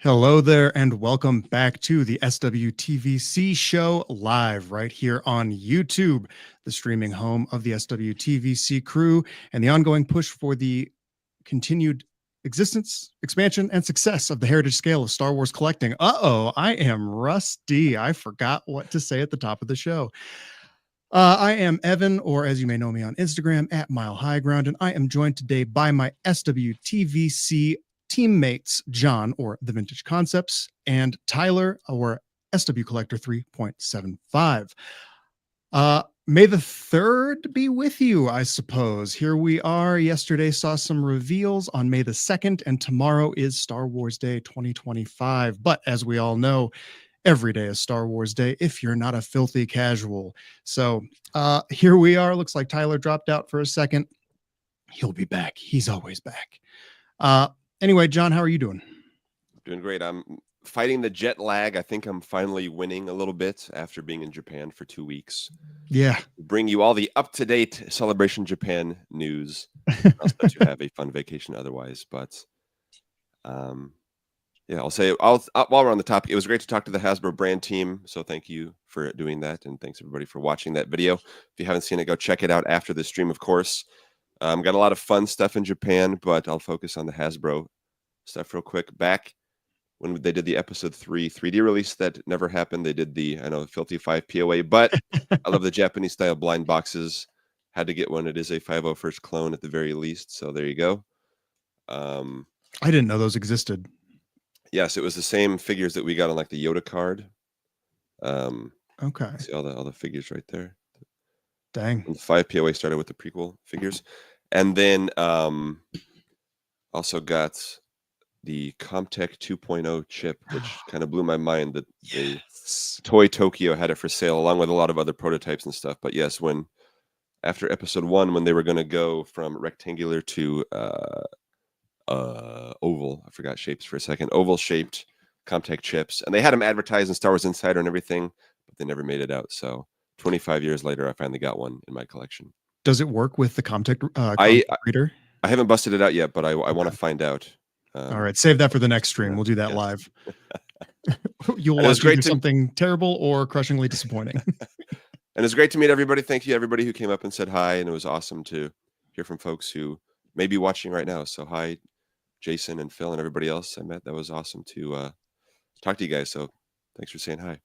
Hello there, and welcome back to the SWTVC show live right here on YouTube, the streaming home of the SWTVC crew and the ongoing push for the continued existence, expansion, and success of the heritage scale of Star Wars collecting. I am rusty. I forgot what to say at the top of the show. I am Evan, or as you may know me on Instagram, at Mile High Ground, and I am joined today by my SWTVC teammates, John, or The Vintage Concepts, and Tyler, or SW Collector 3.75. May the 3rd be with you, I suppose. Here we are. Yesterday saw some reveals on May the 2nd, and tomorrow is Star Wars Day 2025. But as we all know, every day is Star Wars Day if you're not a filthy casual. So here we are. Looks like Tyler dropped out for a second. He'll be back. He's always back. Anyway, John, how are you doing? Doing great. I'm fighting the jet lag. I think I'm finally winning a little bit after being in Japan for 2 weeks. Yeah. Bring you all the up-to-date Celebration Japan news. I'll let you have a fun vacation otherwise. But yeah, I'll say, while we're on the topic, it was great to talk to the Hasbro brand team. So thank you for doing that. And thanks everybody for watching that video. If you haven't seen it, go check it out after the stream, of course. Got a lot of fun stuff in Japan, but I'll focus on the Hasbro stuff real quick. Back when they did the episode 3 3D release that never happened, they did the, I know, Filthy 5 POA, but I love the Japanese style blind boxes. Had to get one. It is a 501st clone at the very least. So there you go. I didn't know those existed. Yes, it was the same figures that we got on like the Yoda card. Okay. See all the figures right there. Dang. And the 5 POA started with the prequel figures. And then also got the Comtech 2.0 chip, which kind of blew my mind that Toy Tokyo had it for sale along with a lot of other prototypes and stuff. But yes, when after episode 1, when they were going to go from rectangular to oval, I forgot shapes for a second, oval shaped Comtech chips, and they had them advertised in Star Wars Insider and everything, but they never made it out. So 25 years later, I finally got one in my collection. Does it work with the Comtech reader? I haven't busted it out yet, but I want to find out. All right, save that for the next stream. We'll do that live. You'll watch either something terrible or crushingly disappointing. And it's great to meet everybody. Thank you, everybody who came up and said hi. And it was awesome to hear from folks who may be watching right now. So hi, Jason and Phil and everybody else I met. That was awesome to talk to you guys. So thanks for saying hi.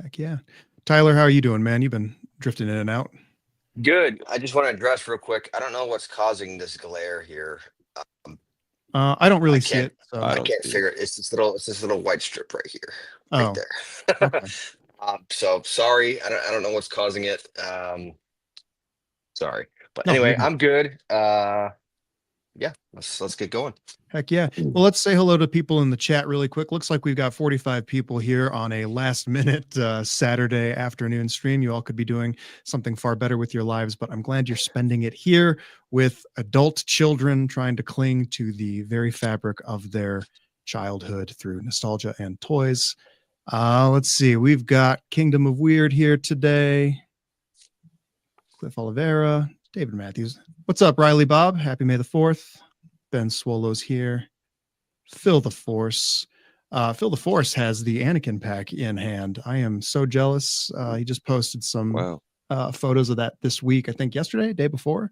Heck yeah. Tyler, how are you doing, man? You've been drifting in and out. Good. I just want to address real quick. I don't know what's causing this glare here. I don't really see it. So. I can't figure it. It's this little white strip right here, right there. Okay. So sorry. I don't know what's causing it. Sorry, but anyway, I'm good. Yeah, let's get going. Heck yeah. Well, let's say hello to people in the chat really quick. Looks like we've got 45 people here on a last minute Saturday afternoon stream. You all could be doing something far better with your lives, but I'm glad you're spending it here with adult children trying to cling to the very fabric of their childhood through nostalgia and toys. Let's see. We've got Kingdom of Weird here today. Cliff Oliveira, David Matthews. What's up, Riley Bob? Happy May the 4th. Ben Swallow's here. Phil the Force. Phil the Force has the Anakin pack in hand. I am so jealous. He just posted some photos of that this week. I think yesterday, day before.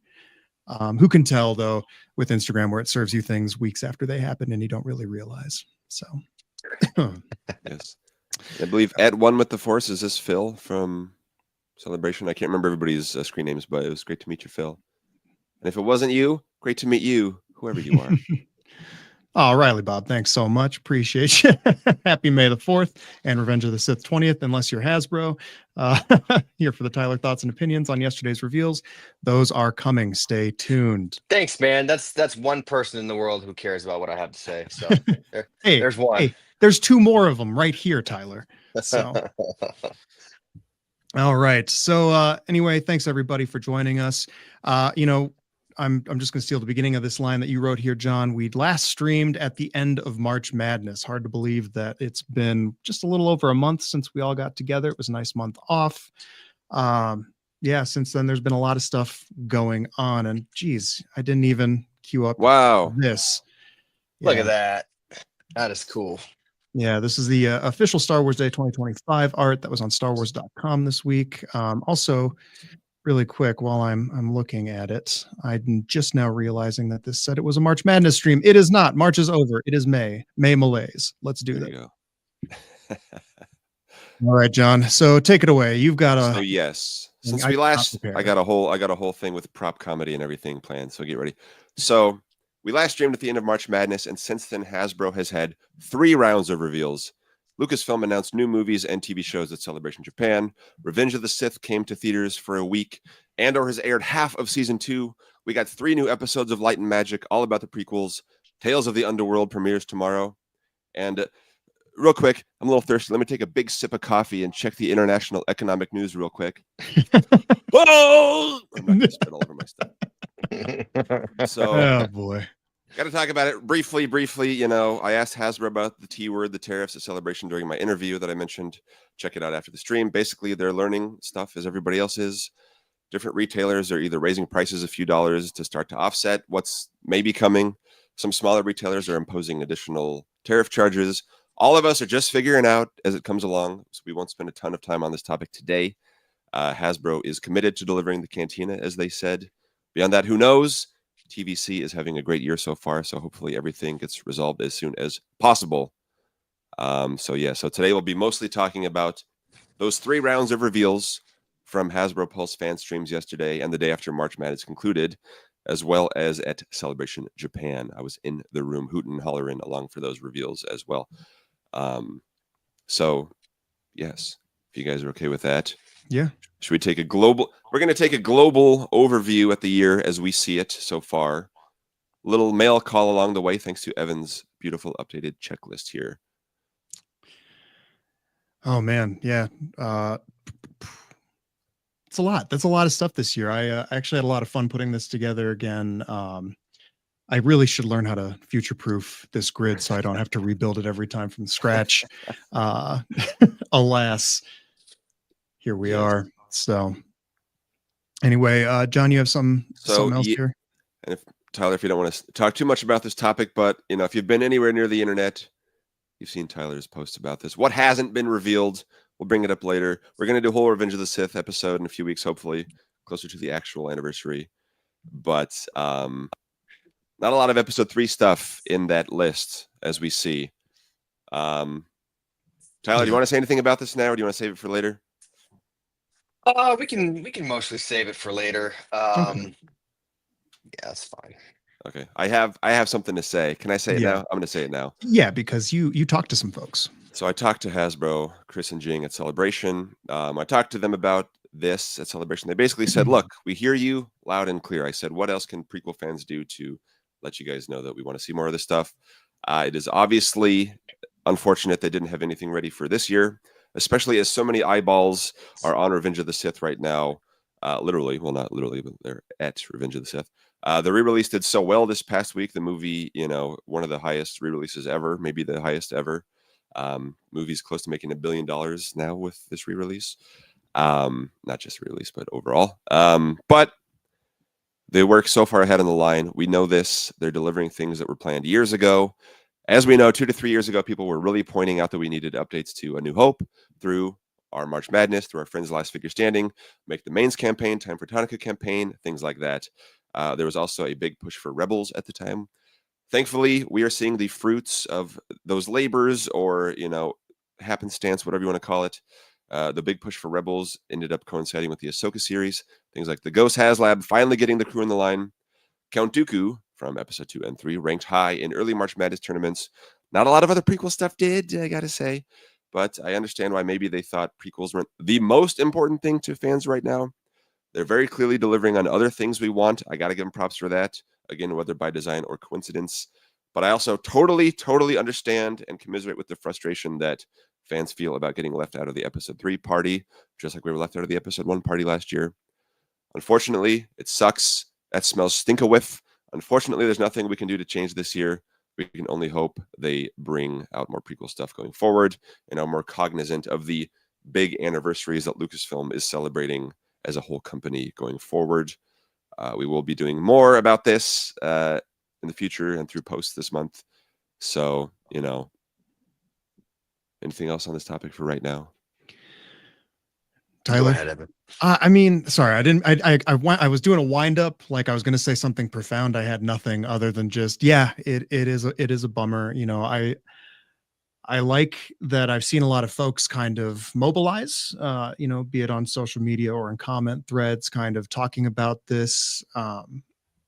Who can tell, though, with Instagram where it serves you things weeks after they happen and you don't really realize. So, yes. I believe at One with the Force, is this Phil from Celebration? I can't remember everybody's screen names, but it was great to meet you, Phil. And if it wasn't you, great to meet you, whoever you are. Oh, Riley Bob, thanks so much. Appreciate you. Happy May the 4th and Revenge of the Sith 20th, unless you're Hasbro. Here for the Tyler thoughts and opinions on yesterday's reveals. Those are coming. Stay tuned. Thanks, man. That's one person in the world who cares about what I have to say. So there's one. Hey, there's two more of them right here, Tyler. So All right. So anyway, thanks everybody for joining us. I'm just going to steal the beginning of this line that you wrote here, John. We last streamed at the end of March Madness. Hard to believe that it's been just a little over a month since we all got together. It was a nice month off. Yeah, since then there's been a lot of stuff going on, and geez, I didn't even queue up this. Look at that. That is cool. Yeah, this is the official Star Wars Day 2025 art that was on StarWars.com this week. Also, really quick, while I'm looking at it, I'm just now realizing that this said it was a March Madness stream. It is not. March is over. It is May. May malaise. Let's do that. All right, John. So take it away. You've got a. So yes, since we last, I got a whole thing with prop comedy and everything planned. So get ready. So we last streamed at the end of March Madness, and since then Hasbro has had 3 rounds of reveals. Lucasfilm announced new movies and TV shows at Celebration Japan. Revenge of the Sith came to theaters for a week. Andor has aired half of season 2. We got 3 new episodes of Light and Magic, all about the prequels. Tales of the Underworld premieres tomorrow. And real quick, I'm a little thirsty. Let me take a big sip of coffee and check the international economic news real quick. Whoa! I'm not going to spit all over my stuff. So, oh boy. Got to talk about it briefly. I asked Hasbro about the T word, the tariffs at Celebration during my interview that I mentioned. Check it out after the stream. Basically, they're learning stuff as everybody else is. Different retailers are either raising prices a few dollars to start to offset what's maybe coming. Some smaller retailers are imposing additional tariff charges. All of us are just figuring out as it comes along, so we won't spend a ton of time on this topic today. Hasbro is committed to delivering the Cantina, as they said. Beyond that, who knows? TVC is having a great year so far, so hopefully everything gets resolved as soon as possible. So today we'll be mostly talking about those 3 rounds of reveals from Hasbro Pulse fan streams yesterday and the day after March Madness concluded, as well as at Celebration Japan. I was in the room hooting and hollering along for those reveals as well. So yes, if you guys are okay with that. Yeah. Should we take a global? We're going to take a global overview at the year as we see it so far. Little mail call along the way, thanks to Evan's beautiful updated checklist here. Oh man, yeah. It's a lot. That's a lot of stuff this year. I actually had a lot of fun putting this together again. I really should learn how to future-proof this grid so I don't have to rebuild it every time from scratch. Alas, here we are. So anyway, John, you have something else here? And if Tyler, if you don't want to talk too much about this topic, but if you've been anywhere near the internet, you've seen Tyler's posts about this. What hasn't been revealed? We'll bring it up later. We're going to do a whole Revenge of the Sith episode in a few weeks, hopefully closer to the actual anniversary. But not a lot of episode 3 stuff in that list, as we see. Tyler, do you want to say anything about this now, or do you want to save it for later? We can mostly save it for later. Okay. Yeah, that's fine. Okay. I have something to say. Can I say it now? I'm going to say it now. Yeah, because you talked to some folks. So I talked to Hasbro, Chris and Jing at Celebration. I talked to them about this at Celebration. They basically said, look, we hear you loud and clear. I said, what else can prequel fans do to let you guys know that we want to see more of this stuff? It is obviously unfortunate they didn't have anything ready for this year, especially as so many eyeballs are on Revenge of the Sith right now. Literally, well, not literally, but they're at Revenge of the Sith. The re-release did so well this past week. The movie, one of the highest re-releases ever, maybe the highest ever. Movie's close to making $1 billion now with this re-release. Not just re-release, but overall. But they work so far ahead on the line. We know this. They're delivering things that were planned years ago. As we know, 2 to 3 years ago, people were really pointing out that we needed updates to A New Hope through our March Madness, through our Friends Last Figure Standing, Make the Mains campaign, Time for Tonica campaign, things like that. There was also a big push for Rebels at the time. Thankfully, we are seeing the fruits of those labors, or, happenstance, whatever you want to call it. The big push for Rebels ended up coinciding with the Ahsoka series. Things like the Ghost HasLab finally getting the crew in the line. Count Dooku from episode 2 and 3 ranked high in early March Madness tournaments. Not a lot of other prequel stuff did, I gotta say. But I understand why maybe they thought prequels weren't the most important thing to fans right now. They're very clearly delivering on other things we want. I got to give them props for that. Again, whether by design or coincidence. But I also totally understand and commiserate with the frustration that fans feel about getting left out of the episode 3 party, just like we were left out of the episode 1 party last year. Unfortunately, it sucks. That smells stink-a-whiff. Unfortunately, there's nothing we can do to change this year. We can only hope they bring out more prequel stuff going forward and are more cognizant of the big anniversaries that Lucasfilm is celebrating as a whole company going forward. We will be doing more about this in the future and through posts this month. So, anything else on this topic for right now? Tyler? Go ahead, Evan. I mean, sorry, I was doing a wind up, like I was going to say something profound. I had nothing other than just, it is a bummer. I like that I've seen a lot of folks kind of mobilize, be it on social media or in comment threads, kind of talking about this.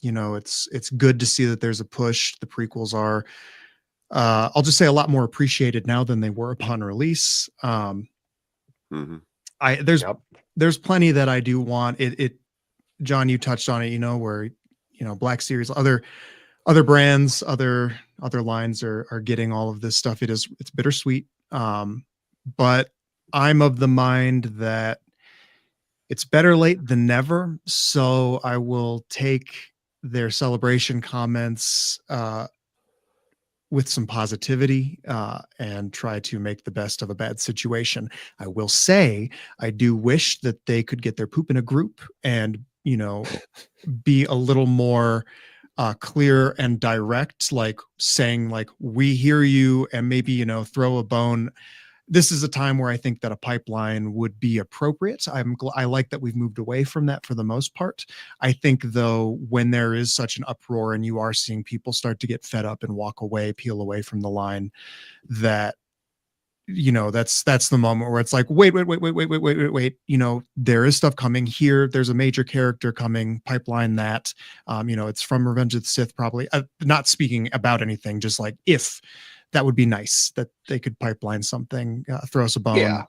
It's good to see that there's a push. The prequels are, I'll just say, a lot more appreciated now than they were upon release. There's plenty that I do want. John, you touched on it, where, Black Series, other brands, other lines are getting all of this stuff. It's bittersweet. But I'm of the mind that it's better late than never. So I will take their celebration comments with some positivity and try to make the best of a bad situation. I will say, I do wish that they could get their poop in a group and, be a little more clear and direct, like saying, like, we hear you, and maybe, throw a bone. This is a time where I think that a pipeline would be appropriate. I like that we've moved away from that for the most part. I think, though, when there is such an uproar and you are seeing people start to get fed up and walk away, peel away from the line, that, that's the moment where it's like, wait, there is stuff coming here. There's a major character coming, pipeline that, it's from Revenge of the Sith, probably. Not speaking about anything, just like, if that would be nice that they could pipeline something, throw us a bone. Yeah.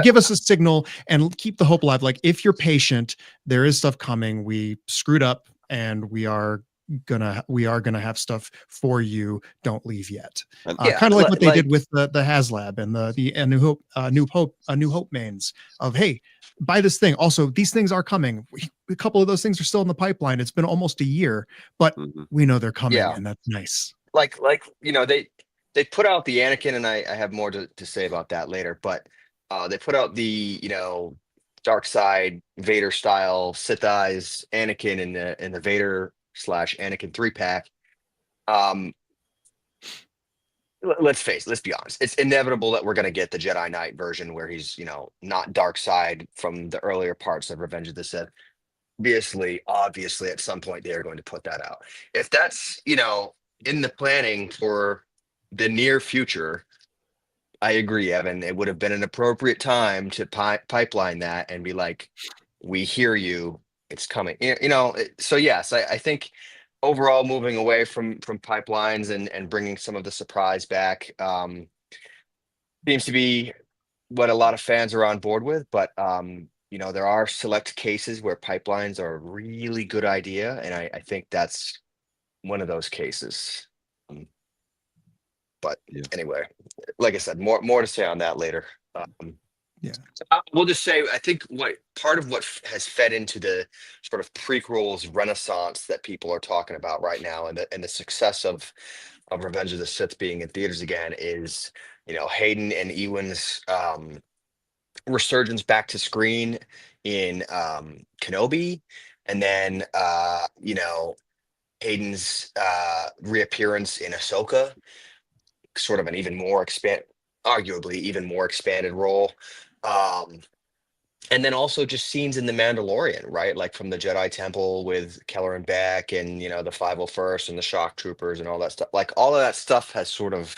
Give us a signal and keep the hope alive. Like, if you're patient, there is stuff coming. We screwed up and we are gonna have stuff for you. Don't leave yet. Kind of like what they did with the HasLab and the New Hope mains of, hey, buy this thing. Also, these things are coming. A couple of those things are still in the pipeline. It's been almost a year, but we know they're coming, and that's nice. They put out the Anakin, and I have more to say about that later, but they put out the, dark side Vader style Sith Eyes Anakin in the Vader / Anakin 3-pack. Let's be honest. It's inevitable that we're going to get the Jedi Knight version where he's, not dark side from the earlier parts of Revenge of the Sith. Obviously, at some point they are going to put that out. If that's, in the planning for the near future, I agree, Evan. It would have been an appropriate time to pipeline that and be like, we hear you. It's coming. So yes, I think overall moving away from pipelines and bringing some of the surprise back seems to be what a lot of fans are on board with. But there are select cases where pipelines are a really good idea, and I think that's one of those cases. But anyway, like I said, more to say on that later. We'll just say, I think part of what has fed into the sort of prequels renaissance that people are talking about right now, and the success of Revenge of the Sith being in theaters again, is Hayden and Ewan's resurgence back to screen in Kenobi, and then Hayden's reappearance in Ahsoka, sort of an arguably even more expanded role. And then also just scenes in The Mandalorian, right? Like from the Jedi Temple with Keller and Beck, and the 501st and the Shock Troopers and all that stuff. Like, all of that stuff has sort of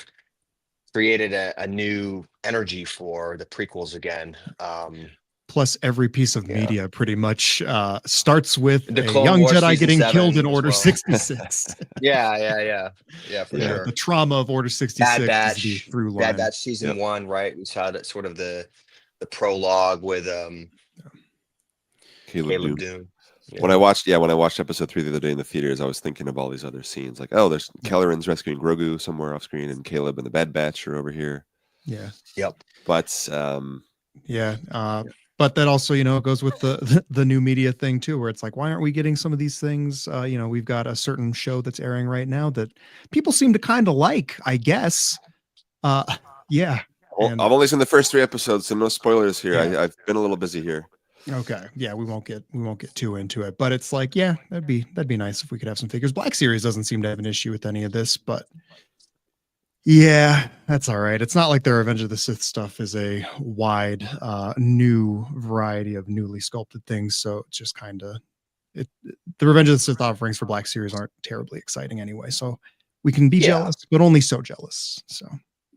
created a new energy for the prequels again. Plus, every piece of media pretty much starts with The a Clone young Wars Jedi Season getting 7 killed in as Order well. 66. Yeah, for sure. The trauma of Order 66 Bad Batch, is the through line. Bad Batch Season 1, right? We saw that sort of the prologue with Caleb Dune. Yeah. When I watched episode 3 the other day in the theaters, I was thinking of all these other scenes. Like, oh, there's Kelleran's rescuing Grogu somewhere off screen, and Caleb and the Bad Batch are over here. Yeah. Yep. But Yeah. But that also, you know, it goes with the new media thing too, where it's like, why aren't we getting some of these things? You know, we've got a certain show that's airing right now that people seem to kind of like, I guess. Yeah. well, And I've only seen the first 3 episodes, so no spoilers here. Yeah. I've been a little busy here. okay. Yeah, we won't get too into it. But it's like, yeah, that'd be nice if we could have some figures. Black Series doesn't seem to have an issue with any of this, but yeah, that's all right. It's not like their Revenge of the Sith stuff is a wide new variety of newly sculpted things. So it's just kind of the Revenge of the Sith offerings for Black Series aren't terribly exciting anyway. So we can be jealous, but only so jealous. So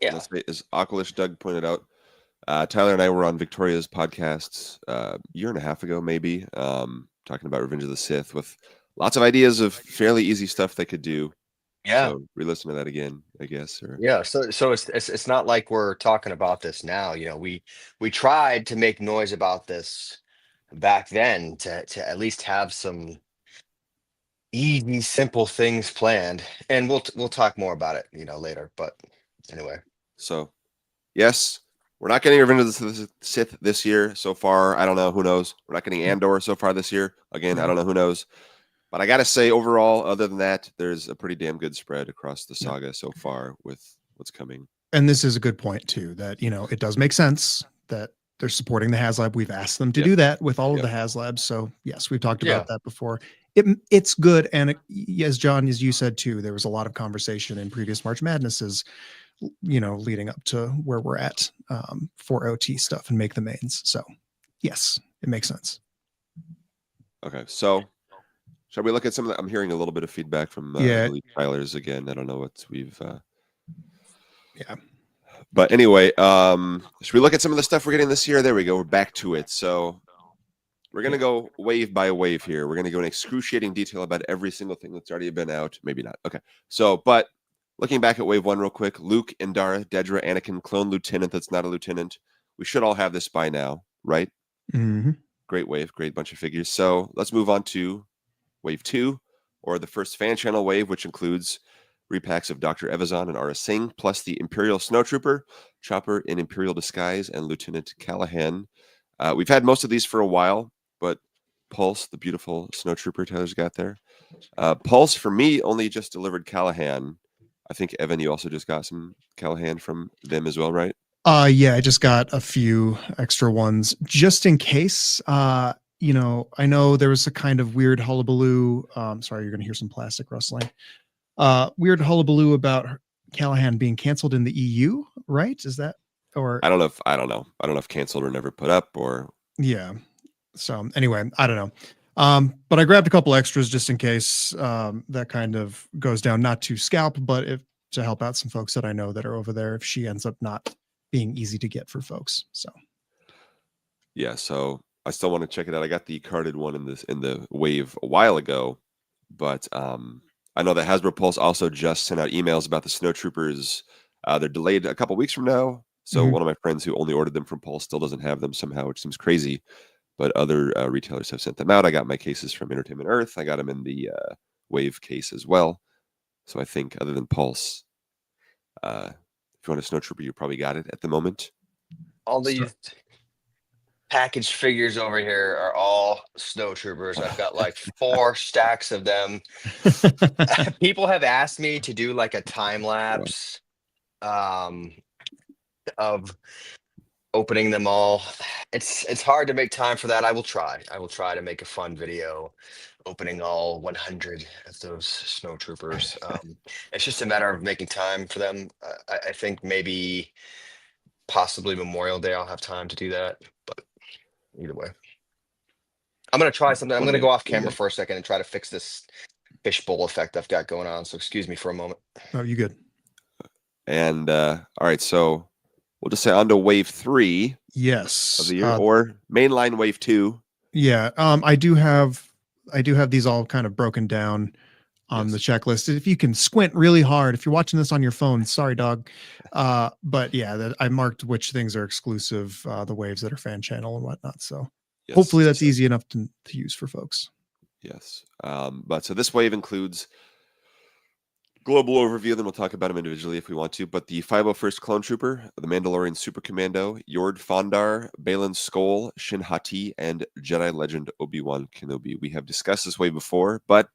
Yeah. As Aqualish Doug pointed out, Tyler and I were on Victoria's podcasts a year and a half ago, maybe, talking about Revenge of the Sith with lots of ideas of fairly easy stuff they could do. Yeah. So re-listen to that again, I guess. Or Yeah. So it's not like we're talking about this now. You know, we tried to make noise about this back then to at least have some easy, simple things planned, and we'll talk more about it, you know, later. But anyway, so yes, we're not getting Revenge of the Sith this year so far. I don't know. Who knows? We're not getting Andor so far this year. Again, I don't know. Who knows? But I got to say, overall, other than that, there's a pretty damn good spread across the saga so far with what's coming. And this is a good point too, that, you know, it does make sense that they're supporting the HasLab. We've asked them to do that with all of the HasLabs. So yes, we've talked about that before. It's good. And as John, as you said too, there was a lot of conversation in previous March Madnesses, you know, leading up to where we're at for OT stuff and make the mains. So yes, it makes sense. Okay. So shall we look at some of that? I'm hearing a little bit of feedback from I believe Tyler's again. I don't know what we've yeah. But anyway, should we look at some of the stuff we're getting this year? There we go. We're back to it. So we're going to go wave by wave here. We're going to go in excruciating detail about every single thing that's already been out. Maybe not. Okay. So, but looking back at wave 1 real quick, Luke, Indara, Dedra, Anakin, clone lieutenant that's not a lieutenant. We should all have this by now, right? Mm-hmm. Great wave. Great bunch of figures. So let's move on to wave 2, or the first fan channel wave, which includes repacks of Dr. Evazan and Aura Singh, plus the Imperial Snowtrooper, Chopper in Imperial disguise, and Lieutenant Callahan. We've had most of these for a while, but Pulse, the beautiful Snowtrooper Tyler's got there. Pulse, for me, only just delivered Callahan. I think, Evan, you also just got some Callahan from them as well, right? Yeah, I just got a few extra ones just in case. You know, I know there was a kind of weird hullabaloo. Sorry, you're going to hear some plastic rustling. Weird hullabaloo about Callahan being canceled in the EU, right? Is that, or I don't know if canceled or never put up, or yeah. So anyway, I don't know. But I grabbed a couple extras just in case that kind of goes down, not to scalp, but if to help out some folks that I know that are over there if she ends up not being easy to get for folks. So yeah, so I still want to check it out. I got the carded one in the wave a while ago, but I know that Hasbro Pulse also just sent out emails about the Snowtroopers. They're delayed a couple weeks from now. So one of my friends who only ordered them from Pulse still doesn't have them somehow, which seems crazy. But other retailers have sent them out. I got my cases from Entertainment Earth. I got them in the wave case as well. So I think other than Pulse, if you want a Snowtrooper, you probably got it at the moment. all these packaged figures over here are all Snowtroopers. I've got like 4 stacks of them. People have asked me to do like a time lapse of opening them all. It's hard to make time for that. I will try to make a fun video opening all 100 of those Snowtroopers. It's just a matter of making time for them. I think maybe possibly Memorial Day I'll have time to do that, but either way, I'm gonna try something. I'm gonna go off camera for a second and try to fix this fishbowl effect I've got going on. So excuse me for a moment. Oh, you good? And all right, so we'll just say on to wave 3. Yes. Of the year, or mainline wave 2. Yeah. I do have these all kind of broken down on the checklist. If you can squint really hard, if you're watching this on your phone, sorry, dog. But yeah, I marked which things are exclusive, the waves that are fan channel and whatnot. So hopefully that's easy enough to use for folks. Yes. But so this wave includes global overview, then we'll talk about them individually if we want to. But the 501st Clone Trooper, the Mandalorian Super Commando, Yord Fondar, Balin Skoll, Shin Hati, and Jedi Legend Obi-Wan Kenobi. We have discussed this wave before, but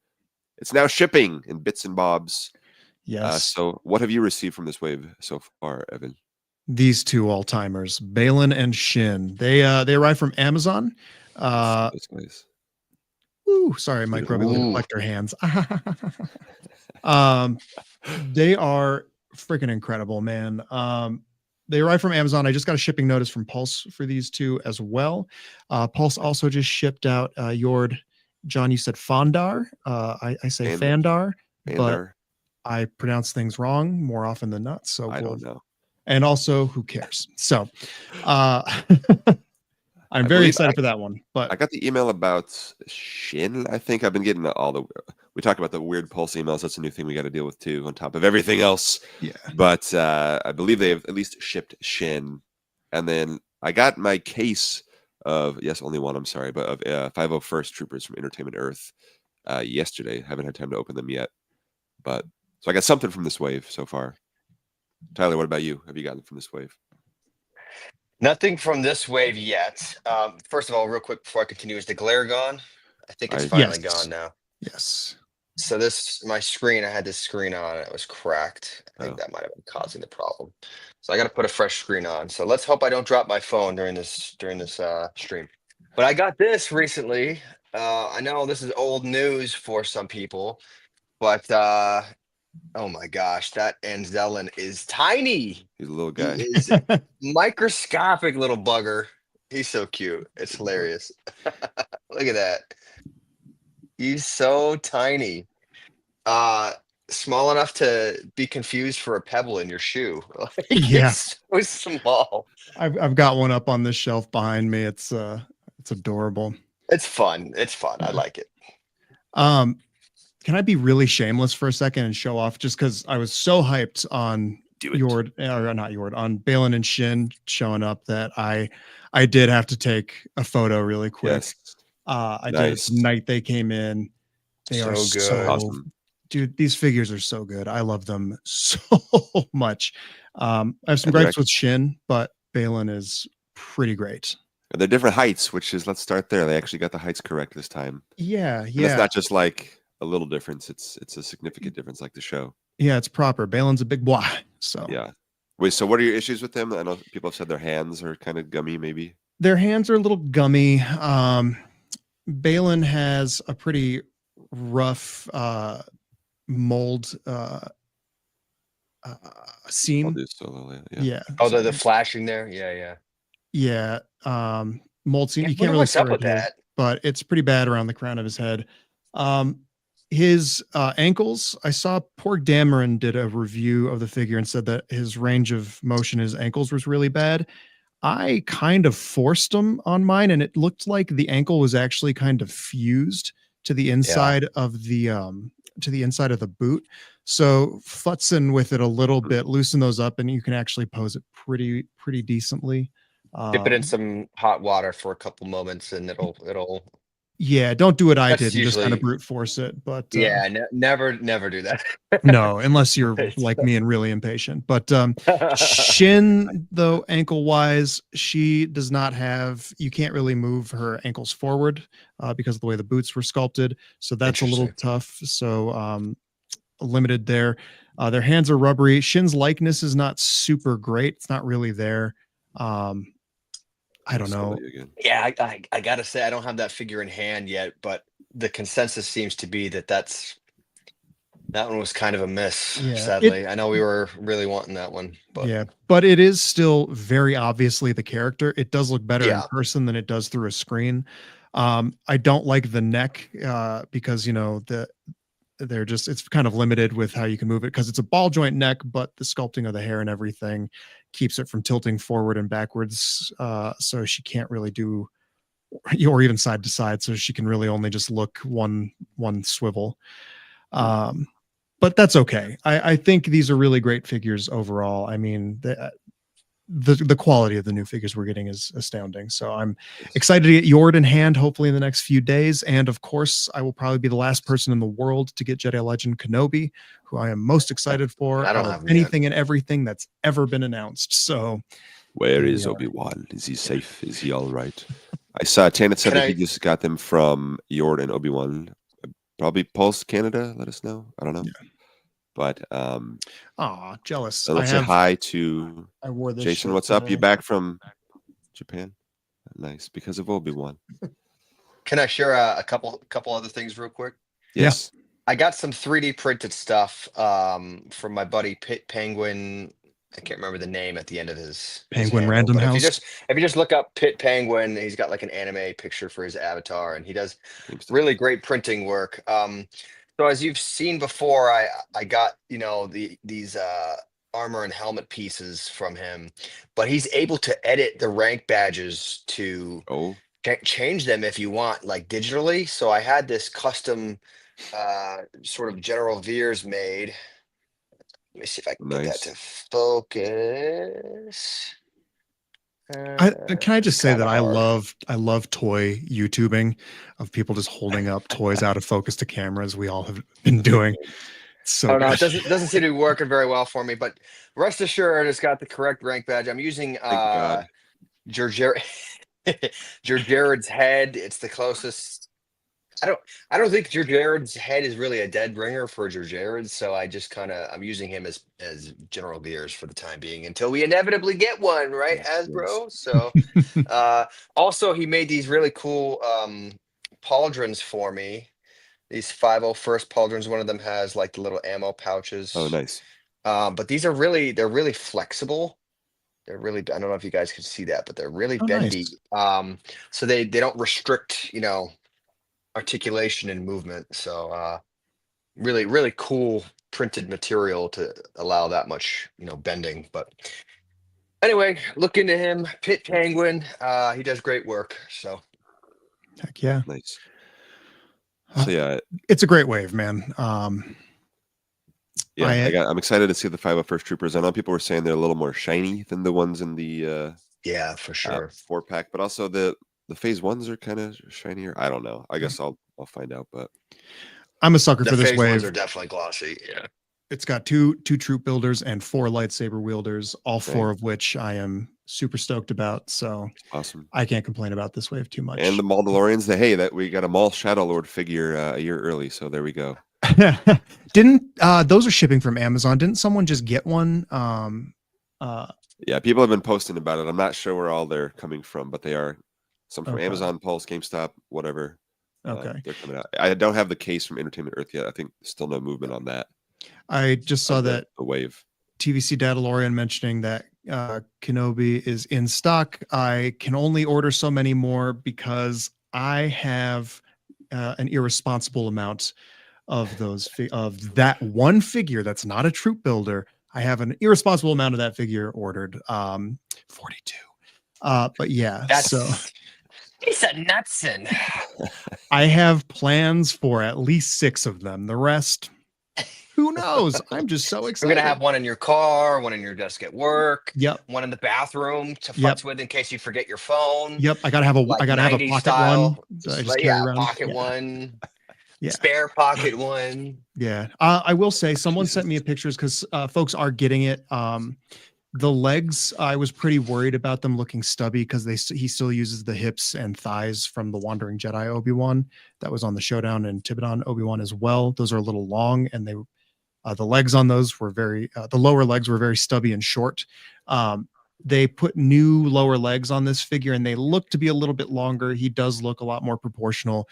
it's now shipping in bits and bobs. Yes. So what have you received from this wave so far, Evan? These two all-timers, Balin and Shin. They arrived from Amazon. Those guys. Ooh, sorry, my grubby little Ooh. collector hands. They are freaking incredible, man. They arrived from Amazon. I just got a shipping notice from Pulse for these two as well. Pulse also just shipped out Yord. John, you said Fondar. I say Fandar, but I pronounce things wrong more often than not. So I don't know. And also, who cares? So I'm very excited for that one. But I got the email about Shin. I think I've been getting we talk about the weird Pulse emails. That's a new thing we got to deal with too, on top of everything else. Yeah. But I believe they've at least shipped Shin. And then I got my case of, yes, only one, I'm sorry, but of 501st Troopers from Entertainment Earth yesterday. Haven't had time to open them yet. But so I got something from this wave so far. Tyler, what about you? Have you gotten from this wave? Nothing from this wave yet. First of all, real quick before I continue, is the glare gone? I think it's finally gone now. Yes. So my screen, I had this screen on, it was cracked. I think that might have been causing the problem. So I got to put a fresh screen on. So let's hope I don't drop my phone during this stream. But I got this recently. I know this is old news for some people, but oh my gosh, that Anzellan is tiny. He's a little guy. He is microscopic little bugger. He's so cute. It's hilarious. Look at that. He's so tiny. Small enough to be confused for a pebble in your shoe. Yeah. He's so small. I've got one up on this shelf behind me. It's adorable. It's fun. It's fun. I like it. Can I be really shameless for a second and show off, just because I was so hyped on on Balin and Shin showing up that I did have to take a photo really quick. Yes. I did it the night they came in. They are So good. so Awesome. Dude, these figures are so good. I love them so much. I have some gripes with Shin, but Balin is pretty great. They're different heights, let's start there. They actually got the heights correct this time. Yeah. And it's not just like a little difference. It's a significant difference, like the show. Yeah, it's proper. Balin's a big boy. So yeah. Wait, so what are your issues with them? I know people have said their hands are kind of gummy, maybe. Their hands are a little gummy. Balin has a pretty rough mold scene. I'll do solo, yeah. Oh, the flashing there. Yeah. Mold scene. Yeah, You can't really what's see up it with here, that. but it's pretty bad around the crown of his head. His ankles, I saw Pork Dameron did a review of the figure and said that his range of motion, his ankles was really bad. I kind of forced them on mine, and it looked like the ankle was actually kind of fused to the inside of the boot. So futzing with it a little bit, loosen those up, and you can actually pose it pretty decently. Dip it in some hot water for a couple moments, and it'll. Yeah, don't do what I That's did and just kind of usually- brute force it. But never do that. no, unless you're like me and really impatient. But Shin, though, ankle wise, she does not have, you can't really move her ankles forward because of the way the boots were sculpted. So that's a little tough. So limited there. Their hands are rubbery. Shin's likeness is not super great. It's not really there. I don't know. Yeah, I gotta say, I don't have that figure in hand yet, but the consensus seems to be that one was kind of a miss. Yeah, sadly, I know we were really wanting that one, but yeah, but it is still very obviously the character. It does look better in Yeah. person than it does through a screen. I don't like the neck because they're just, it's kind of limited with how you can move it because it's a ball joint neck, but the sculpting of the hair and everything keeps it from tilting forward and backwards. So she can't really do, or even side to side. So she can really only just look one swivel. But that's okay. I think these are really great figures overall. I mean, the quality of the new figures we're getting is astounding. So I'm excited to get Yord in hand, hopefully in the next few days. And of course, I will probably be the last person in the world to get Jedi Legend Kenobi, who I am most excited for I don't out have of him yet. anything and everything that's ever been announced. So Where Here we is are. Obi-Wan? Is he safe? Is he all right? I saw Tanit said Can that he I- just got them from Yord and Obi-Wan. Probably Pulse Canada. Let us know. I don't know. Yeah. But jealous. let's say hi to I wore this Jason. shirt What's up? You today. back from Japan? Nice, because of Obi-Wan. Can I share a couple other things real quick? Yes. I got some 3D printed stuff from my buddy Penguin. I can't remember the name at the end of his Penguin handle, Random but House. if you just look up Pit Penguin, he's got like an anime picture for his avatar, and he does Thanks. really great printing work. So as you've seen before, I got these armor and helmet pieces from him, but he's able to edit the rank badges to Oh, change them if you want, like digitally. So I had this custom sort of General Veers made. Let me see if I can get that to focus. Can I just It's say kinda that hard. I love toy YouTubing of people just holding up toys out of focus to cameras. We all have been doing. It's so I don't know. It good. doesn't seem to be working very well for me, but rest assured, it's got the correct rank badge. I'm using thank God. Jared's head. It's the closest. I don't think Jared's head is really a dead ringer for Jared, so I just I'm using him as General Veers for the time being until we inevitably get one, right, Yes. Hasbro? So also he made these really cool pauldrons for me. These 501st pauldrons. One of them has like the little ammo pouches. Oh, nice. But they're really flexible. They're really, I don't know if you guys can see that, but they're really Oh, bendy. nice. So they don't restrict, articulation and movement. So really cool printed material to allow that much, bending. But anyway, look into him, Pit Penguin. He does great work. So Heck yeah. Nice. So yeah, It's a great wave, man. I'm excited to see the 501st Troopers. I know people were saying they're a little more shiny than the ones in the yeah, for sure. 4-pack, but also the phase ones are kind of shinier. I don't know. I guess I'll find out. But I'm a sucker The for this phase ones wave. are definitely glossy. Yeah. It's got two troop builders and 4 lightsaber wielders, all 4 of which I am super stoked about. So awesome. I can't complain about this wave too much. And the Mandalorians, that we got a Maul Shadow Lord figure a year early. So there we go. Didn't those are shipping from Amazon? Didn't someone just get one? Yeah, people have been posting about it. I'm not sure where all they're coming from, but they are some from Okay. Amazon, Pulse, GameStop, whatever. Okay. They're coming out. I don't have the case from Entertainment Earth yet. I think still no movement on that. I just saw that the wave. TVC Dadalorian mentioning that Kenobi is in stock. I can only order so many more because I have an irresponsible amount of those of that one figure that's not a troop builder. I have an irresponsible amount of that figure ordered. 42. But yeah, It's a nutsin. I have plans for at least 6 of them. The rest, who knows? I'm just so excited. We're gonna have one in your car, one in your desk at work. Yep. One in the bathroom to futz with in case you forget your phone. Yep. I gotta have a pocket style, one that I just carry around. Pocket one. Yeah. Spare pocket one. Yeah. I will say someone sent me a pictures because folks are getting it. The legs, I was pretty worried about them looking stubby because he still uses the hips and thighs from the Wandering Jedi Obi-Wan that was on the Showdown and Tibetan Obi-Wan as well. Those are a little long, and the legs on those were the lower legs were very stubby and short. They put new lower legs on this figure, and they look to be a little bit longer. He does look a lot more proportional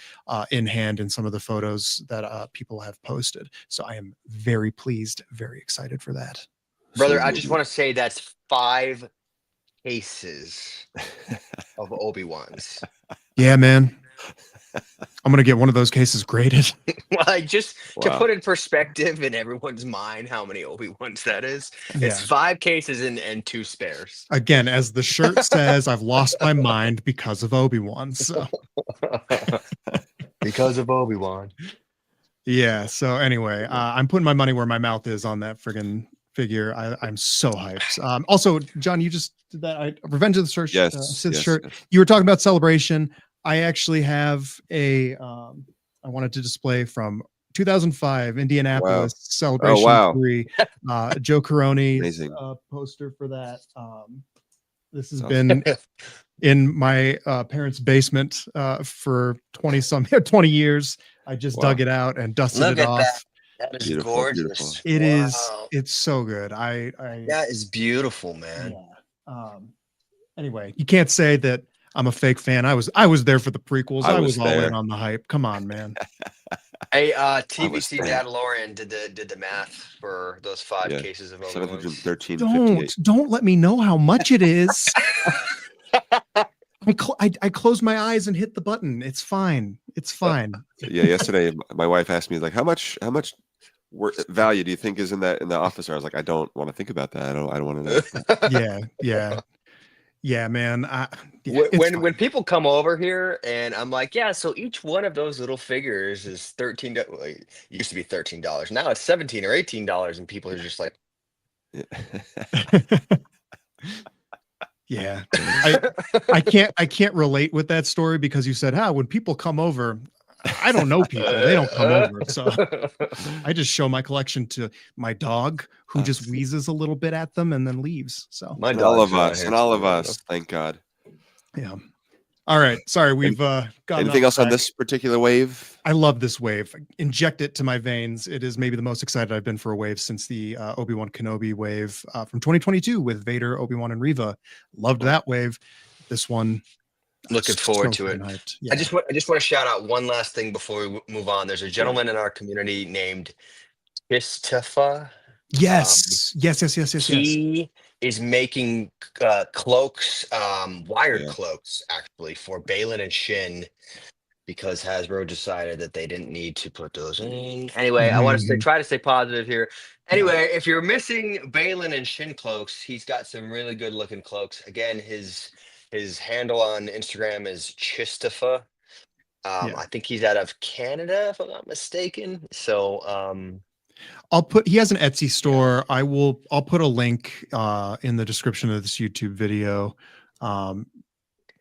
in hand in some of the photos that people have posted. So I am very pleased, very excited for that. Brother, I just want to say that's 5 cases of Obi-Wans. Yeah, man. I'm going to get one of those cases graded. Like, just to put in perspective in everyone's mind how many Obi-Wans that is. Yeah. It's 5 cases and 2 spares. Again, as the shirt says, I've lost my mind because of Obi-Wan. So because of Obi-Wan. Yeah. So anyway, I'm putting my money where my mouth is on that friggin' figure. I'm so hyped. Also, John, you just did that. Revenge of the Sith, Sith shirt. Yes. You were talking about Celebration. I actually have I wanted to display from 2005 Indianapolis Celebration 3. Joe Caroni's poster for that. This has been in my parents' basement for 20 years. I just dug it out and dusted it off. That is gorgeous. It is. It's so good. That is beautiful, man. Yeah. Anyway, you can't say that I'm a fake fan. I was there for the prequels. I was all in on the hype. Come on, man. Hey, TVC Dadalorian did the math for those 5 cases of Obi-Wan. 713. Don't let me know how much it is. I closed my eyes and hit the button. It's fine. It's fine. Yeah. Yesterday, my wife asked me, like, how much value do you think is in the office? I was like, I don't want to think about that. I don't want to know. Yeah, man. When people come over here and I'm like, yeah, so each one of those little figures is $13. It used to be $13. Now it's $17 or $18, and people are just like, yeah. I can't relate with that story because you said, when people come over, I don't know people. They don't come over. So I just show my collection to my dog, who just wheezes a little bit at them and then leaves. So all of us, thank God. Yeah. All right. Sorry, we've got anything else on this particular wave? I love this wave. Inject it to my veins. It is maybe the most excited I've been for a wave since the Obi-Wan Kenobi wave from 2022 with Vader, Obi-Wan, and Reva. Loved that wave. This one, looking forward to it. Yeah. I just want to shout out one last thing before we move on. There's a gentleman in our community named Christopher. Yes. He is making cloaks, wired cloaks, actually, for Balon and Shin, because Hasbro decided that they didn't need to put those in. Anyway, I want to try to stay positive here. Anyway, if you're missing Balon and Shin cloaks, he's got some really good looking cloaks. Again, his handle on Instagram is Chistafa. I think he's out of Canada, if I'm not mistaken. So he has an Etsy store. I'll put a link in the description of this YouTube video. And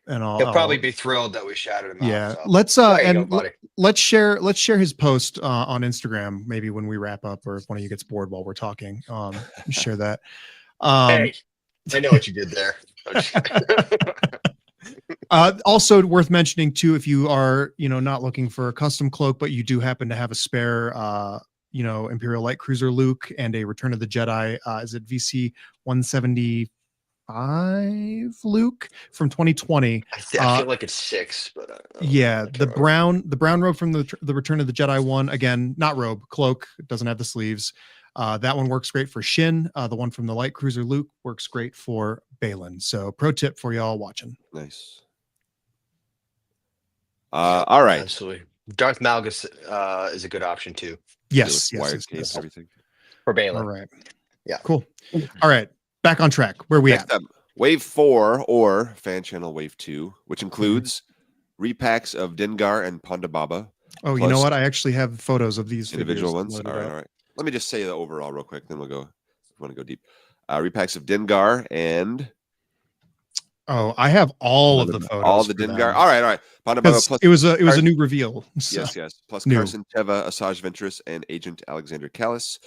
he'll probably be thrilled that we shouted him out. Yeah. So. Let's share his post on Instagram, maybe when we wrap up, or if one of you gets bored while we're talking. Share that. Hey, I know what you did there. Also worth mentioning too, if you are not looking for a custom cloak, but you do happen to have a spare Imperial Light Cruiser Luke and a Return of the Jedi, is it VC 175 Luke from 2020? I feel like it's 6, but the brown robe from the Return of the Jedi one, again, not robe, cloak. It doesn't have the sleeves. That one works great for Shin. The one from the Light Cruiser Luke works great for Balon. So pro tip for y'all watching. Nice. All right. Absolutely. Darth Malgus is a good option too. Yes. Case, everything. For Balon. All right. Yeah. Cool. All right. Back on track. Where we Next at? up, Wave 4 or Fan Channel Wave 2, which includes repacks of Dengar and Ponda Baba. Oh, you know what? I actually have photos of these individual ones. All right. Let me just say the overall real quick, then we'll go. If you want to go deep. Repacks of Dengar and. Oh, I have all of the photos. All the Dengar. All right. Ponda Baba plus it was a new reveal. So. Yes. Plus Carson Teva, Asajj Ventress, and Agent Alexander Callus.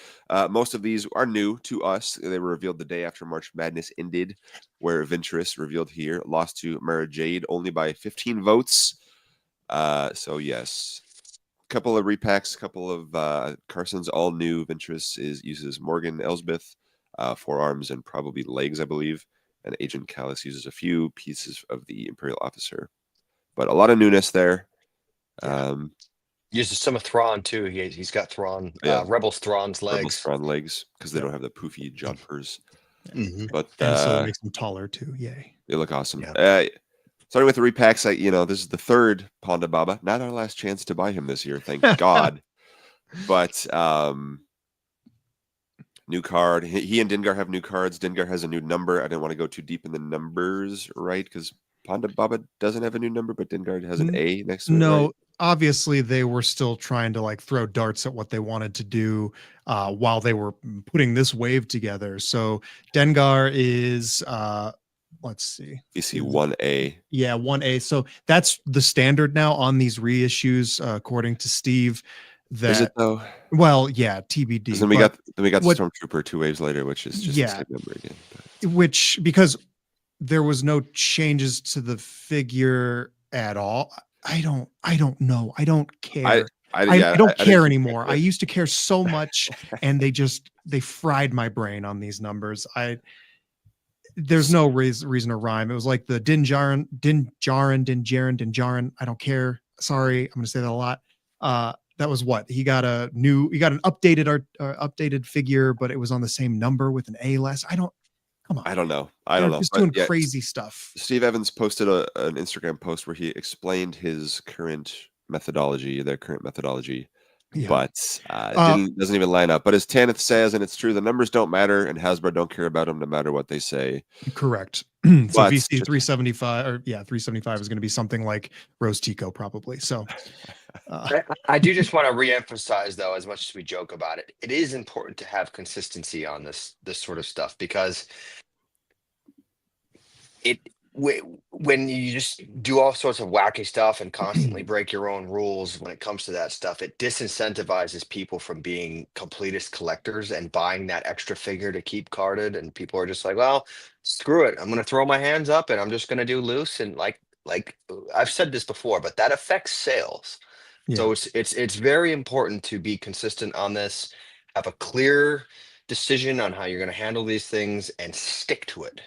Most of these are new to us. They were revealed the day after March Madness ended, where Ventress, revealed here, lost to Mara Jade only by 15 votes. So yes. Couple of repacks, couple of Carson's all new. Ventress uses Morgan Elsbeth, forearms and probably legs, I believe. And Agent Callus uses a few pieces of the Imperial officer, but a lot of newness there. Uses some of Thrawn too. He's got Thrawn, Rebels Thrawn's legs. Rebels Thrawn legs, because they don't have the poofy jumpers. But so it makes them taller too. Yay! They look awesome. Yeah. Starting with the repacks, this is the third Ponda Baba. Not our last chance to buy him this year, thank God. But new card. He and Dengar have new cards. Dengar has a new number. I didn't want to go too deep in the numbers, right? Because Ponda Baba doesn't have a new number, but Dengar has an A next to it. No, right? obviously they were still trying to like throw darts at what they wanted to do while they were putting this wave together. So Dengar is let's see. VC 1A. Yeah, 1A. So that's the standard now on these reissues, according to Steve. Is it though? Well, yeah, TBD. Then we got the Stormtrooper 2 waves later, which is just the same number again. But. Which, because there was no changes to the figure at all. I don't know. I don't care. I don't care anymore. I used to care so much, and they fried my brain on these numbers. There's no reason or rhyme. It was like the Din Djarin. I don't care. Sorry, I'm gonna say that a lot. That was what he got an updated figure, but it was on the same number with an A less. Come on. I don't know. Just doing crazy stuff. Steve Evans posted an Instagram post where he explained his current methodology, but doesn't even line up. But as Tanith says, and it's true, the numbers don't matter, and Hasbro don't care about them no matter what they say. Correct. So VC 375 375 is going to be something like Rose Tico probably. So I do just want to reemphasize, though, as much as we joke about it, it is important to have consistency on this sort of stuff, because when you just do all sorts of wacky stuff and constantly break your own rules when it comes to that stuff, it disincentivizes people from being completist collectors and buying that extra figure to keep carded. And people are just like, well, screw it. I'm going to throw my hands up and I'm just going to do loose. And like I've said this before, but that affects sales. Yeah. So it's very important to be consistent on this, have a clear decision on how you're going to handle these things, and stick to it.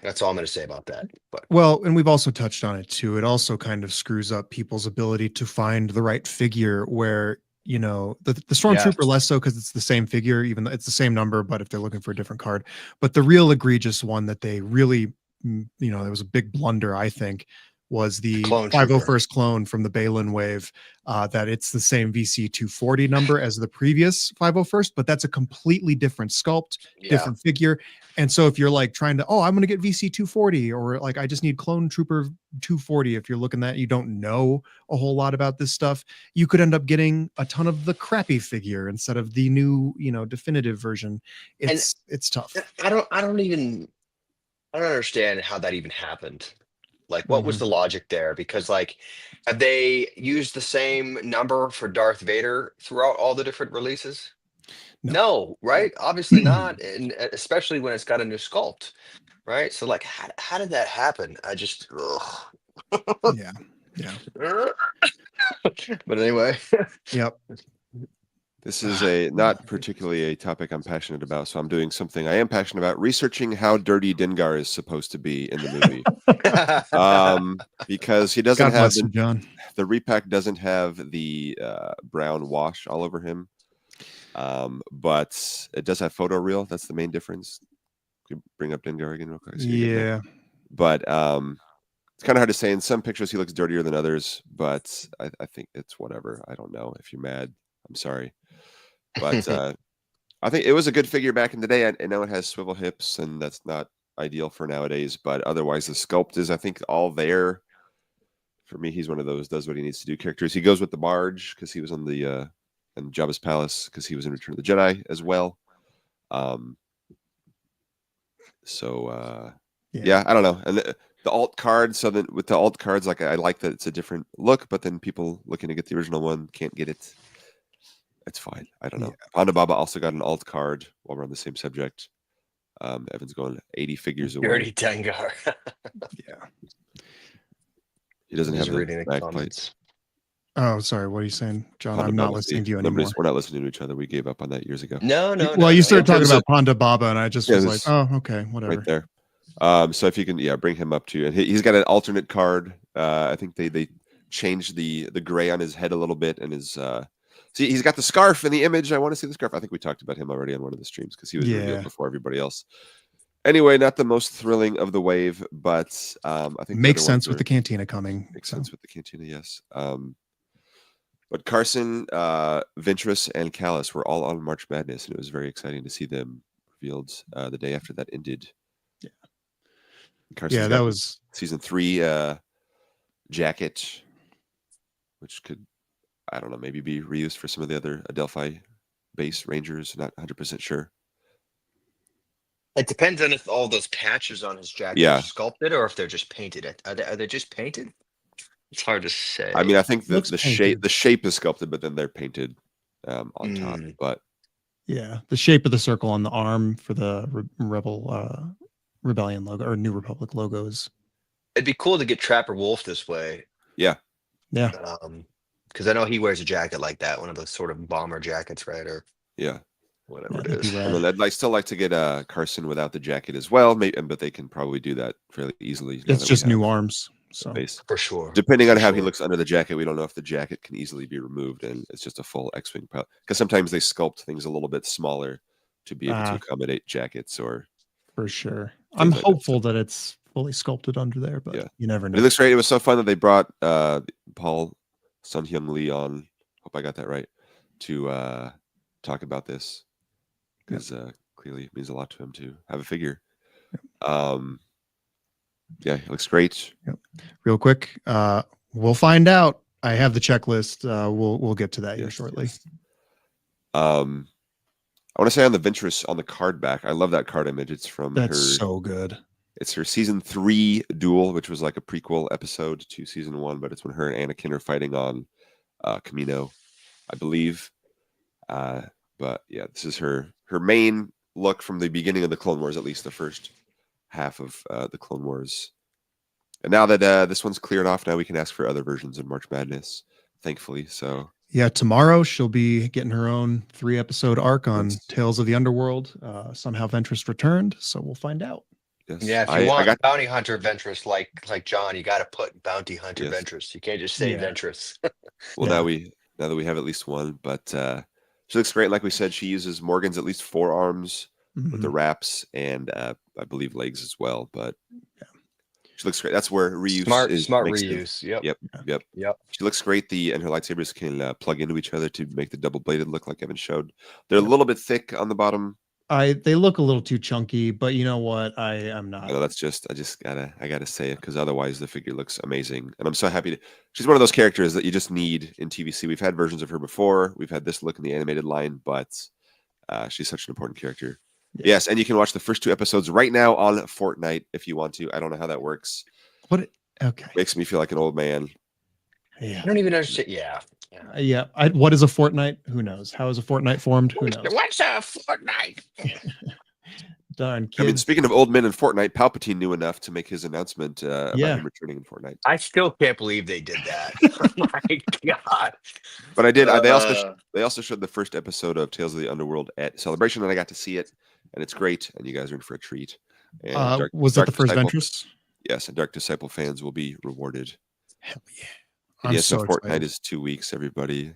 That's all I'm going to say about that. But well, and we've also touched on it too. It also kind of screws up people's ability to find the right figure, where, you know, the Stormtrooper less so, because it's the same figure, even though it's the same number, but if they're looking for a different card. But the real egregious one that they really, you know, there was a big blunder, I think, was the 501st clone from the Balon wave, that it's the same VC 240 number as the previous 501st, but that's a completely different sculpt, different figure. And so if you're like trying to, I'm going to get VC 240, or like, I just need Clone Trooper 240. If you're looking at, you don't know a whole lot about this stuff, you could end up getting a ton of the crappy figure instead of the new, you know, definitive version. It's tough. I don't understand how that even happened. Like, what was the logic there? Because, like, have they used the same number for Darth Vader throughout all the different releases? No, right? Obviously not, and especially when it's got a new sculpt, right? So, like, how did that happen? I just, yeah. But anyway, yep. This is not particularly a topic I'm passionate about, so I'm doing something I am passionate about: researching how dirty Dengar is supposed to be in the movie. Because he doesn't have the repack doesn't have the brown wash all over him, but it does have photo real. That's the main difference. Could bring up Dengar again real quick. Yeah, but it's kind of hard to say. In some pictures, he looks dirtier than others, but I think it's whatever. I don't know. If you're mad, I'm sorry. But I think it was a good figure back in the day. I know it has swivel hips, and that's not ideal for nowadays. But otherwise, the sculpt is, I think, all there. For me, he's one of those does what he needs to do characters. He goes with the barge because he was on the in Jabba's palace, because he was in Return of the Jedi as well. Yeah, I don't know. And the alt cards. So then with the alt cards, like, I like that it's a different look, but then people looking to get the original one can't get it. It's fine. I don't know. Ponda Baba also got an alt card while we're on the same subject. Evan's going 80 figures away. Dirty Dengar. Yeah. He doesn't have the back plates. Oh, sorry. What are you saying, John? I'm not listening to you anymore. We're not listening to each other. We gave up on that years ago. No. Well, you started talking about Ponda Baba, and I just was like, oh, okay, whatever. Right there. So if you can, bring him up to you. And he's got an alternate card. I think they changed the gray on his head a little bit, and his see, he's got the scarf in the image. I want to see the scarf. I think we talked about him already on one of the streams because he was revealed before everybody else. Anyway, not the most thrilling of the wave, but I think makes sense with the Cantina coming. Makes sense with the Cantina, yes. But Carson, Ventress, and Callus were all on March Madness, and it was very exciting to see them revealed the day after that ended. Yeah. Carson's that was season 3 jacket. which could, I don't know, maybe be reused for some of the other Adelphi base Rangers. Not 100% sure. It depends on if all those patches on his jacket Yeah. are sculpted or if they're just painted. Are they just painted? It's hard to say. I mean, I think Looks the painted. shape is sculpted, but then they're painted on top. But yeah, the shape of the circle on the arm for the Rebellion logo or New Republic logos. It'd be cool to get Trapper Wolf this way. yeah, Because I know he wears a jacket like that, one of those sort of bomber jackets, right? Or yeah. whatever Yeah, it that'd be is. rad. And then I'd still like to get Carson without the jacket as well, but they can probably do that fairly easily. now It's that we just have new arms. the So base. For sure. Depending on For how he sure. looks under the jacket, we don't know if the jacket can easily be removed and it's just a full X-wing pilot. Because sometimes they sculpt things a little bit smaller to be able to accommodate jackets or. for sure. I'm like that, hopeful that it's fully sculpted under there, but Yeah. you never But know. it looks great. It was so fun that they brought Paul Sun-Hyung Lee on. Hope I got that right. To talk about this because clearly it means a lot to him to have a figure. Yeah, it looks great. Real quick, we'll find out. I have the checklist. We'll get to that here Yes, shortly. yes. I want to say on the Ventress on the card back. I love that card image. It's from That's her. so good. It's her season 3 duel, which was like a prequel episode to season 1, but it's when her and Anakin are fighting on Camino, I believe. But yeah, this is her main look from the beginning of the Clone Wars, at least the first half of the Clone Wars. And now that this one's cleared off, now we can ask for other versions in March Madness, thankfully. So Yeah, tomorrow she'll be getting her own 3-episode arc on Yes. Tales of the Underworld. Somehow Ventress returned, so we'll find out. yes, Yeah, if you want Bounty Hunter Ventress like John, you got to put Bounty Hunter Yes. Ventress. You can't just say Yeah. Ventress. Well, Yeah. now that we have at least one, but she looks great. Like we said, she uses Morgan's at least 4 arms with the Mhm. wraps and I believe legs as well. But she looks great. That's where reuse Smart is reuse. makes it- Yep. Yep. She looks great. And her lightsabers can plug into each other to make the double bladed look like Evan showed. They're a little bit thick on the bottom. They look a little too chunky, but you know what? I'm not. I know I gotta say it because otherwise the figure looks amazing. And I'm so happy she's one of those characters that you just need in TVC. We've had versions of her before. We've had this look in the animated line, but she's such an important character. Yeah. Yes, and you can watch the first 2 episodes right now on Fortnite if you want to. I don't know how that works. Okay. Makes me feel like an old man. Yeah. I don't even understand. Yeah. Yeah. What is a Fortnite? Who knows? How is a Fortnite formed? Who knows? What's a Fortnite? Darn kids. I mean, speaking of old men in Fortnite, Palpatine knew enough to make his announcement about him returning in Fortnite. I still can't believe they did that. Oh my God. But I did. They also showed the first episode of Tales of the Underworld at Celebration, and I got to see it, and it's great. And you guys are in for a treat. And was that the first Disciple- Ventress? Yes, and Dark Disciple fans will be rewarded. Hell yeah. And I'm yes, so so Fortnite excited. is 2 weeks, everybody.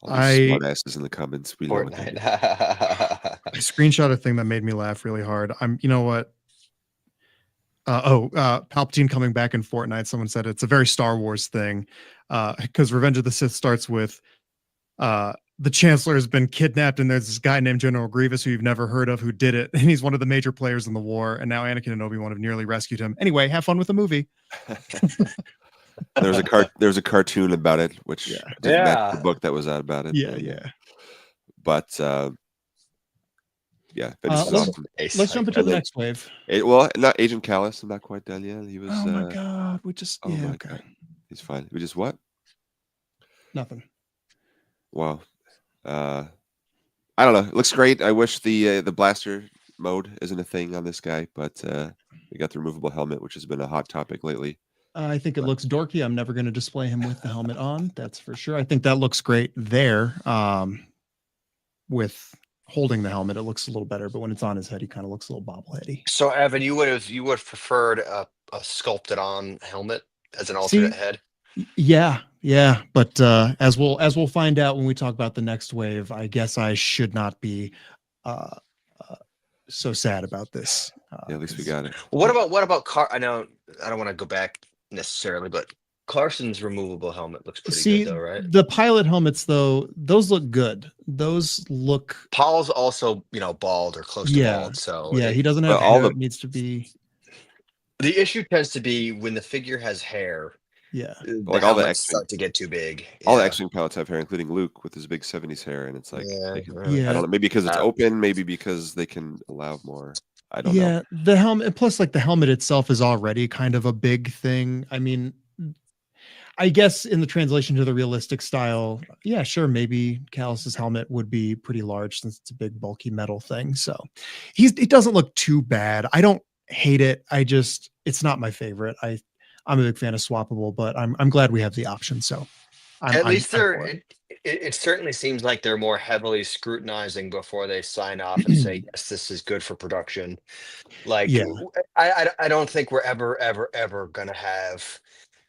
All these smart asses in the comments. We love it. Fortnite. I screenshot a thing that made me laugh really hard. You know what? Palpatine coming back in Fortnite. Someone said it's a very Star Wars thing. Because Revenge of the Sith starts with the Chancellor has been kidnapped, and there's this guy named General Grievous who you've never heard of who did it, and he's one of the major players in the war. And now Anakin and Obi-Wan have nearly rescued him. Anyway, have fun with the movie. There's a cartoon about it, which didn't match the book that was out about it. Yeah. But yeah, Ventress is awesome. Let's jump into the next wave. Well, not Agent Callus. I'm not quite done yet. He was. Oh my god, we just oh my okay. God. He's fine. We just what? Nothing. Wow. I don't know. It looks great. I wish the blaster mode isn't a thing on this guy, but we got the removable helmet, which has been a hot topic lately. I think it looks dorky. I'm never going to display him with the helmet on. That's for sure. I think that looks great there. With holding the helmet, it looks a little better, but when it's on his head, he kind of looks a little bobbleheady. So Evan, you would have preferred a sculpted on helmet as an alternate head? Yeah. But as we'll find out when we talk about the next wave, I guess I should not be so sad about this. Yeah, at least we got it. What about I know I don't want to go back necessarily, but Carson's removable helmet looks pretty good though, right? The pilot helmets though, those look good. Those look. Paul's also, bald or close to bald, so he doesn't have hair. It needs to be. The issue tends to be when the figure has hair, Yeah. Like all the helmets X-Wing, start to get too big. all the Yeah. X-Wing pilots have hair, including Luke with his big 70s hair, and it's like Yeah, they can, really. I don't know, maybe because it's Uh, open, maybe because they can allow more. I don't know. Yeah, the helmet, plus like the helmet itself is already kind of a big thing. I mean, I guess in the translation to the realistic style, yeah, sure, maybe Callus's helmet would be pretty large since it's a big bulky metal thing. So it doesn't look too bad. I don't hate it. It's not my favorite. I'm a big fan of swappable, but I'm glad we have the option. So At least I'm for it. it certainly seems like they're more heavily scrutinizing before they sign off and say, yes, this is good for production. Like, Yeah. I don't think we're ever gonna have,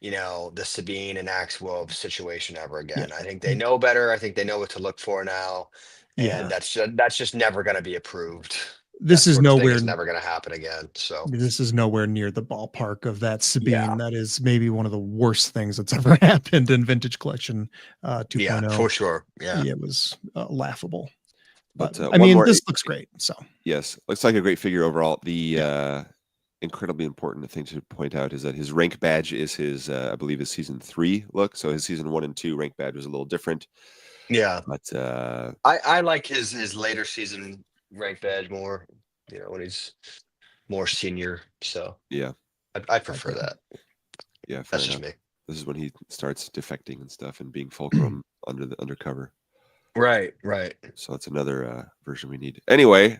the Sabine and Axe Wob situation ever again. Yeah. I think they know better. I think they know what to look for now, and Yeah. that's just never gonna be approved. This That is sort of thing nowhere is never gonna happen again. So This is nowhere near the ballpark of that Sabine. Yeah. That is maybe one of the worst things that's ever happened in Vintage Collection 2.0. yeah, for sure. Yeah. It was laughable. But I one mean, more, this looks great. So yes, looks like a great figure overall. The incredibly important thing to point out is that his rank badge is his, I believe, his season 3 look. So his season 1 and 2 rank badge was a little different. Yeah. But I like his later season rank badge more, when he's more senior. So yeah, I prefer that. yeah, fair That's just enough. me. This is when he starts defecting and stuff and being fulcrum under the undercover. Right. So that's another version we need. Anyway,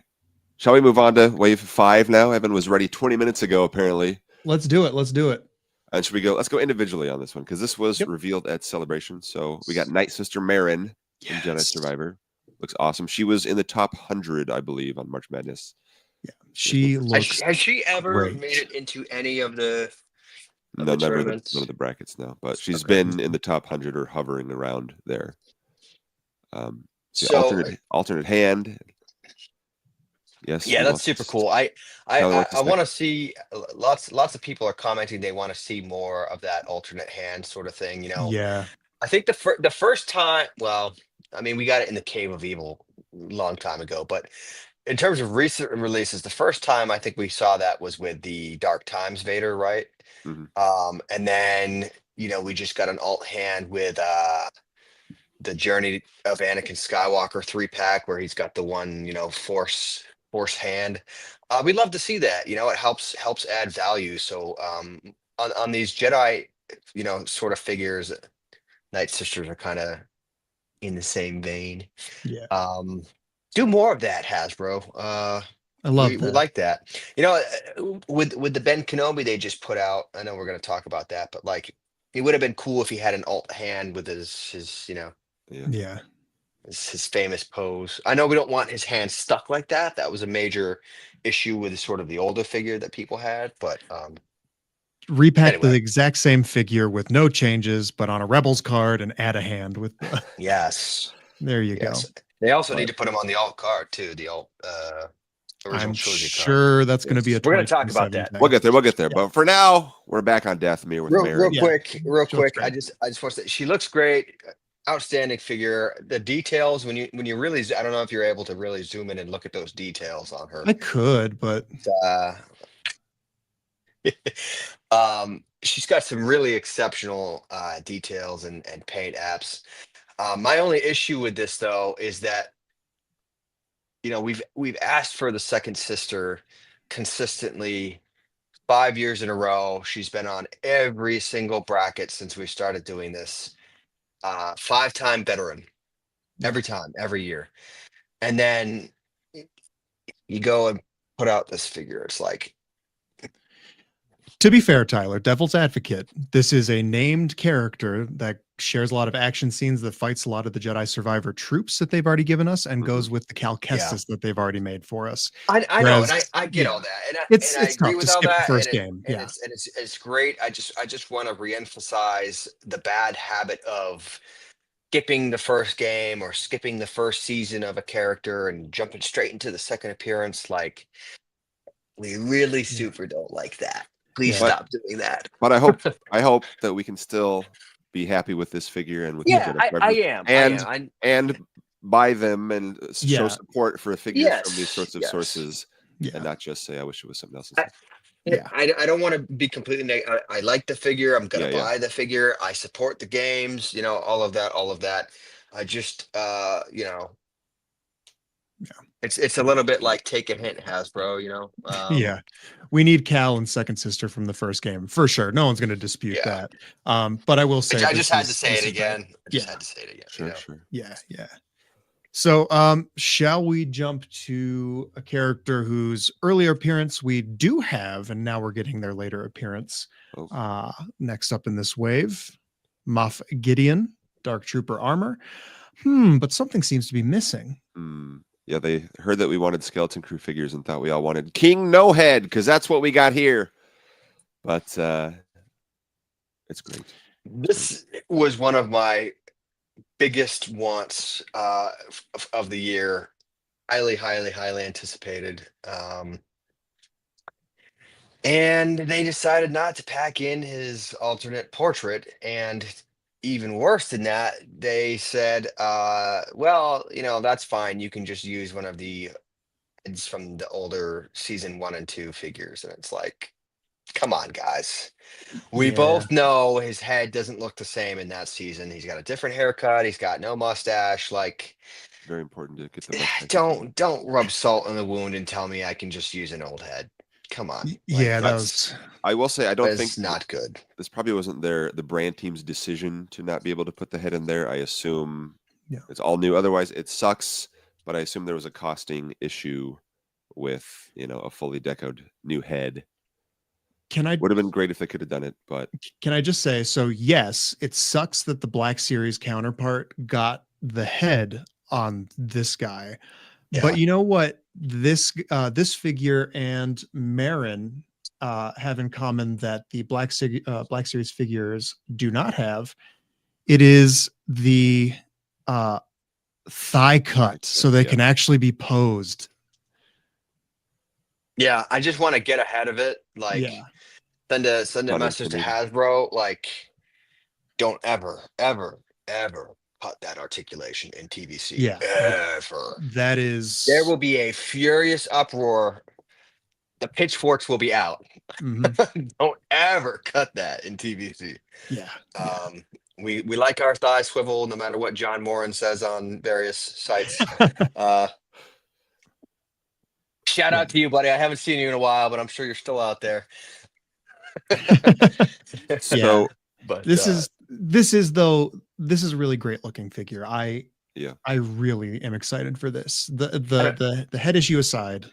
shall we move on to wave 5 now? Evan was ready 20 minutes ago, apparently. let's do it. And should we go? Let's go individually on this one because this was revealed at Celebration. So we got Night Sister Marin in Jedi Survivor. Looks awesome. She was in the top 100, I believe, on March Madness. Yeah, she looks. Has she ever great. made it into any of the No, the never tournaments? none of the brackets, no. But she's Okay. been in the top 100 or hovering around there. So alternate hand. Yes. yeah, that's super cool. I Tyler, what want to see lots of people are commenting they want to see more of that alternate hand sort of thing. Yeah, I think the first time, well, I mean, we got it in the Cave of Evil a long time ago, but in terms of recent releases, the first time I think we saw that was with the Dark Times Vader, right? Mhm. And then we just got an alt hand with the Journey of Anakin Skywalker 3-pack where he's got the one force hand. We'd love to see that. It helps add value. So on these Jedi sort of figures, Night Sisters are kind of in the same vein. yeah. Do more of that, Hasbro. I love we that. like that. With the Ben Kenobi they just put out, I know we're going to talk about that, but like it would have been cool if he had an alt hand with his Yeah. his famous pose. I know we don't want his hand stuck like that. That was a major issue with sort of the older figure that people had, but Repack anyway. the exact same figure with no changes, but on a Rebels card and add a hand with the. Yes. There you go. They also need to put him on the alt card too. The alt original I'm trilogy card. sure that's going to be a. We're going to talk about 2027 that. thing. We'll get there. But for now, we're back on Dathomir with Mary. Real She looks quick. I great. just want to say she looks great. Outstanding figure. The details when you really, I don't know if you're able to really zoom in and look at those details on her. I could, but she's got some really exceptional details and paint apps. My only issue with this though is that we've asked for the second sister consistently 5 years in a row. She's been on every single bracket since we started doing this. 5-time veteran every year, and then you go and put out this figure. It's like, to be fair, Tyler, devil's advocate, this is a named character that shares a lot of action scenes, that fights a lot of the Jedi Survivor troops that they've already given us, and goes with the Cal Kestis that they've already made for us. I know, and I get all that, and I agree with all that. First game, it's great. I just want to reemphasize the bad habit of skipping the first game or skipping the first season of a character and jumping straight into the second appearance. Like, we really super don't like that. Please stop doing that. But I hope that we can still be happy with this figure and with I am. And buy them and show support for a figure from these sorts of sources, and not just say I wish it was something else. Yeah. I don't want to be completely negative. I like the figure. I'm gonna Yeah, buy the figure. I support the games. All of that. All of that. I just it's a little bit like take a hint, Hasbro. Yeah. We need Cal and Second Sister from the first game for sure. No one's going to dispute Yeah. that. But I will say I just had to this say it is bad. again. I just Yeah. had to say it again. Sure. Yeah. So, shall we jump to a character whose earlier appearance we do have, and now we're getting their later appearance. Oh. Next up in this wave, Moff Gideon, Dark Trooper armor. But something seems to be missing. Yeah, they heard that we wanted Skeleton Crew figures and thought we all wanted King No Head because that's what we got here. But it's great. This was one of my biggest wants of the year. Highly anticipated. And they decided not to pack in his alternate portrait. And even worse than that, they said, well, that's fine. You can just use one of the heads from the older season 1 and 2 figures. And it's like, come on, guys. We both know his head doesn't look the same in that season. He's got a different haircut. He's got no mustache. Like, very important to get the mustache. Don't rub salt in the wound and tell me I can just use an old head. Come on. Yeah, that's. I will say I don't think not good. This probably wasn't the brand team's decision to not be able to put the head in there. I assume it's all new. Otherwise, it sucks. But I assume there was a costing issue with a fully decoed new head. Would have been great if they could have done it, but can I just say, so yes, it sucks that the Black Series counterpart got the head on this guy. Yeah. But you know what this figure and Marin have in common that the Black Series figures do not have? It is the thigh cut, so they can actually be posed. Yeah, I just want to get ahead of it. Like, send a message to Hasbro. Like, don't ever cut that articulation in TVC. Yeah, ever. That is. There will be a furious uproar. The pitchforks will be out. Don't ever cut that in TVC. Yeah. We like our thigh swivel, no matter what John Moran says on various sites. Shout out to you, buddy. I haven't seen you in a while, but I'm sure you're still out there. So, but this is a really great looking figure. I really am excited for this. The head issue aside,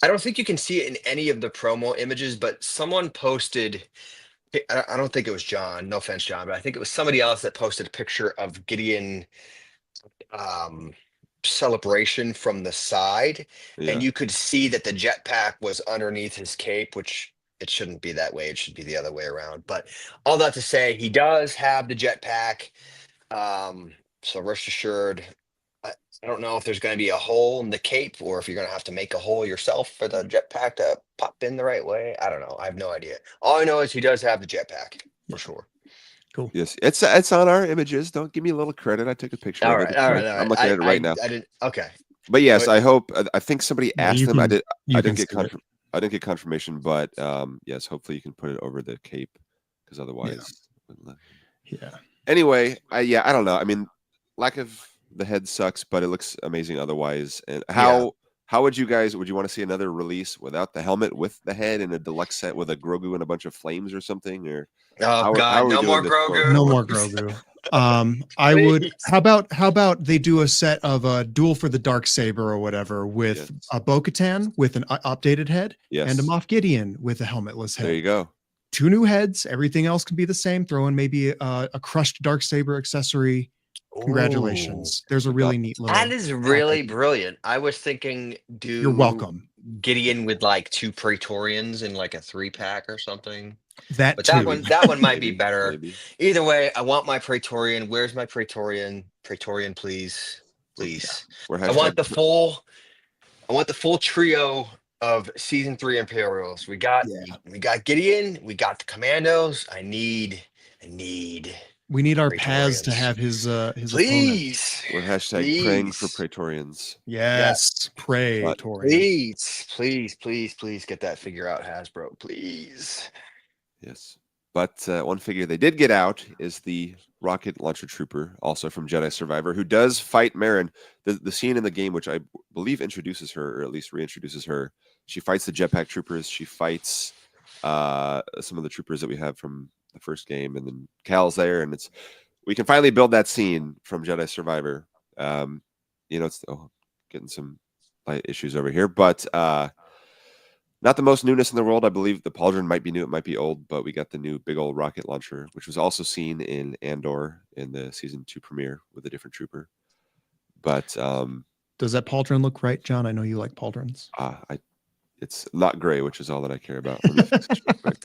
I don't think you can see it in any of the promo images, but someone posted. I don't think it was John. No offense, John, but I think it was somebody else that posted a picture of Gideon celebration from the side, and you could see that the jetpack was underneath his cape, which it shouldn't be that way. It should be the other way around. But all that to say, he does have the jetpack. So rest assured, I don't know if there's going to be a hole in the cape or if you're going to have to make a hole yourself for the jetpack to pop in the right way. I don't know. I have no idea. All I know is he does have the jetpack for sure. Cool. Yes, it's on our images. Don't give me a little credit. I took a picture of it. All right. I'm looking at it right now. I didn't. Okay. But yes, I hope. I think somebody asked them. I didn't get confirmation, but yes, hopefully you can put it over the cape because otherwise. Yeah. Anyway, I don't know. I mean, lack of the head sucks, but it looks amazing otherwise. And how would you want to see another release without the helmet with the head in a deluxe set with a Grogu and a bunch of flames or something? Or no more Grogu. No more Grogu. I would. How about they do a set of a duel for the Darksaber or whatever with a Bo-Katan with an updated head and a Moff Gideon with a helmetless head. There you go. 2 new heads. Everything else can be the same. Throw in maybe a crushed Darksaber accessory. Congratulations. Ooh. There's a really neat little. That is really brilliant. I was thinking You're welcome. Gideon with like 2 Praetorians in like a 3-pack or something. That one might be better. Maybe. Either way, I want my Praetorian. Where's my Praetorian? Praetorian, please. I want the full trio of season 3 Imperials. We got Gideon, we got the Commandos. I need We need our Paz to Praetorians. have his opponent. Please. We're hashtag praying for Praetorians. Yes, Praetorians. Please get that figure out, Hasbro. Please. Yes. But one figure they did get out is the rocket launcher trooper, also from Jedi Survivor, who does fight Marin. The scene in the game, which I believe introduces her, or at least reintroduces her, she fights the jetpack troopers. She fights some of the troopers that we have from the first game, and then Cal's there, and we can finally build that scene from Jedi Survivor. It's getting some light issues over here, but not the most newness in the world. I believe the pauldron might be new, it might be old, but we got the new big old rocket launcher, which was also seen in Andor in the season 2 premiere with a different trooper. But does that pauldron look right, John? I know you like pauldrons. It's not gray, which is all that I care about. Let me fix this real quick.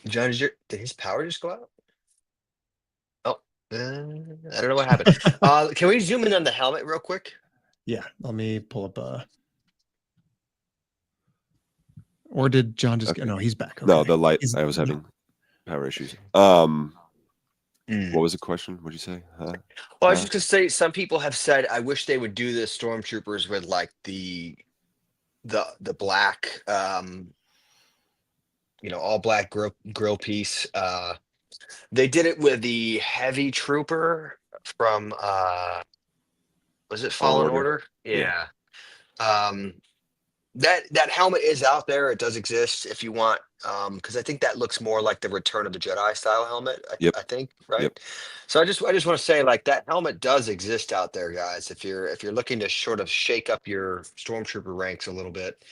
John, did his power just go out? Oh, I don't know what happened. Can we zoom in on the helmet real quick? Yeah, let me pull up or did John just get? No, he's back. Okay. No, the light. I was having power issues. What was the question? What'd you say? Well, I was just gonna say, some people have said, I wish they would do the Stormtroopers with like the black, all black grill piece. They did it with the heavy trooper from was it Fallen Order? Yeah. That helmet is out there. It does exist if you want, because I think that looks more like the Return of the Jedi style helmet. I think, right? Yep. So I just want to say, like, that helmet does exist out there, guys. If you're looking to sort of shake up your Stormtrooper ranks a little bit,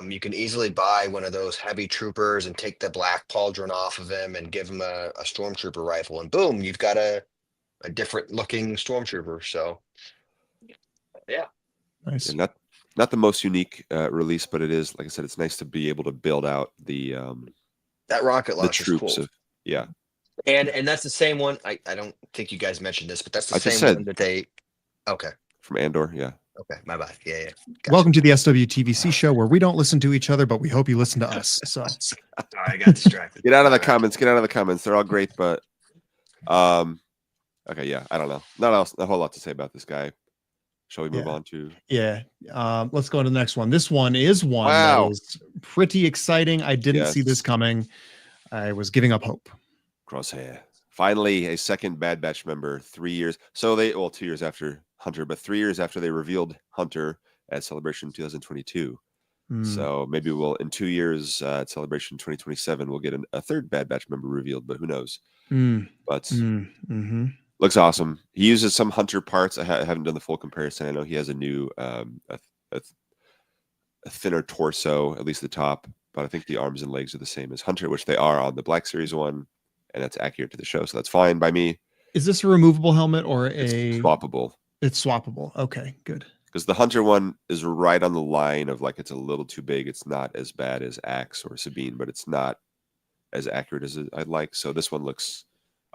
you can easily buy one of those heavy troopers and take the black pauldron off of him and give him a Stormtrooper rifle, and boom, you've got a different looking Stormtrooper. So, yeah, nice. And not the most unique release, but it is, like I said, it's nice to be able to build out the that rocket launcher troops. Cool. And that's the same one. I don't think you guys mentioned this, but that's the same one that they. Okay. From Andor, yeah. Okay, my bad. Yeah. Gotcha. Welcome to the SWTVC show, where we don't listen to each other, but we hope you listen to us. So sorry, I got distracted. Get out of the comments. Get out of the comments. They're all great, but okay, yeah. I don't know. Not a whole lot to say about this guy. Shall we move on to? Yeah. Let's go to the next one. This one is one that is pretty exciting. I didn't see this coming. I was giving up hope. Crosshair. Finally, a second Bad Batch member, 3 years. So 2 years after Hunter, but 3 years after they revealed Hunter at Celebration 2022. So maybe we'll, in 2 years at Celebration 2027, we'll get a third Bad Batch member revealed, but who knows? But looks awesome. He uses some Hunter parts. I haven't done the full comparison. I know he has a new, a thinner torso, at least the top, but I think the arms and legs are the same as Hunter, which they are on the Black Series one, and that's accurate to the show, so that's fine by me. Is this a removable helmet or it's swappable? It's swappable. Okay, good. Because the Hunter one is right on the line of, like, it's a little too big. It's not as bad as Axe or Sabine, but it's not as accurate as I'd like. So this one looks,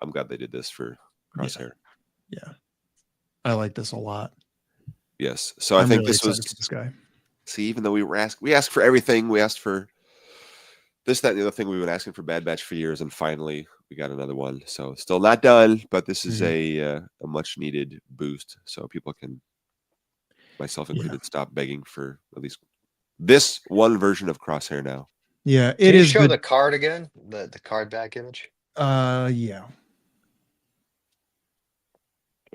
I'm glad they did this for Crosshair. Yeah. I like this a lot. Yes. So I think really this was this guy. See, even though we asked for everything. We asked for this, that, and the other thing. We've been asking for Bad Batch for years, and finally we got another one. So still not done, but this is a much needed boost. So people can, myself included, stop begging for at least this one version of Crosshair now. Yeah, Can you show the card again, the card back image. Yeah.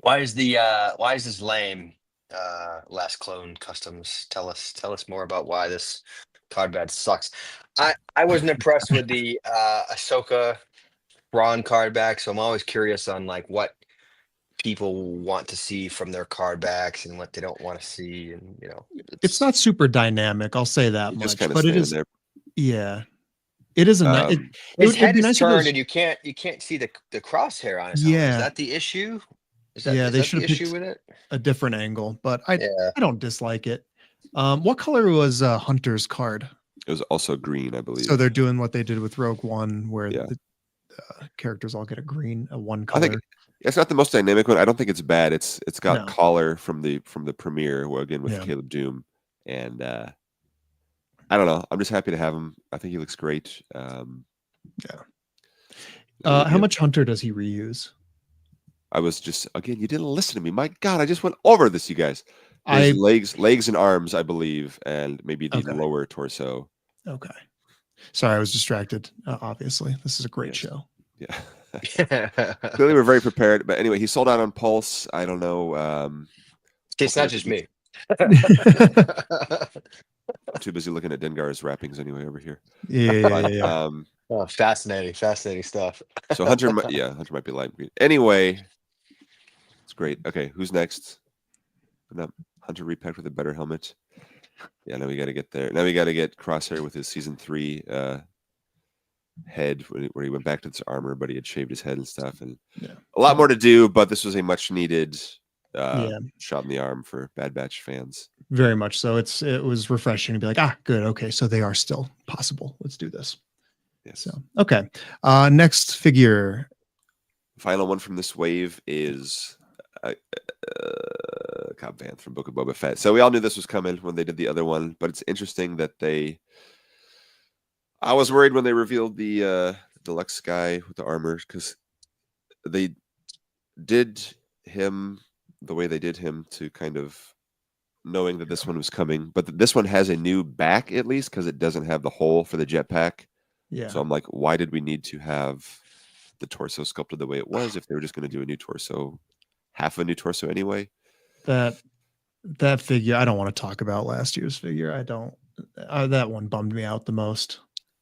Why is this lame? Last Clone Customs, tell us more about why this card badge sucks. I wasn't impressed with the Ahsoka Braun card back, so I'm always curious on, like, what people want to see from their card backs and what they don't want to see, and it's not super dynamic. I'll say that much, but it is. There. Yeah, it is a. His head is turned, and you can't see the crosshair on his helmet. Is that the issue? They should have picked with it? A different angle, but I don't dislike it. What color was Hunter's card? It was also green, I believe. So they're doing what they did with Rogue One, where the characters all get a one color. I think it's not the most dynamic one. I don't think it's bad. It's got collar from the premiere, where, again, with Caleb Doom, and I don't know. I'm just happy to have him. I think he looks great. How much Hunter does he reuse? I was just, again, you didn't listen to me. My God, I just went over this, you guys. His legs and arms, I believe, and maybe the lower torso. Okay. Sorry, I was distracted. Obviously, this is a great show. Yeah. Clearly, we're very prepared. But anyway, he sold out on Pulse. I don't know. It's not just me. I'm too busy looking at Dengar's wrappings anyway over here. Yeah. Oh, fascinating stuff. So Hunter might be light green. Anyway, it's great. Okay, who's next? Hunter repacked with a better helmet. Yeah, now we got to get there. Now we got to get Crosshair with his season 3 head where he went back to his armor, but he had shaved his head and stuff, and a lot more to do. But this was a much needed shot in the arm for Bad Batch fans. Very much so. It was refreshing to be like, good, okay, so they are still possible. Let's do this. Yes. So okay. Next figure. Final one from this wave is Cobb Vanth from Book of Boba Fett. So we all knew this was coming when they did the other one, but it's interesting that I was worried when they revealed the Deluxe guy with the armor, because they did him the way they did him to kind of knowing that this one was coming, but this one has a new back at least because it doesn't have the hole for the jetpack. Yeah. So I'm like, why did we need to have the torso sculpted the way it was if they were just going to do a new torso, half a new torso anyway? That figure, I don't want to talk about last year's figure. I don't. That one bummed me out the most.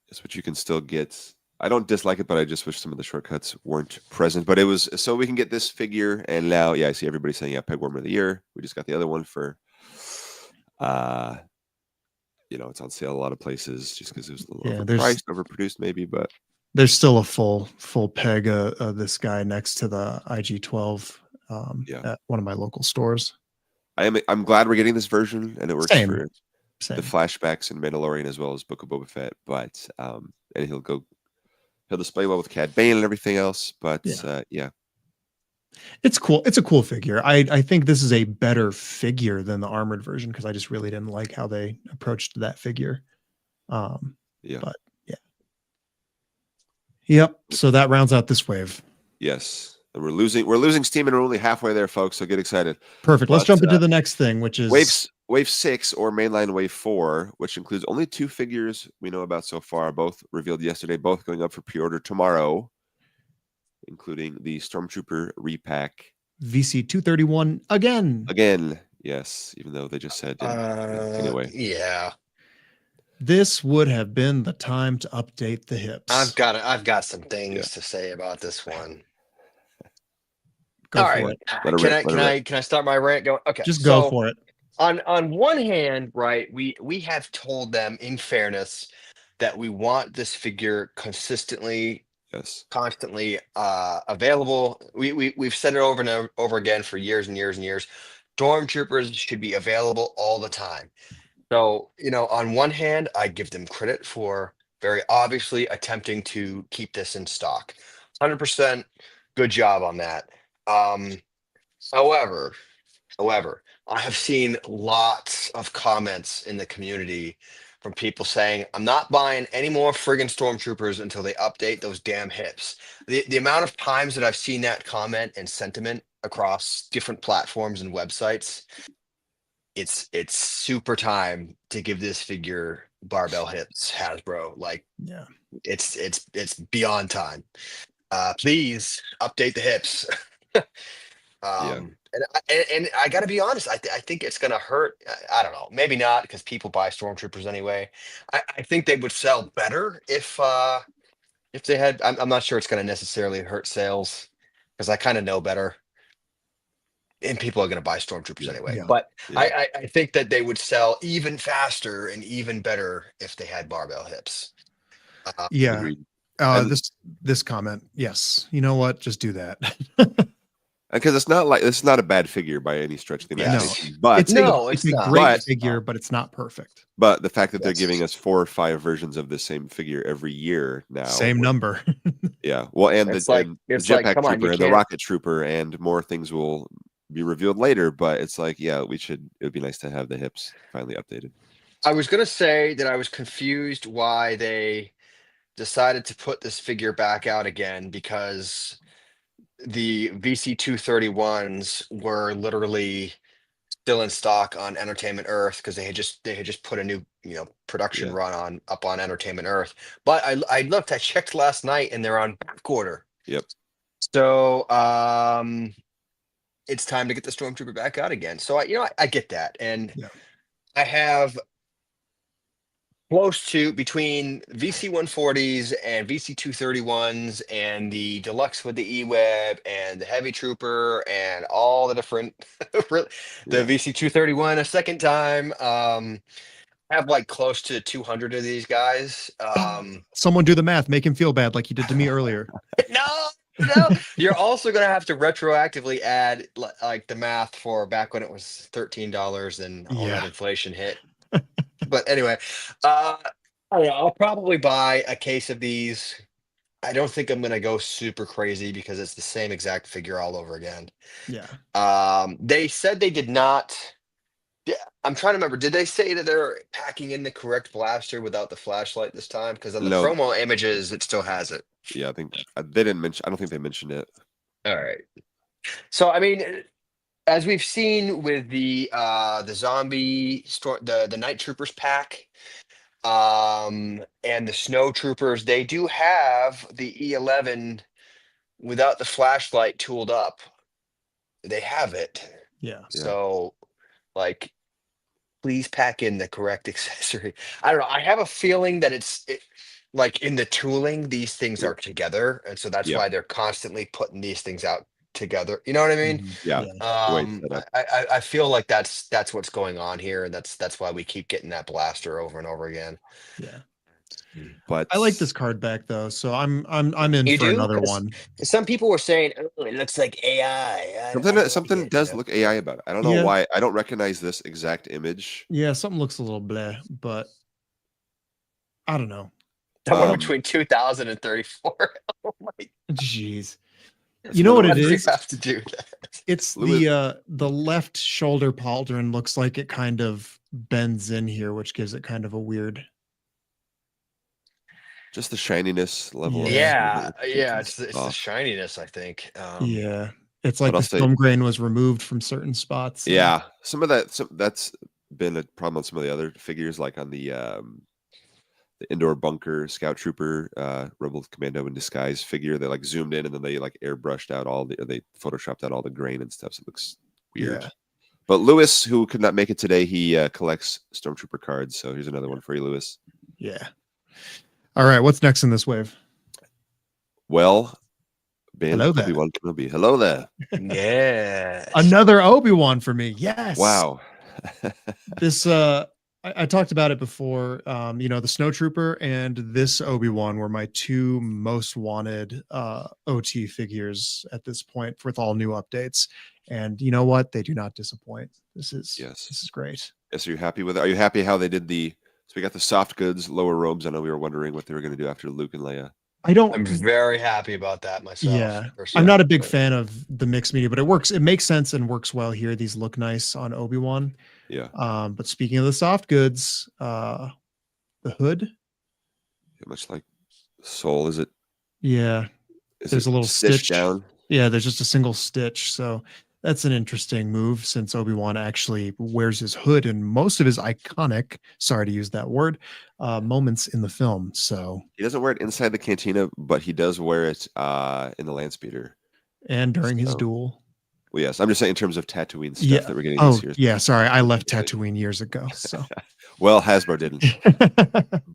It's what you can still get. I don't dislike it, but I just wish some of the shortcuts weren't present. But it was so we can get this figure, and now, I see everybody saying, Peg Warmer of the Year. We just got the other one for, it's on sale a lot of places just because it was a little overpriced, overproduced maybe, but there's still a full peg of this guy next to the IG-12 at one of my local stores. I'm glad we're getting this version, and it works for Same. the flashbacks in Mandalorian as well as Book of Boba Fett. But and he'll display well with Cad Bane and everything else. But it's cool. It's a cool figure. I think this is a better figure than the armored version because I just really didn't like how they approached that figure. But yep. So that rounds out this wave. Yes. And we're losing steam, and we're only halfway there, folks. So get excited. Perfect. Let's jump into the next thing, which is Wave 6 or mainline Wave 4, which includes only 2 figures we know about so far, both revealed yesterday, both going up for pre-order tomorrow, including the Stormtrooper repack. VC 231 again. Again, yes, even though they just said anyway. Yeah. This would have been the time to update the hips. I've got some things to say about this one. Go for it. Can I start my rant going? Okay. Just go for it. On one hand, right, we have told them in fairness that we want this figure constantly available. We've said it over and over again for years and years and years. Stormtroopers should be available all the time. So, on one hand, I give them credit for very obviously attempting to keep this in stock. 100% good job on that. However, I have seen lots of comments in the community from people saying, I'm not buying any more friggin' Stormtroopers until they update those damn hips. The amount of times that I've seen that comment and sentiment across different platforms and websites, it's super time to give this figure barbell hips, Hasbro. It's beyond time. Please update the hips. And I got to be honest, I think it's going to hurt. I don't know, maybe not because people buy Stormtroopers anyway. I think they would sell better if they had. I'm not sure it's going to necessarily hurt sales because I kind of know better. And people are going to buy Stormtroopers anyway. Yeah. But I think that they would sell even faster and even better if they had barbell hips. This comment, yes. You know what? Just do that. Because it's not a bad figure by any stretch of the imagination. But it's a great figure, but it's not perfect. But the fact that they're giving us 4 or 5 versions of the same figure every year now, same number. Yeah, well, and the jetpack trooper and the rocket trooper and more things will be revealed later. But it's like, it would be nice to have the hips finally updated. I was gonna say that I was confused why they decided to put this figure back out again because the VC 231s were literally still in stock on Entertainment Earth because they had just put a new production run up on Entertainment Earth. But I looked, I checked last night, and they're on back order. Yep. So it's time to get the Stormtrooper back out again. So I get that, and I have close to between VC 140s and VC 231s and the Deluxe with the E-Web and the Heavy Trooper and all the different the VC 231 a second time. I have like close to 200 of these guys. Someone do the math, make him feel bad like you did to me earlier. No, you're also gonna have to retroactively add like the math for back when it was $13 and all that inflation hit. But anyway, I don't know, I'll probably buy a case of these. I don't think I'm gonna go super crazy because it's the same exact figure all over again. Yeah. They said they did not. Yeah, I'm trying to remember. Did they say that they're packing in the correct blaster without the flashlight this time? Because on the promo images, it still has it. Yeah, I think they didn't mention. I don't think they mentioned it. All right. So I mean, as we've seen with the zombie store, the Night Troopers pack, and the Snowtroopers, they do have the E11 without the flashlight tooled up. They have it. Yeah. So, like, please pack in the correct accessory. I don't know. I have a feeling that like in the tooling, these things are together, and so that's why they're constantly putting these things out together. You know what I mean? Yeah. I feel like that's what's going on here, and that's why we keep getting that blaster over and over again. Yeah. But I like this card back though, so I'm in for another one. Some people were saying, "Oh, it looks like AI." Something does look AI about it. I don't know why. I don't recognize this exact image. Yeah, something looks a little bleh, but I don't know. Somewhere between 2000 and 34. Oh my! Jeez. You know what it is? Have to do that. It's the left shoulder pauldron looks like it kind of bends in here, which gives it kind of a weird. Just the shininess level. It's the shininess, I think. It's like the film grain was removed from certain spots. Yeah, some of that's been a problem on some of the other figures, like on the indoor bunker scout trooper rebel commando in disguise figure. They like zoomed in and then they like airbrushed out they photoshopped out all the grain and stuff, so it looks weird. But Lewis, who could not make it today, he collects Stormtrooper cards, so here's another one for you, Lewis. All right, what's next in this wave? Well, hello there. Obi-Wan Kenobi. Hello there. Yeah. Another Obi-Wan for me. Yes. Wow. This I talked about it before. The Snowtrooper and this Obi-Wan were my two most wanted OT figures at this point with all new updates. And you know what? They do not disappoint. This is great. Yes, are you happy with it? Are you happy how they did so we got the soft goods, lower robes. I know we were wondering what they were going to do after Luke and Leia. I'm very happy about that myself. Yeah, I'm not a big fan of the mixed media, but it works. It makes sense and works well here. These look nice on Obi-Wan. Yeah. But speaking of the soft goods, the hood. Much like Soul, is it? Yeah. There's a little stitch down. Yeah, there's just a single stitch. So that's an interesting move since Obi-Wan actually wears his hood in most of his iconic, sorry to use that word, moments in the film. So he doesn't wear it inside the cantina, but he does wear it in the land speeder. And during his duel. Well, yes, I'm just saying in terms of Tatooine stuff that we're getting this year. Yeah, sorry, I left Tatooine years ago. So well, Hasbro didn't.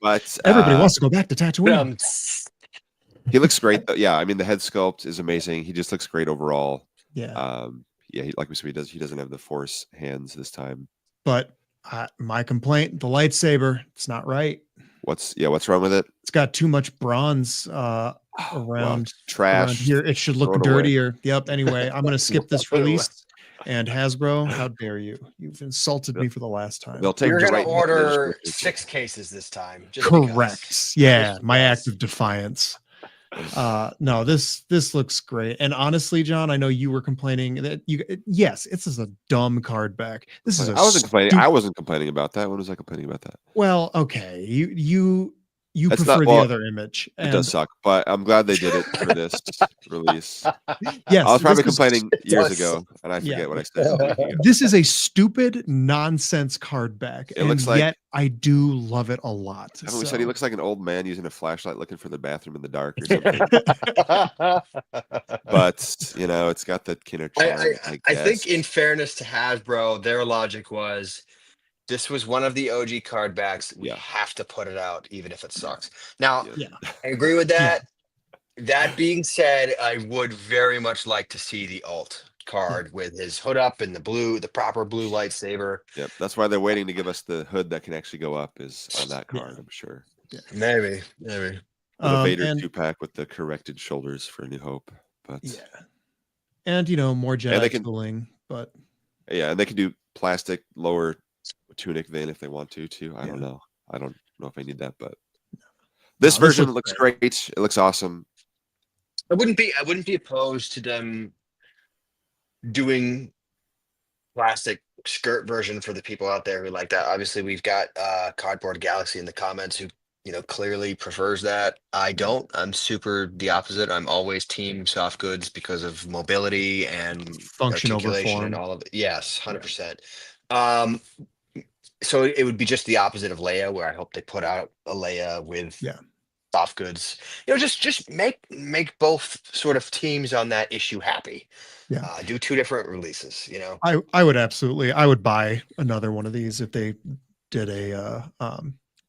But everybody wants to go back to Tatooine. He looks great though. Yeah, I mean the head sculpt is amazing. He just looks great overall. Yeah. Like we said, he doesn't have the Force hands this time. But my complaint, the lightsaber, it's not right. What's wrong with it? It's got too much bronze around trash around here. It should look dirtier. Yep. Anyway, I'm going to skip this release. And Hasbro, how dare you? You've insulted me for the last time. You're going to order 6 cases this time. Correct. Because. Yeah, my act of defiance. No, this looks great. And honestly, John, I know you were complaining that this is a dumb card back. I wasn't complaining about that. When was I complaining about that? Well, okay. You You That's prefer not- the well, other image. It does suck, but I'm glad they did it for this release. Yes, I was probably this is- complaining years does ago, and I forget Yeah. what I said a week ago. This is a stupid nonsense card back, It and looks like- yet I do love it a lot. Haven't we said he so- looks like an old man using a flashlight looking for the bathroom in the dark or something? But you know, it's got that kind of charm. I think, in fairness to Hasbro, their logic was this was one of the OG card backs. We Yeah. have to put it out, even if it sucks. Now, Yeah. I agree with that. That being said, I would very much like to see the alt card with his hood up and the proper blue lightsaber. Yep, that's why they're waiting to give us the hood that can actually go up is on that Yeah. card. I'm sure. Maybe. With a Vader and- 2-pack with the corrected shoulders for New Hope, but yeah, and more Jedi they can- tooling, but yeah, and they can do plastic lower tunic vein if they want to too. I don't know. I don't know if I need that, but this No, this version looks looks great. It looks awesome. I wouldn't be opposed to them doing plastic skirt version for the people out there who like that. Obviously, we've got Cardboard Galaxy in the comments who clearly prefers that. I don't. I'm super the opposite. I'm always team soft goods because of mobility and function over articulation form. and all of it. Yes, 100%. So it would be just the opposite of Leia, where I hope they put out a Leia with soft goods. Just make both sort of teams on that issue happy. Yeah. Do two different releases. I would absolutely. I would buy another one of these if they did a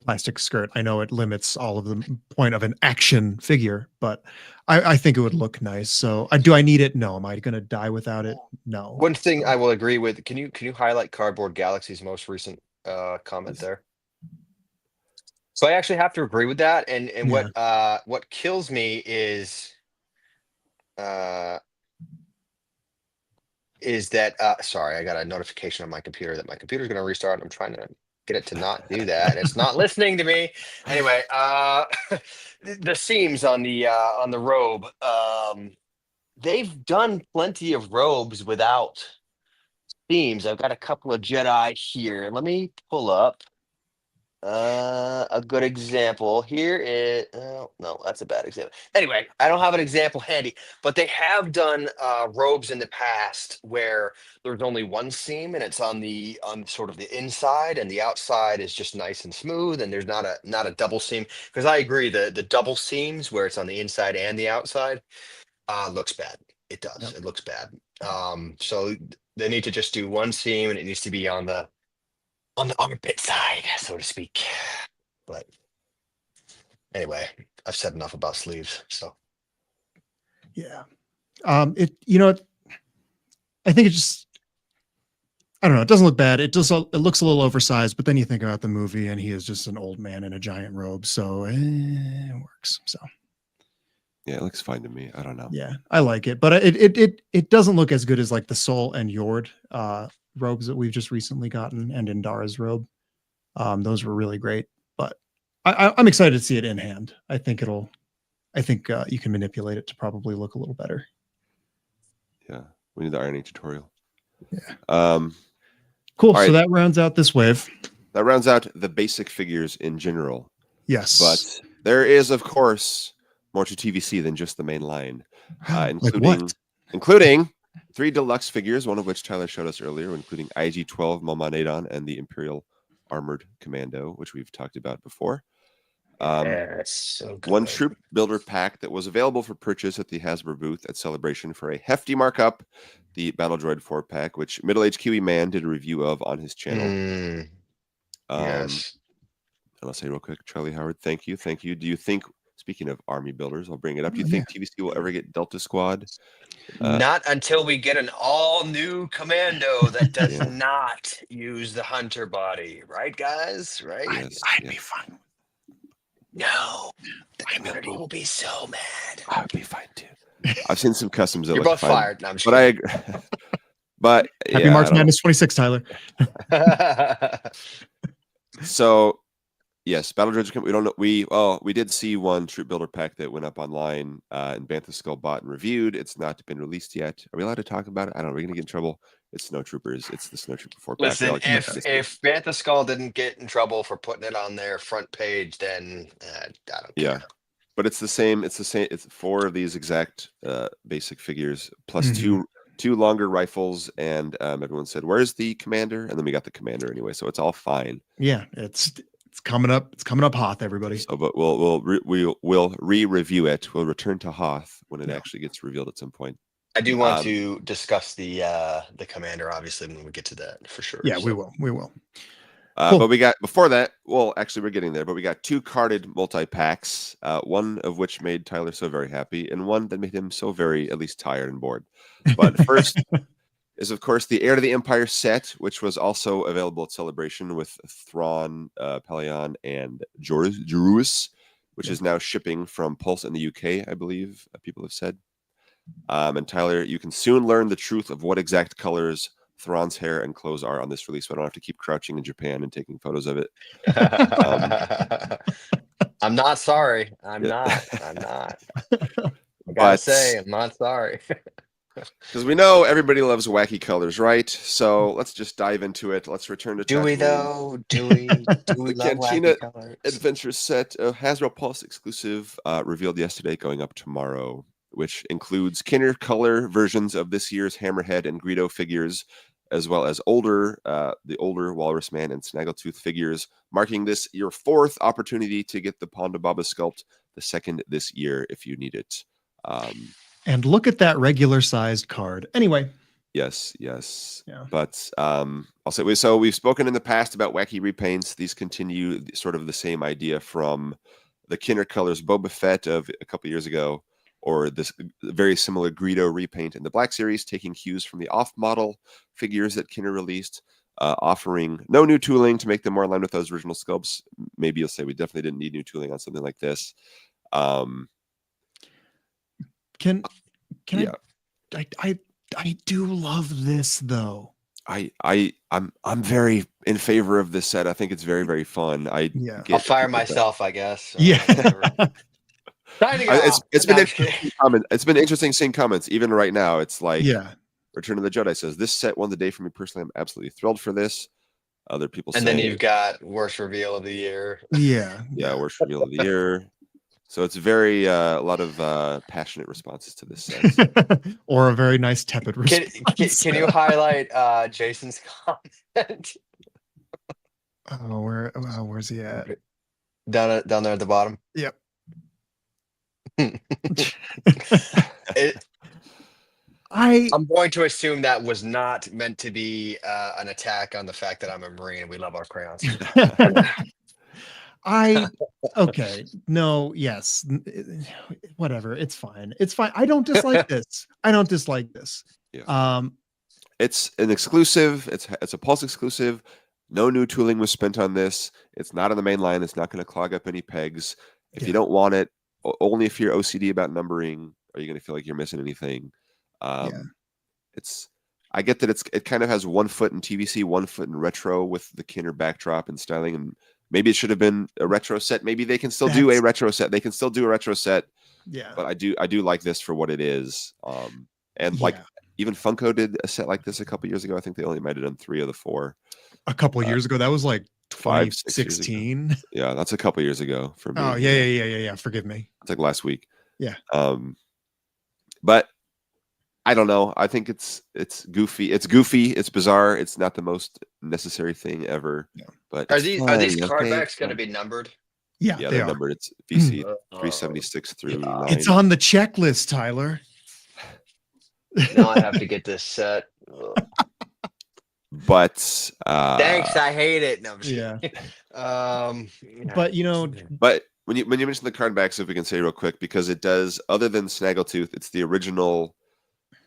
plastic skirt. I know it limits all of the point of an action figure, but I think it would look nice. So do I need it? No. Am I going to die without it? No. One thing I will agree with. Can you highlight Cardboard Galaxy's most recent comment there? So I actually have to agree with that. And what kills me is that sorry, I got a notification on my computer that my computer's going to restart. I'm trying to get it to not do that. And it's not listening to me. Anyway, the seams on the robe. They've done plenty of robes without seams. I've got a couple of Jedi here. Let me pull up a good example. Here is no, that's a bad example. Anyway, I don't have an example handy, but they have done robes in the past where there's only one seam and it's on sort of the inside, and the outside is just nice and smooth, and there's not a double seam. Because I agree, the double seams where it's on the inside and the outside looks bad. It does. Yep. It looks bad. So they need to just do one seam, and it needs to be on the armpit side, so to speak. But anyway, I've said enough about sleeves. So yeah, I think it just, I don't know. It doesn't look bad. It looks a little oversized, but then you think about the movie, and he is just an old man in a giant robe, so it works. So yeah, it looks fine to me. I don't know. yeah, I like it, but it doesn't look as good as like the Soul and Yord robes that we've just recently gotten, and Indara's robe. Those were really great, but I'm excited to see it in hand. I think you can manipulate it to probably look a little better. Yeah, we need the ironing tutorial. Yeah. Cool. All right. So that rounds out this wave. That rounds out the basic figures in general. Yes, But there is, of course, more to TVC than just the main line, including 3 deluxe figures, one of which Tyler showed us earlier, including IG-12 Momonadon and the Imperial Armored Commando, which we've talked about before. so good. One troop builder pack that was available for purchase at the Hasbro booth at Celebration for a hefty markup, the Battle Droid 4-pack, which Middle-Aged Kiwi Man did a review of on his channel. Yes. And I'll say real quick, Charlie Howard, thank you. Do you think, speaking of army builders, I'll bring it up, do you think TVC will ever get Delta Squad? Not until we get an all-new commando that does not use the hunter body, right, guys? Right? Yes, I'd be fine. No, the community will be so mad. I would be fine too. I've seen some customs that You're look both fine, fired. No, I'm just but I agree. But Happy yeah, March Madness 26, Tyler. So yes, Battle Droids. We don't know. We did see one troop builder pack that went up online and Bantha Skull bought and reviewed. It's not been released yet. Are we allowed to talk about it? I don't know. We're gonna get in trouble. it's Snowtroopers. It's the Snowtrooper 4 pack. Listen, Like, if Bantha Skull didn't get in trouble for putting it on their front page, then I don't care. But it's the same. It's 4 of these exact basic figures plus two longer rifles, and everyone said, "Where's the commander?" And then we got the commander anyway, so it's all fine. Yeah, it's coming up. It's coming up, Hoth, everybody. So, but we'll re-review it. We'll return to Hoth when it actually gets revealed at some point. I do want to discuss the commander, obviously, when we get to that for sure. Yeah, we will. Cool. But we got before that. Well, actually, we're getting there. But we got 2 carded multi-packs. One of which made Tyler so very happy, and one that made him so very, at least, tired and bored. But first is, of course, the Heir to the Empire set, which was also available at Celebration with Thrawn, Pelion, and Jerus, which is now shipping from Pulse in the UK, I believe people have said. And Tyler, you can soon learn the truth of what exact colors Thrawn's hair and clothes are on this release, so I don't have to keep crouching in Japan and taking photos of it. I'm not sorry. I'm not. I gotta say, I'm not sorry. Because we know everybody loves wacky colors, right? So let's just dive into it. Let's return to Do we though? Do we the love Cantina wacky colors? Adventure set, a Hasbro Pulse exclusive, revealed yesterday, going up tomorrow, which includes Kinner color versions of this year's Hammerhead and Greedo figures, as well as the older Walrus Man and Snaggletooth figures, marking this your 4th opportunity to get the Ponda Boba sculpt, the 2nd this year if you need it. And look at that regular sized card. Anyway. Yes. Yeah. But I'll say, so we've spoken in the past about wacky repaints. These continue sort of the same idea from the Kinner colors Boba Fett of a couple years ago, or this very similar Greedo repaint in the Black Series, taking cues from the off-model figures that Kinner released, offering no new tooling to make them more in line with those original sculpts. Maybe you'll say we definitely didn't need new tooling on something like this. Can I do love this though. I'm very in favor of this set. I think it's very, very fun. I'll fire myself, I guess. Yeah. It's been interesting seeing comments. Even right now, it's like Return of the Jedi says this set won the day for me personally. I'm absolutely thrilled for this. Other people say, and then you've got worst reveal of the year. Yeah, worst reveal of the year. So it's very a lot of passionate responses to this set, or a very nice tepid response. Can you highlight Jason's comment? Where's he at? Down there at the bottom. Yep. I'm going to assume that was not meant to be an attack on the fact that I'm a Marine and we love our crayons. Okay. No, yes. Whatever. It's fine. I don't dislike this. Yeah. It's an exclusive. It's a Pulse exclusive. No new tooling was spent on this. It's not on the main line. It's not going to clog up any pegs. If you don't want it, only if you're OCD about numbering are you going to feel like you're missing anything. I get that it kind of has 1 foot in TVC, 1 foot in retro with the Kinner backdrop and styling, and maybe it should have been a retro set. Maybe they can still do a retro set. Yeah. But I do like this for what it is. Even Funko did a set like this a couple years ago. I think they only might have done 3 of the 4. A couple years ago. That was like 2016. Yeah, that's a couple years ago for me. Oh, yeah. Forgive me. It's like last week. Yeah. But I don't know. I think it's goofy. It's goofy. It's bizarre. It's not the most necessary thing ever. Yeah. But are these cardbacks going to be numbered? Yeah, they're numbered. It's VC 376 through 9. It's on the checklist, Tyler. Now I have to get this set. But thanks, I hate it. No, but but when you mention the cardbacks, if we can say real quick, because it does, other than Snaggletooth, it's the original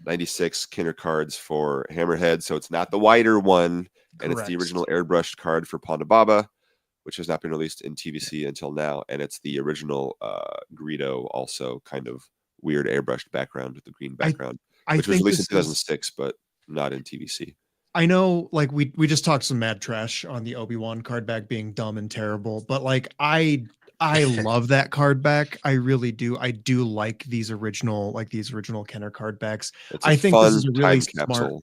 96 Kinner cards for Hammerhead, so it's not the wider one. And It's the original airbrushed card for Ponda Boba, which has not been released in TVC until now, and it's the original Greedo, also kind of weird airbrushed background with the green background, which was released in 2006, but not in TVC. I know, like we just talked some mad trash on the Obi-Wan card back being dumb and terrible, but like I love that card back. I really do. I do like these original Kenner card backs. I think this is a really smart.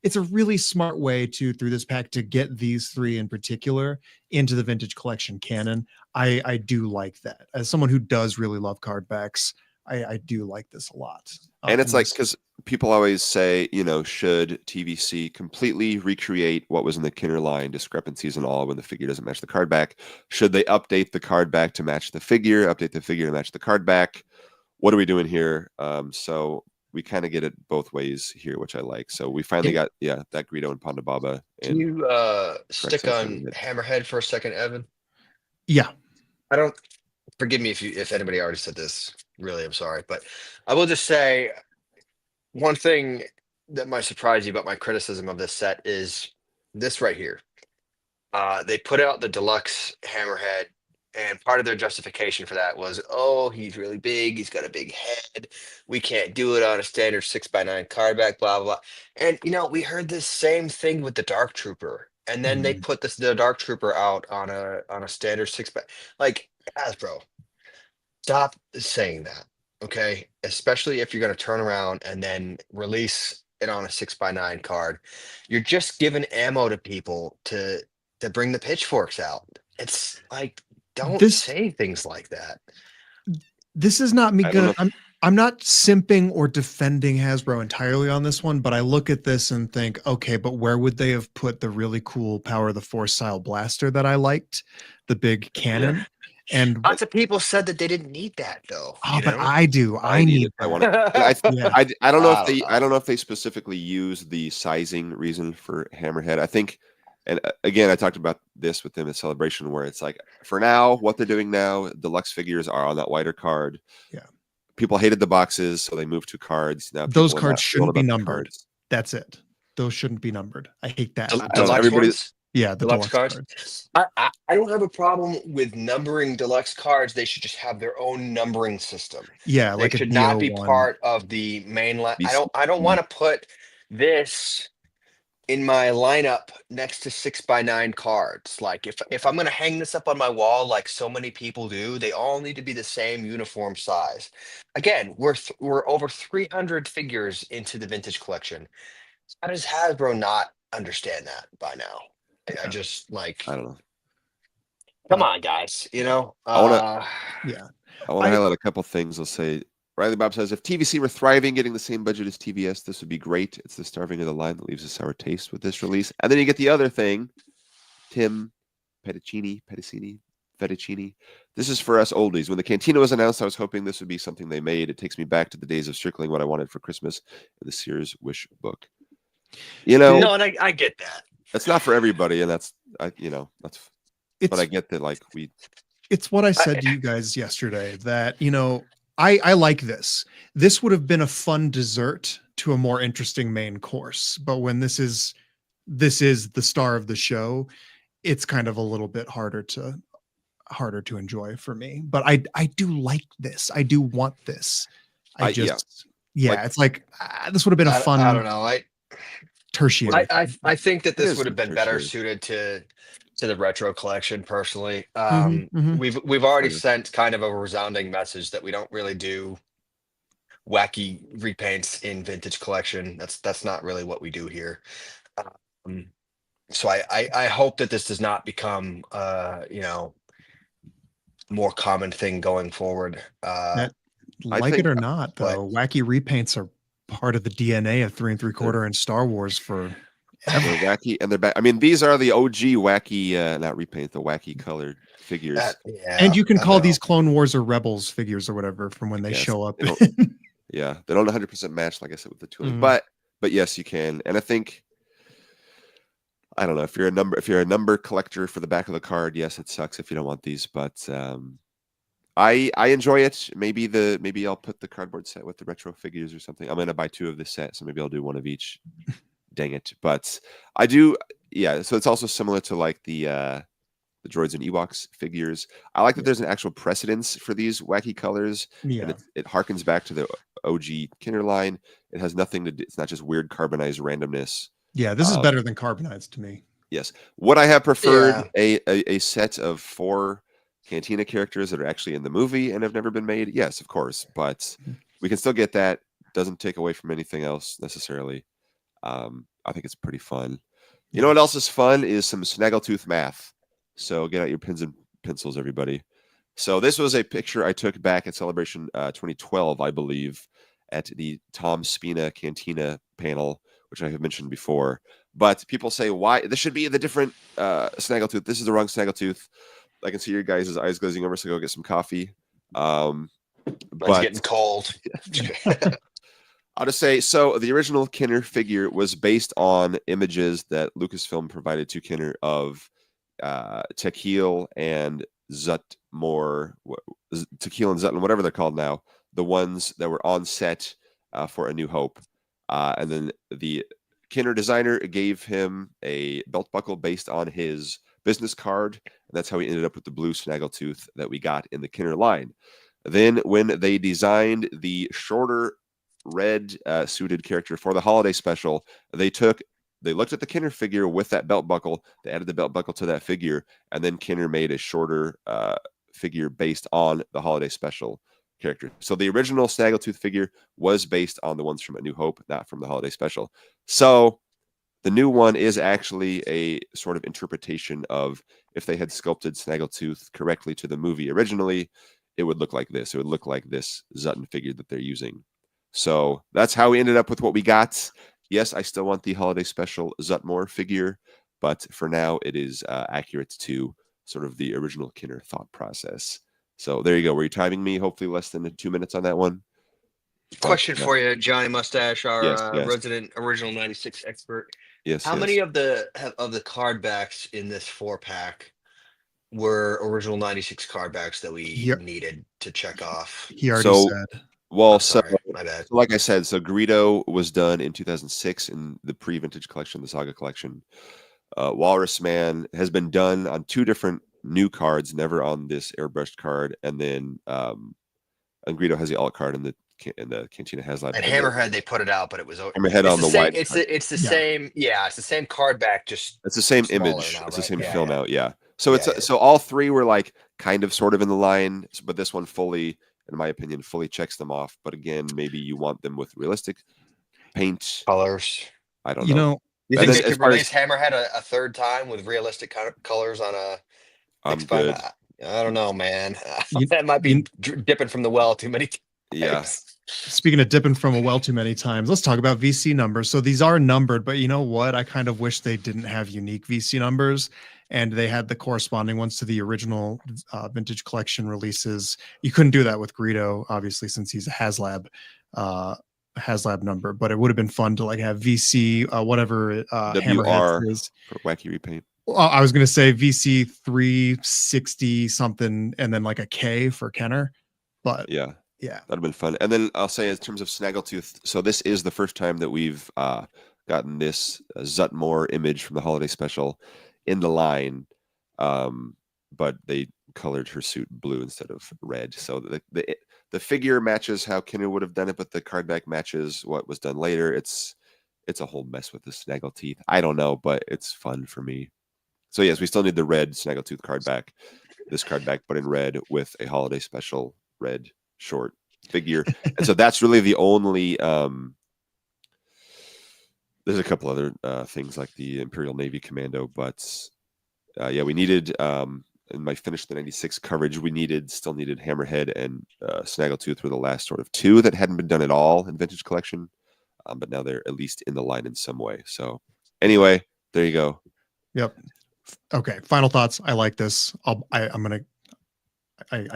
it's a really smart way to, through this pack, to get these three in particular into the vintage collection canon. I do like that. As someone who does really love cardbacks, I do like this a lot. And it's like, because people always say, you know, should TVC completely recreate what was in the Kinner line, discrepancies and all, when the figure doesn't match the card back? Should they update the card back to match the figure, update the figure to match the card back? What are we doing here? So we kind of get it both ways here, which I like. So we finally got, that Greedo and Ponda Baba. Can you stick on Hammerhead for a second, Evan? Yeah. I don't, forgive me if anybody already said this, really, I'm sorry, but I will just say one thing that might surprise you about my criticism of this set is this right here. They put out the Deluxe Hammerhead, and part of their justification for that was, oh, he's really big, he's got a big head, we can't do it on a standard 6x9 card back, blah, blah, blah. And, you know, we heard this same thing with the Dark Trooper. And then they put the Dark Trooper out on a standard 6x. Like, Hasbro, stop saying that, okay? Especially if you're going to turn around and then release it on a 6x9 card. You're just giving ammo to people to bring the pitchforks out. It's like, don't say things like that. This is not me gonna. I'm not simping or defending Hasbro entirely on this one, but I look at this and think, okay, but where would they have put the really cool Power of the Force style blaster that I liked, the big cannon? And lots of people said that they didn't need that, though. Oh, but I do. I need it. I want it. I don't know if they. I don't know if they specifically use the sizing reason for Hammerhead. I think, and again, I talked about this with them at Celebration, where it's like, for now, what they're doing now, deluxe figures are on that wider card. Yeah. People hated the boxes, so they moved to cards. Now those cards shouldn't be numbered. That's it. Those shouldn't be numbered. I hate that. Everybody's the deluxe cards. I don't have a problem with numbering deluxe cards. They should just have their own numbering system. Yeah, they should not be part of the main line. I don't want to put this in my lineup next to 6x9 cards. Like if I'm going to hang this up on my wall, like so many people do, they all need to be the same uniform size. Again, we're over 300 figures into the vintage collection. How does Hasbro not understand that by now? I just like, I don't know. Come on, guys. You know, I want to highlight a couple things. I'll say, Riley Bob says, if TVC were thriving, getting the same budget as TVS, this would be great. It's the starving of the line that leaves a sour taste with this release. And then you get the other thing, Tim Fettuccini. This is for us oldies. When the Cantina was announced, I was hoping this would be something they made. It takes me back to the days of circling what I wanted for Christmas in the Sears Wish book. You know, no, and I get that. That's not for everybody, and that's but I get that. Like it's what I said to you guys yesterday. That I like this. This would have been a fun dessert to a more interesting main course. But when this is the star of the show, it's kind of a little bit harder to enjoy for me. But I do like this. I do want this. It's like this would have been a fun. I don't know. Tertiary. I think that this would have been better suited to the retro collection. Personally, we've already sent kind of a resounding message that we don't really do wacky repaints in vintage collection. That's not really what we do here. So I hope that this does not become more common thing going forward. Like it or not, though, wacky repaints are part of the DNA of 3 3/4 and Star Wars for they're wacky and they're back. I mean, these are the OG wacky, not repaint, the wacky colored figures. And you can call these Clone Wars or Rebels figures or whatever from when they show up. They don't 100% match, like I said, with the tooling, but yes, you can. And I think, I don't know, if you're a number collector for the back of the card, yes, it sucks if you don't want these, but I enjoy it. Maybe I'll put the cardboard set with the retro figures or something. I'm going to buy 2 of this set, so maybe I'll do 1 of each. Dang it. But I do, so it's also similar to like the droids and Ewoks figures. I like that there's an actual precedence for these wacky colors. And it harkens back to the OG Kinner line. It has nothing to do, it's not just weird carbonized randomness. Yeah, this is better than carbonized to me. Yes. Would I have preferred a set of 4 Cantina characters that are actually in the movie and have never been made? Yes, of course, but we can still get that. Doesn't take away from anything else necessarily. I think it's pretty fun. You know what else is fun is some Snaggletooth math. So get out your pens and pencils, everybody. So this was a picture I took back at Celebration 2012, I believe, at the Tom Spina Cantina panel, which I have mentioned before. But people say, why? This should be the different Snaggletooth. This is the wrong Snaggletooth. I can see your guys' eyes glazing over, so go get some coffee. But But getting cold. I'll just say, so the original Kenner figure was based on images that Lucasfilm provided to Kenner of Tequil and Zutmore, Tequil and Zutton, whatever they're called now, the ones that were on set for A New Hope. And then the Kenner designer gave him a belt buckle based on his business card. And that's how he ended up with the blue Snaggletooth that we got in the Kenner line. Then when they designed the shorter red suited character for the holiday special, they looked at the Kenner figure with that belt buckle, they added the belt buckle to that figure, and then Kenner made a shorter figure based on the holiday special character. So the original Snaggletooth figure was based on the ones from A New Hope, not from the holiday special. So the new one is actually a sort of interpretation of if they had sculpted Snaggletooth correctly to the movie originally, it would look like this. It would look like this Zutton figure that they're using. So that's how we ended up with what we got. Yes, I still want the holiday special Zutmore figure, but for now it is accurate to sort of the original Kenner thought process. So there you go. Were you timing me? Hopefully less than 2 minutes on that one. Question for you, Johnny Mustache, our Yes. resident original 96 expert. Yes. How many of the cardbacks in this 4-pack were original 96 cardbacks that we needed to check off? He already said. Well, my bad. So like I said, so Greedo was done in 2006 in the pre-vintage collection, the Saga collection. Walrus Man has been done on 2 different new cards, never on this airbrushed card, and then and Greedo has the alt card in the Cantina HasLab. And Hammerhead, they put it out, but it was Hammerhead on the same, white. It's the same. Yeah, it's the same card back. Just it's the same image. Now, it's right? the same Yeah, film yeah. out. Yeah. So so all 3 were like kind of sort of in the line, but this one fully, in my opinion, fully checks them off. But again, maybe you want them with realistic paint colors. I don't know. You think they could release Hammerhead a 3rd time with realistic colors on a? I'm good. I don't know, man. That might be dipping from the well too many times. Yeah. Speaking of dipping from a well too many times, let's talk about VC numbers. So these are numbered, but you know what? I kind of wish they didn't have unique VC numbers and they had the corresponding ones to the original vintage collection releases. You couldn't do that with Greedo, obviously, since he's a HasLab number, but it would have been fun to like have VC, whatever Hammerhead is. For wacky repaint. Well, I was going to say VC 360 something and then like a K for Kenner, but yeah, that'd have been fun. And then I'll say in terms of Snaggletooth, so this is the first time that we've gotten this Zutmore image from the holiday special in the line, but they colored her suit blue instead of red. So the figure matches how Kenner would have done it, but the card back matches what was done later. It's a whole mess with the Snaggleteeth. I don't know, but it's fun for me. So yes, we still need the red Snaggletooth card back, this card back, but in red with a holiday special red short figure. And so that's really the only there's a couple other things like the Imperial Navy Commando, but yeah, we needed in my Finish the 96 coverage, still needed Hammerhead and Snaggletooth were the last sort of 2 that hadn't been done at all in Vintage Collection, but now they're at least in the line in some way. So anyway, there you go. Yep. Okay. Final thoughts. I like this. I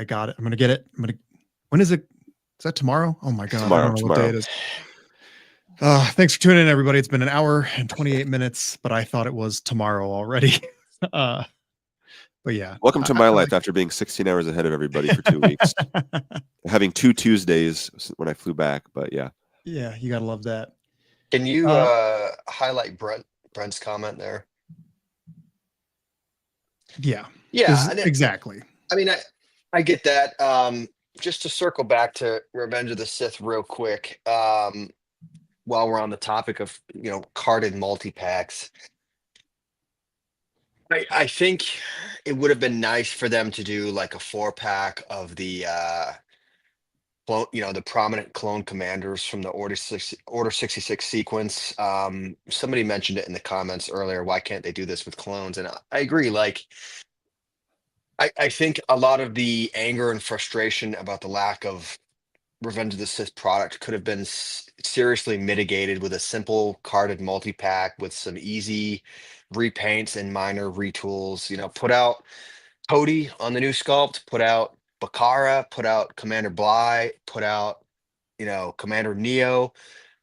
got it. I'm gonna get it. When is it? Is that tomorrow? Oh my god! I don't know what day it is. Thanks for tuning in, everybody. It's been an hour and 28 minutes, but I thought it was tomorrow already. But yeah. Welcome to my life after being 16 hours ahead of everybody for 2 weeks. Having 2 Tuesdays when I flew back, but yeah. Yeah, you gotta love that. Can you highlight Brent's comment there? Yeah. Yeah, exactly. I mean, I get that. Just to circle back to Revenge of the Sith real quick, while we're on the topic of carded multi-packs, I think it would have been nice for them to do like a 4-pack of the clone, the prominent clone commanders from the Order 66 sequence. Somebody mentioned it in the comments earlier. Why can't they do this with clones? And I agree. Like, I think a lot of the anger and frustration about the lack of Revenge of the Sith product could have been seriously mitigated with a simple carded multi-pack with some easy repaints and minor retools. Put out Cody on the new sculpt, put out Bakara, put out Commander Bly, put out, Commander Neo,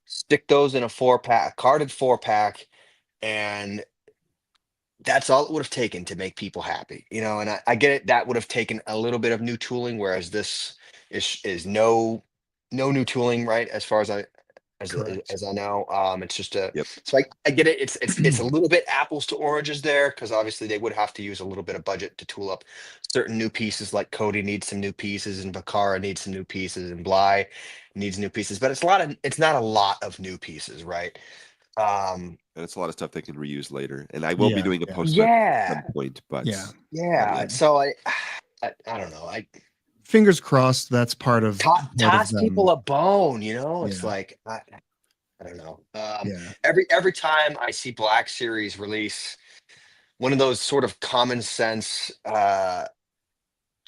stick those in a 4-pack, carded 4-pack, and that's all it would have taken to make people happy, and I get it. That would have taken a little bit of new tooling, whereas this is no new tooling, right? As far as I know, it's just Yep. so I get it. It's a little bit apples to oranges there, because obviously they would have to use a little bit of budget to tool up certain new pieces, like Cody needs some new pieces and Bakara needs some new pieces and Bly needs new pieces, but it's not a lot of new pieces, right? And it's a lot of stuff they can reuse later. And I will be doing a post Yeah. at some point, but Yeah. So I don't know. Fingers crossed that's part of toss people a bone, it's Yeah. like I don't know. Yeah. Every time I see Black Series release one of those sort of common sense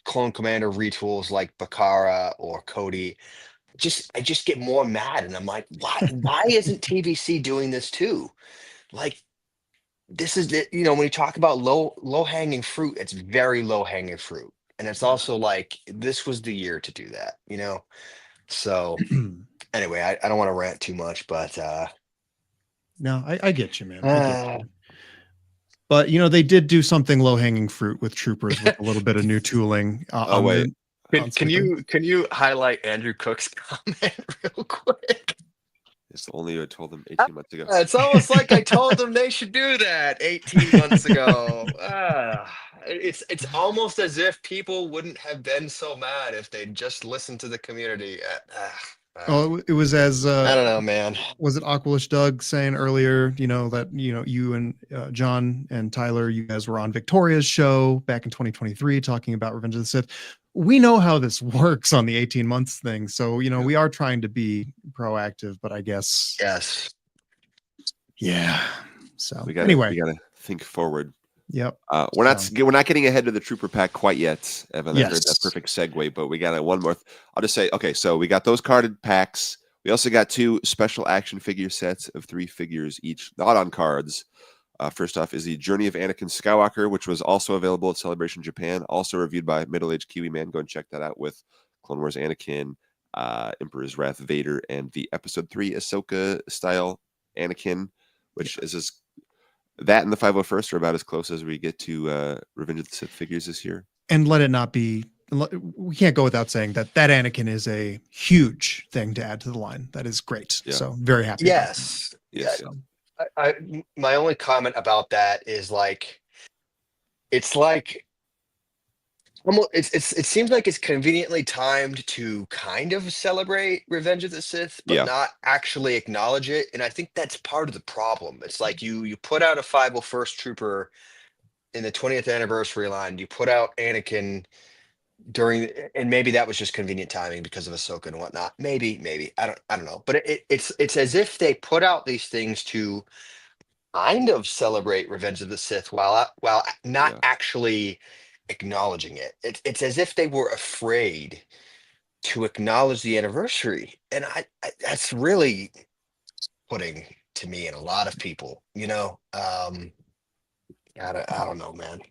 clone commander retools like Bakara or Cody, I just get more mad, and I'm like, why isn't TVC doing this too? Like, this is the, when you talk about low hanging fruit, it's very low hanging fruit. And it's also like, this was the year to do that, So anyway, I don't want to rant too much, but no, I get you, man. I get you. But they did do something low hanging fruit with Troopers with a little bit of new tooling. Wait. Can you highlight Andrew Cook's comment real quick? It's only I told them 18 months ago. It's almost like I told them they should do that 18 months ago. It's almost as if people wouldn't have been so mad if they'd just listened to the community. It was as I don't know, man. Was it Aqualish Doug saying earlier, that you and John and Tyler, you guys were on Victoria's show back in 2023 talking about Revenge of the Sith. We know how this works on the 18 months thing. So, we are trying to be proactive, but I guess. Yes. Yeah. So we gotta think forward. Yep. We're not getting ahead of the Trooper pack quite yet, Evan. Yes. I heard that perfect segue, but we got one more. I'll just say, okay, so we got those carded packs. We also got 2 special action figure sets of 3 figures each, not on cards. First off is the Journey of Anakin Skywalker, which was also available at Celebration Japan, also reviewed by Middle-Aged Kiwi Man. Go and check that out with Clone Wars Anakin, Emperor's Wrath Vader, and the Episode 3 Ahsoka style Anakin, which is that and the 501st are about as close as we get to Revenge of the Sith figures this year. And let it not be, we can't go without saying that Anakin is a huge thing to add to the line. That is great. Yeah. So very happy. Yes. Yes. My only comment about that is like, it's like, it seems like it's conveniently timed to kind of celebrate Revenge of the Sith, but not actually acknowledge it. And I think that's part of the problem. It's like you put out a 501st Trooper in the 20th anniversary line. You put out Anakin and maybe that was just convenient timing because of Ahsoka and whatnot. Maybe I don't know. But it's as if they put out these things to kind of celebrate Revenge of the Sith while not actually acknowledging it. It's as if they were afraid to acknowledge the anniversary, and I that's really putting to me and a lot of people. I don't know, man.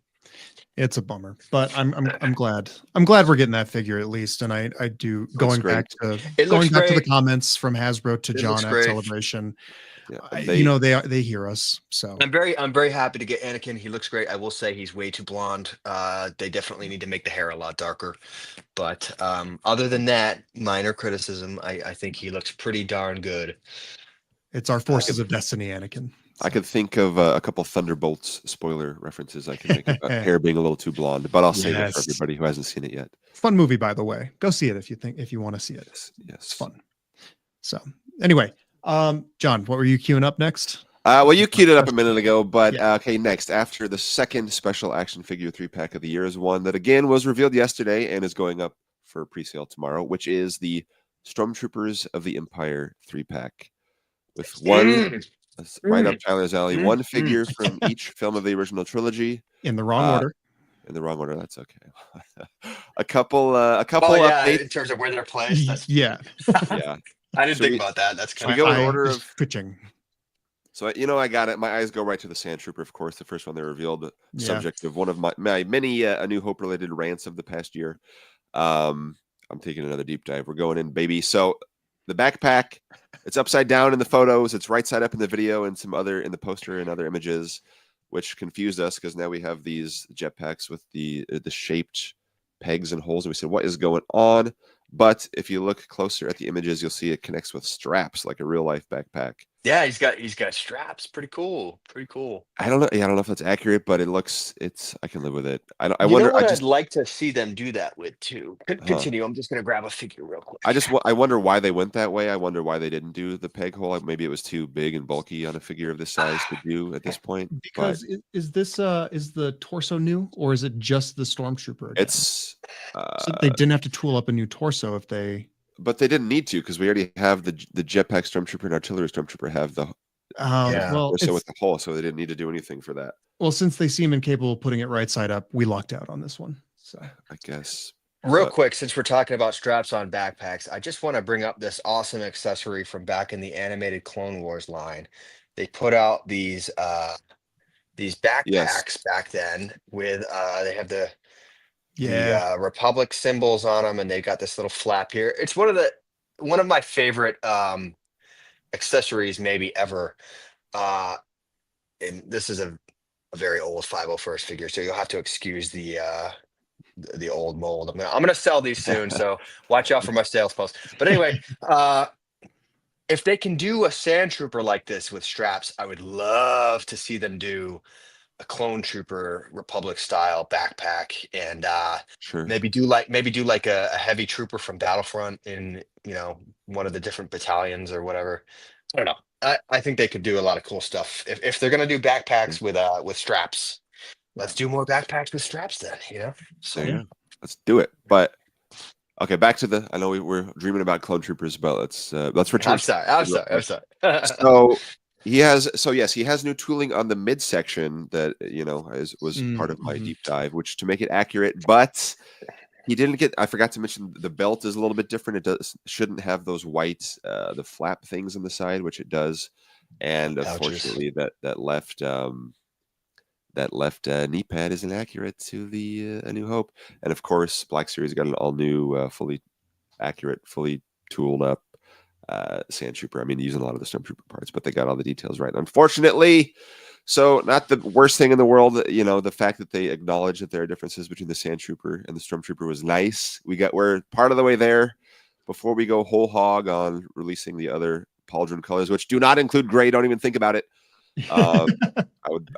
It's a bummer, but I'm glad. I'm glad we're getting that figure at least, and I do going back to the comments from Hasbro to John at Celebration. Yeah, they hear us, so I'm very happy to get Anakin. He looks great. I will say he's way too blonde. They definitely need to make the hair a lot darker, but other than that, minor criticism. I think he looks pretty darn good. It's our Forces of Destiny, Anakin. I could think of a couple Thunderbolts spoiler references I can make about hair being a little too blonde, but I'll save it for everybody who hasn't seen it yet. Fun movie, by the way. Go see it if you want to see it. Yes. It's fun. So anyway, John, what were you queuing up next? Well, you queued it up a minute ago, but okay, next, after the second special action figure 3-pack of the year is one that again was revealed yesterday and is going up for pre-sale tomorrow, which is the Stormtroopers of the Empire 3-pack with one right up Tyler's alley. One figure from each film of the original trilogy. In the wrong order. In the wrong order. That's okay. a couple updates in terms of where they're placed. That's... Yeah. Yeah. I didn't think about that. That's kind of go in order of pitching. So I got it. My eyes go right to the Sandtrooper, of course, the first one they revealed, subject of one of my many A New Hope related rants of the past year. I'm taking another deep dive. We're going in, baby. So the backpack, it's upside down in the photos. It's right side up in the video and some other in the poster and other images, which confused us because now we have these jetpacks with the shaped pegs and holes. And we said, what is going on? But if you look closer at the images, you'll see it connects with straps like a real life backpack. Yeah, he's got straps. Pretty cool. I don't know. Yeah, I don't know if that's accurate, but I can live with it. I wonder. I'd like to see them do that with too. Continue. I'm just gonna grab a figure real quick. I wonder why they went that way. I wonder why they didn't do the peg hole. Maybe it was too big and bulky on a figure of this size to do at this point. Because is the torso new or is it just the Stormtrooper? Again? It's so they didn't have to tool up a new torso if they. But they didn't need to because we already have the jetpack Stormtrooper and artillery Stormtrooper have the torso with the hole, so they didn't need to do anything for that. Well, since they seem incapable of putting it right side up, we lucked out on this one. So I guess. Real quick, since we're talking about straps on backpacks, I just want to bring up this awesome accessory from back in the animated Clone Wars line. They put out these backpacks back then with they have the Republic symbols on them, and they got this little flap here. It's one of my favorite accessories maybe ever. And this is a very old 501st figure, so you'll have to excuse the old mold. I'm gonna sell these soon, so watch out for my sales post. But anyway, if they can do a Sandtrooper like this with straps, I would love to see them do a clone trooper Republic style backpack, and maybe do like a heavy trooper from Battlefront in one of the different battalions or whatever. I don't know. I think they could do a lot of cool stuff if they're gonna do backpacks with straps. Let's do more backpacks with straps then. So let's do it. But okay, back to I know we're dreaming about clone troopers, but let's return. I'm sorry. So he has new tooling on the midsection that was part of my deep dive, which to make it accurate, but he didn't get. I forgot to mention the belt is a little bit different. It shouldn't have those white the flap things on the side, which it does, and unfortunately that left knee pad isn't accurate to the A New Hope, and of course Black Series got an all new, fully accurate, fully tooled up Sandtrooper. I mean, using a lot of the Stormtrooper parts, but they got all the details right, unfortunately. So not the worst thing in the world. The fact that they acknowledge that there are differences between the Sandtrooper and the Stormtrooper was nice. We're part of the way there before we go whole hog on releasing the other pauldron colors, which do not include gray. Don't even think about it. I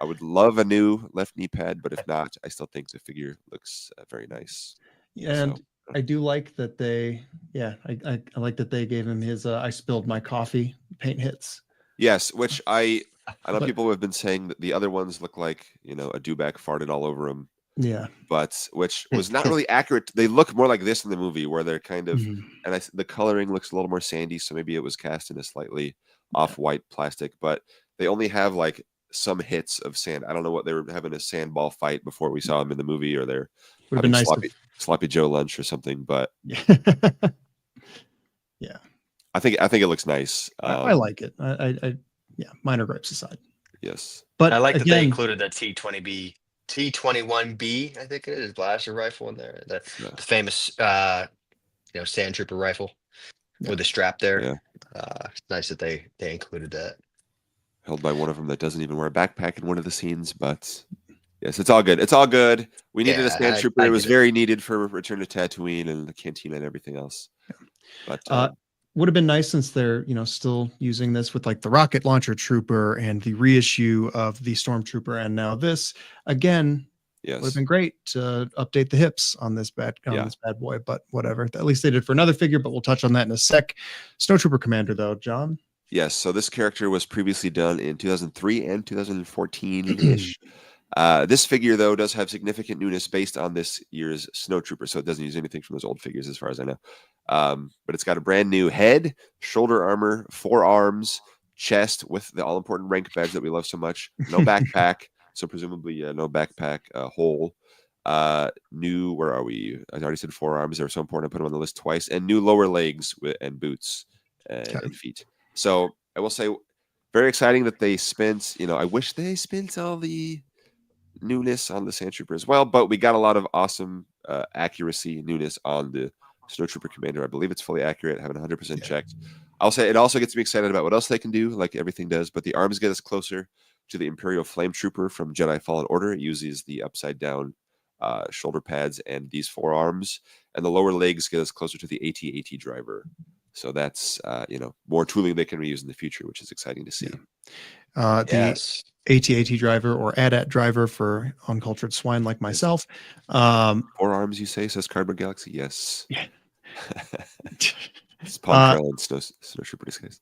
would love a new left knee pad, but if not, I still think the figure looks very nice. And I do like that they, I like that they gave him his I spilled my coffee paint hits. Yes, which I know people have been saying that the other ones look like a dewback farted all over them. Yeah, but which was not really accurate. They look more like this in the movie, where they're kind of, and the coloring looks a little more sandy, so maybe it was cast in a slightly off-white plastic, but they only have like some hits of sand. I don't know what they were having a sandball fight before we saw them in the movie, or they're having nice sloppy Joe lunch or something. But yeah, I think it looks nice. I like it. I minor gripes aside. Yes, but I like that they included the T21B, I think it is, blaster rifle in there. The famous Sandtrooper rifle with the strap there. Yeah. It's nice that they included that. Held by one of them that doesn't even wear a backpack in one of the scenes, but yes, it's all good. It's all good. We needed a Sandtrooper. It was very needed for Return to Tatooine and the Cantina and everything else. But would have been nice, since they're still using this with like the rocket launcher trooper and the reissue of the Stormtrooper, and now this again. Yes, would have been great to update the hips on this bad boy, but whatever. At least they did for another figure, but we'll touch on that in a sec. Snowtrooper Commander, though, John. Yes, so this character was previously done in 2003 and 2014-ish. This figure, though, does have significant newness based on this year's Snowtrooper, so it doesn't use anything from those old figures as far as I know. But it's got a brand new head, shoulder armor, forearms, chest with the all important rank badge that we love so much. No backpack, so presumably no backpack hole. New, where are we? I already said forearms. They're so important. I put them on the list twice. And new lower legs and boots and feet. So I will say, very exciting that they spent. I wish they spent all the newness on the Sandtrooper as well, but we got a lot of awesome accuracy newness on the Snowtrooper Commander. I believe it's fully accurate. I haven't 100% checked. I'll say it also gets me excited about what else they can do, like everything does. But the arms get us closer to the Imperial Flame Trooper from Jedi Fallen Order. It uses the upside down shoulder pads and these forearms, and the lower legs get us closer to the AT-AT driver. So that's more tooling they can reuse in the future, which is exciting to see. Yes. The AT-AT driver, or AT-AT driver for uncultured swine like myself. Forearms, you say, says Cardboard Galaxy. Yes. Yeah. It's Paul Krell and Snowtrooper disguise.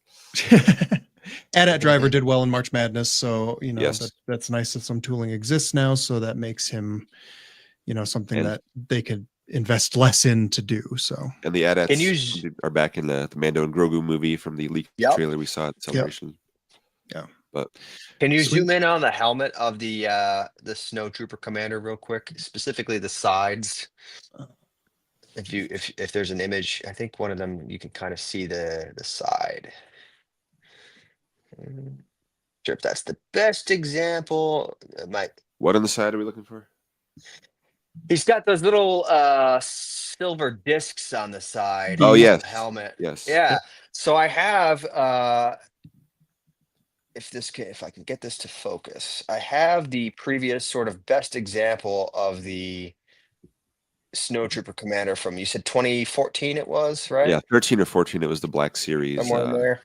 AT-AT driver did well in March Madness, so Yes. that's nice that some tooling exists now. So that makes him, something that they could invest less in to do. So, and the AT-ATs are back in the Mando and Grogu movie from the leaked trailer we saw at Celebration. Yeah. But can you zoom in on the helmet of the Snowtrooper Commander real quick, specifically the sides? If there's an image, I think one of them you can kind of see the side. Sure, if that's the best example, what on the side are we looking for? He's got those little silver discs on the side. Oh, yes. Of the helmet. Yes. Yeah. So I have if I can get this to focus, I have the previous sort of best example of the Snowtrooper Commander from, you said 2014 it was, right? Yeah, 13 or 14 it was the Black Series. Somewhere in there.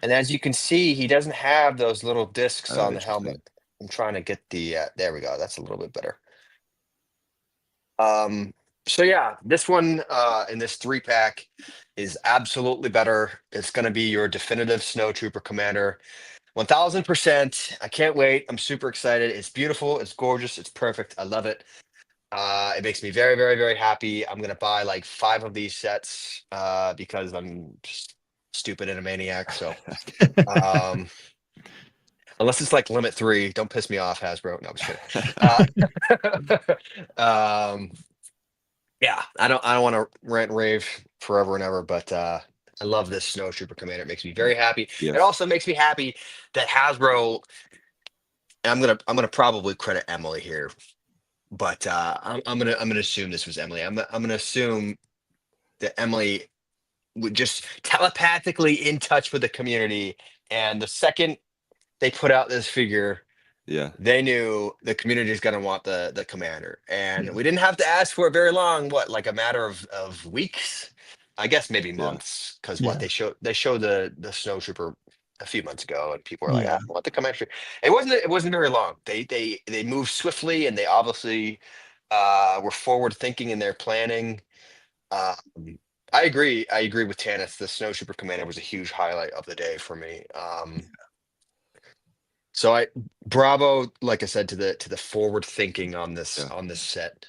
And as you can see, he doesn't have those little discs on the helmet. I'm trying to get the there we go. That's a little bit better. So yeah, this one in this 3-pack is absolutely better. It's going to be your definitive Snowtrooper Commander. 1000%. I can't wait. I'm super excited. It's beautiful. It's gorgeous. It's perfect. I love it. It makes me very, very, very happy. I'm going to buy like 5 of these sets because I'm just stupid and a maniac. So unless it's like limit 3, don't piss me off, Hasbro. No, I'm just kidding. Yeah, I don't want to rant and rave forever and ever, but I love this Snowtrooper Commander. It makes me very happy. Yes. It also makes me happy that Hasbro. And I'm gonna probably credit Emily here, but I'm gonna assume this was Emily. I'm gonna assume that Emily would just telepathically in touch with the community, and the second they put out this figure, they knew the community is going to want the commander, and we didn't have to ask for it very long. What, like a matter of weeks? I guess maybe months, because they showed the Snowtrooper a few months ago, and people were like, "I want the commander." It wasn't very long. They moved swiftly, and they obviously were forward thinking in their planning. I agree with Tannis. The Snowtrooper Commander was a huge highlight of the day for me. So bravo, like I said, to the forward thinking on this set.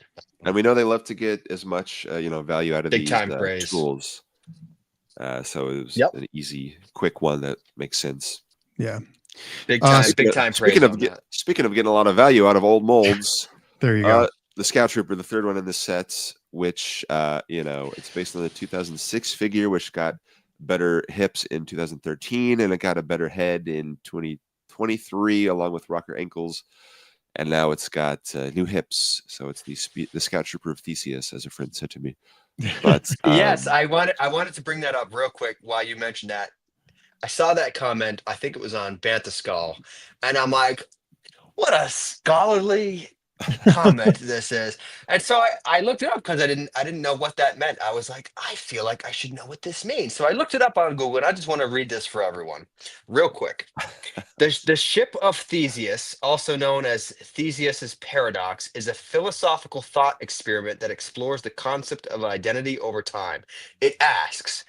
And we know they love to get as much value out of Big these time praise. tools. So it was an easy, quick one that makes sense. Yeah. Big time praise. Speaking of getting a lot of value out of old molds, there you go. The Scout Trooper, the third one in the set, which it's based on the 2006 figure, which got better hips in 2013, and it got a better head in 2023, along with rocker ankles, and now it's got new hips. So it's the Scout Trooper of Theseus, as a friend said to me. But yes, I wanted to bring that up real quick while you mentioned that. I saw that comment. I think it was on Bantha Skull, and I'm like, what a scholarly comment this is. And so I looked it up because I didn't know what that meant. I was like, I feel like I should know what this means. So I looked it up on Google, and I just want to read this for everyone real quick. The ship of Theseus, also known as Theseus's paradox, is a philosophical thought experiment that explores the concept of identity over time. It asks,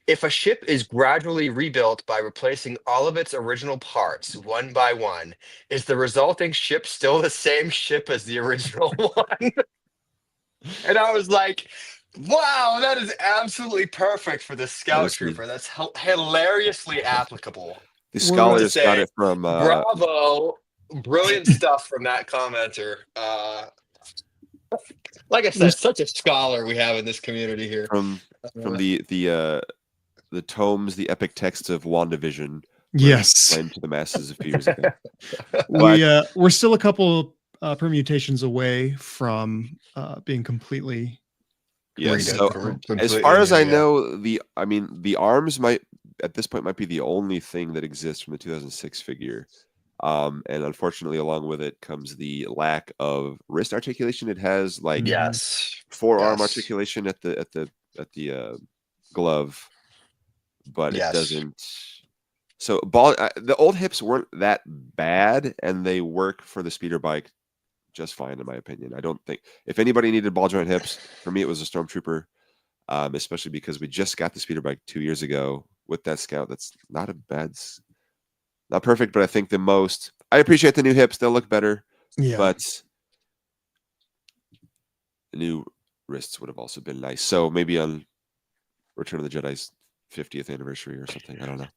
if a ship is gradually rebuilt by replacing all of its original parts one by one, is the resulting ship still the same ship as the original one? And I was like, Wow, that is absolutely perfect for the Scout Trooper. That's hilariously applicable. The We're about to scholars got say, it from bravo, brilliant stuff from that commenter. Like I we're said, such a scholar we have in this community here. from the tomes, the epic texts of WandaVision. yes. Explained to the masses a few years ago. We're still a couple permutations away from being completely. Yes. Redone, So completely as far as new, I yeah. know, the arms might at this point might be the only thing that exists from the 2006 figure. And unfortunately, along with it comes the lack of wrist articulation. It has like Yes. forearm Yes. articulation at the glove, but Yes. it doesn't. So the old hips weren't that bad, and they work for the speeder bike just fine, in my opinion. I don't think if anybody needed ball joint hips, for me it was a Stormtrooper, especially because we just got the speeder bike 2 years ago with that Scout. That's not a bad, not perfect, but I think the most. I appreciate the new hips; they'll look better. Yeah. But the new wrists would have also been nice. So maybe on Return of the Jedi's 50th anniversary or something. I don't know.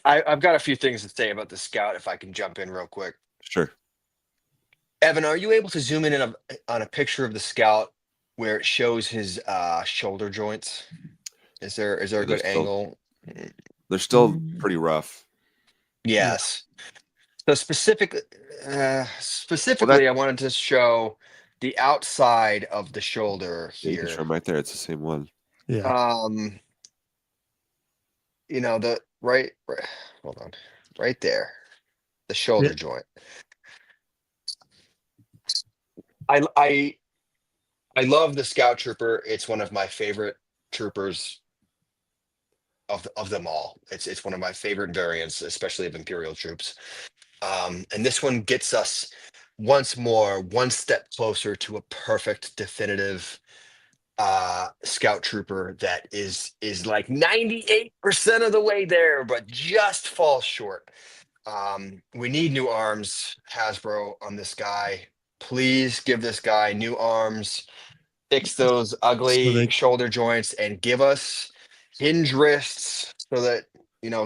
I've got a few things to say about the Scout if I can jump in real quick. Sure. Evan, are you able to zoom in on a picture of the Scout where it shows his shoulder joints? Is there a good angle? They're still pretty rough. Yes. So specifically, I wanted to show the outside of the shoulder Yeah, you can here. show them right there. It's the same one. Yeah. You know, the right hold on, right there, the shoulder joint. I love the Scout Trooper. It's one of my favorite troopers of them all. It's one of my favorite variants, especially of Imperial troops. And this one gets us once more one step closer to a perfect, definitive Scout Trooper that is like 98% of the way there, but just falls short. We need new arms, Hasbro, on this guy. Please give this guy new arms, fix those ugly shoulder joints, and give us hinge wrists so that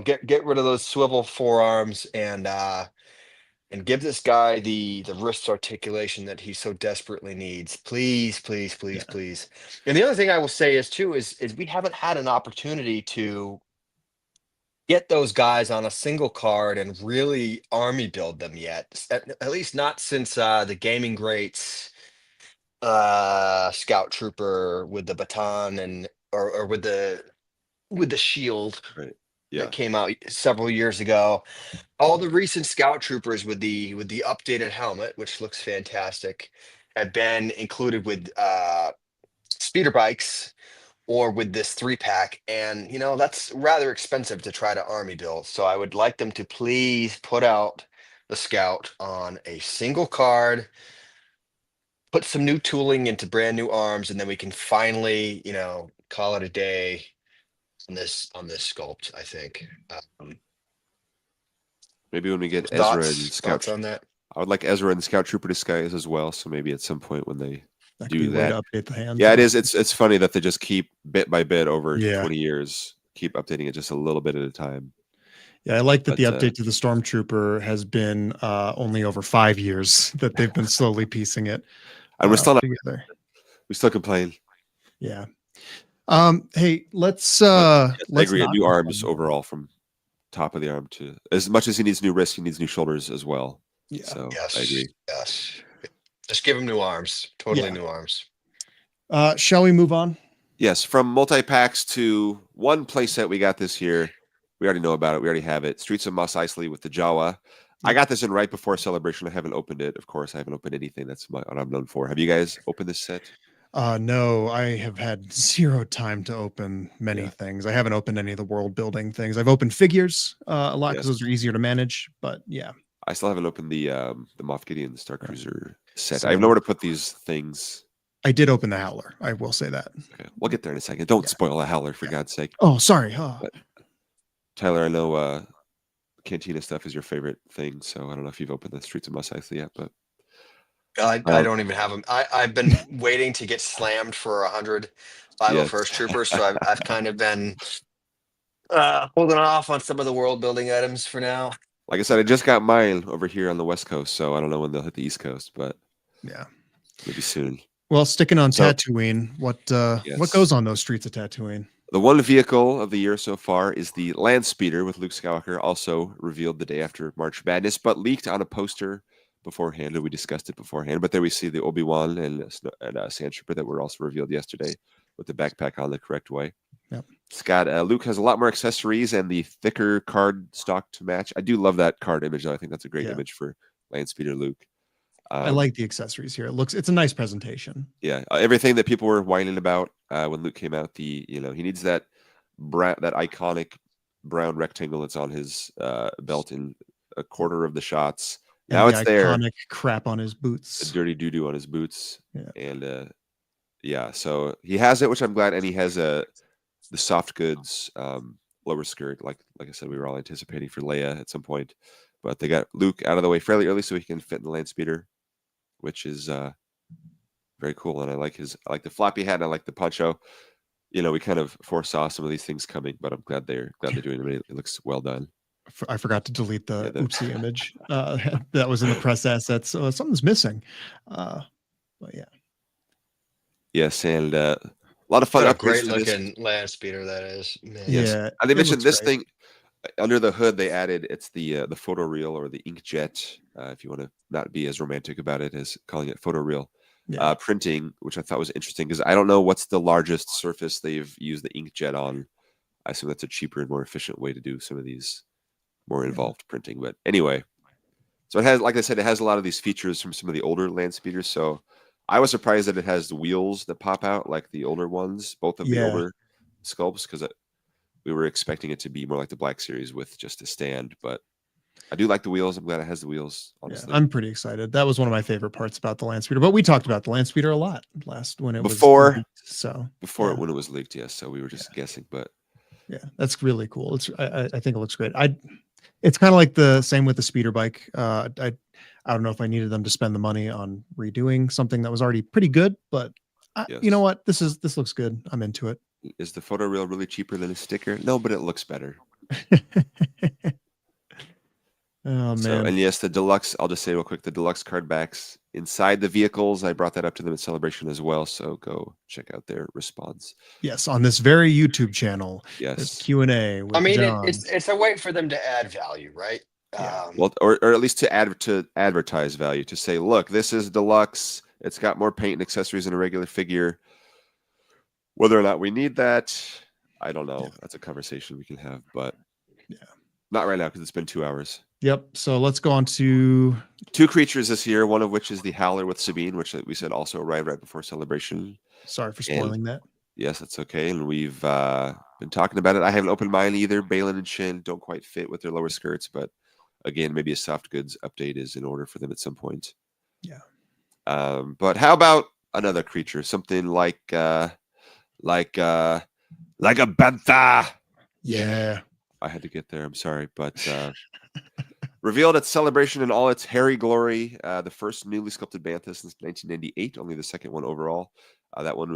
get rid of those swivel forearms and give this guy the wrist articulation that he so desperately needs. Please, please, please, please. And the other thing I will say is we haven't had an opportunity to get those guys on a single card and really army build them yet. At least not since the Gaming Greats Scout Trooper with the baton and or with the shield. Right. Yeah. That came out several years ago. All the recent Scout Troopers with the updated helmet, which looks fantastic, have been included with speeder bikes or with this 3-pack, and that's rather expensive to try to army build. So I would like them to please put out the Scout on a single card, put some new tooling into brand new arms, and then we can finally call it a day on this sculpt, I think. Maybe when we get Ezra and Scout on that. I would like Ezra and Scout Trooper disguise as well. So maybe at some point when they do that, to update the hands. Yeah, it is. It's funny that they just keep bit by bit over 20 years, keep updating it just a little bit at a time. Yeah, I like that the update to the Stormtrooper has been only over 5 years that they've been slowly piecing it. And we're still not together. We still complain. Yeah. Hey, let's agree. New arms overall from top of the arm to as much as he needs new wrists, he needs new shoulders as well. Yeah. So yes, I agree. Yes. Just give him new arms. Totally new arms. Shall we move on? Yes, from multi-packs to one playset we got this year. We already know about it. We already have it. Streets of Mos Eisley with the Jawa. I got this in right before Celebration. I haven't opened it. Of course, I haven't opened anything. That's what I'm known for. Have you guys opened this set? No, I have had zero time to open many things. I haven't opened any of the world building things. I've opened figures a lot because those are easier to manage. But yeah, I still haven't opened the Moff Gideon Star Cruiser set. So, I have nowhere to put these things. I did open the Howler. I will say that. Okay. We'll get there in a second. Don't spoil the Howler for God's sake. Oh, sorry. But, Tyler, I know Cantina stuff is your favorite thing, so I don't know if you've opened the Streets of Mos Eisley yet, but I don't even have them. I've been waiting to get slammed for 100 Yes. 501st Trooper, so I've kind of been holding off on some of the world building items for now. Like I said, I just got mine over here on the West Coast, so I don't know when they'll hit the East Coast, but Yeah. maybe soon. Well, sticking on So- Tatooine, what Yes. goes on those streets of Tatooine? The one vehicle of the year so far is the Land Speeder with Luke Skywalker, also revealed the day after March Madness, but leaked on a poster beforehand, and we discussed it beforehand. But there we see the Obi-Wan and Sandtrooper that were also revealed yesterday with the backpack on the correct way. Yep. It's got Luke has a lot more accessories and the thicker card stock to match. I do love that card image, though. I think that's a great image for Land Speeder Luke. I like the accessories here. It's a nice presentation. Yeah, everything that people were whining about when Luke came out, he needs that that iconic brown rectangle that's on his belt in a quarter of the shots. And now the it's there. Iconic crap on his boots. The dirty doo-doo on his boots. Yeah. And so he has it, which I'm glad, and he has the soft goods lower skirt, like I said, we were all anticipating for Leia at some point. But they got Luke out of the way fairly early so he can fit in the Land Speeder, which is very cool. And I like the floppy hat and I like the poncho. We kind of foresaw some of these things coming, but I'm glad they're doing it. It looks well done. I forgot to delete the oopsie image that was in the press assets. So something's missing. But yeah. Yes, and a lot of fun. What a great looking Land Speeder that is. Man. Yes. Yeah, and they mentioned this great. thing under the hood. They added it's the photoreal or the inkjet. If you want to not be as romantic about it as calling it photoreal. Yeah. Printing, which I thought was interesting because I don't know what's the largest surface they've used the inkjet on. I assume that's a cheaper and more efficient way to do some of these more involved printing. But anyway, so it has, like I said, it has a lot of these features from some of the older Land Speeders. So I was surprised that it has the wheels that pop out like the older ones, both of the older sculpts, because we were expecting it to be more like the Black Series with just a stand. But I do like the wheels. I'm glad it has the wheels. Honestly, I'm pretty excited. That was one of my favorite parts about the Land Speeder. But we talked about the Land Speeder a lot when it was leaked, when it was leaked. Yes, so we were just guessing, but yeah, that's really cool. I think it looks great. It's kind of like the same with the speeder bike. I don't know if I needed them to spend the money on redoing something that was already pretty good, but you know what? This looks good. I'm into it. Is the photoreal really cheaper than a sticker? No, but it looks better. Oh man. So, and yes, the Deluxe, I'll just say real quick, the Deluxe cardbacks inside the vehicles, I brought that up to them at Celebration as well, so go check out their response. Yes, on this very YouTube channel. Yes. Q&A with John. It's a way for them to add value, right? Yeah. Well, or at least to advertise value, to say, look, this is Deluxe, it's got more paint and accessories than a regular figure. Whether or not we need that, I don't know. That's a conversation we can have, but not right now because it's been 2 hours. Yep. So let's go on to 2 creatures this year, one of which is the Howler with Sabine, which we said also arrived right before Celebration. Sorry for spoiling that. Yes, that's okay. And we've been talking about it. I haven't opened mine either. Balon and Shin don't quite fit with their lower skirts, but again, maybe a soft goods update is in order for them at some point. Yeah. But how about another creature, something like a Bantha? Yeah. I had to get there. I'm sorry, but revealed at Celebration in all its hairy glory, the first newly sculpted Bantha since 1998, only the second one overall. That one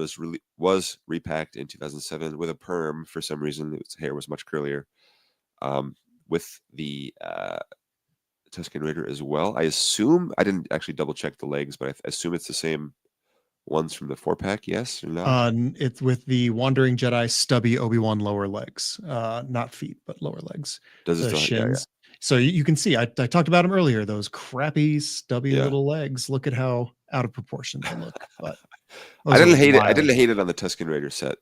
was repacked in 2007 with a perm for some reason. Its hair was much curlier. With the Tusken Raider as well. I assume, I didn't actually double check the legs, but I assume it's the same ones from the 4-pack, yes or no? It's with the Wandering Jedi stubby Obi-Wan lower legs, not feet, but lower legs. Does it still shins? So you can see, I talked about them earlier, those crappy stubby little legs. Look at how out of proportion they look. But I didn't hate it. I didn't hate it on the Tusken Raider set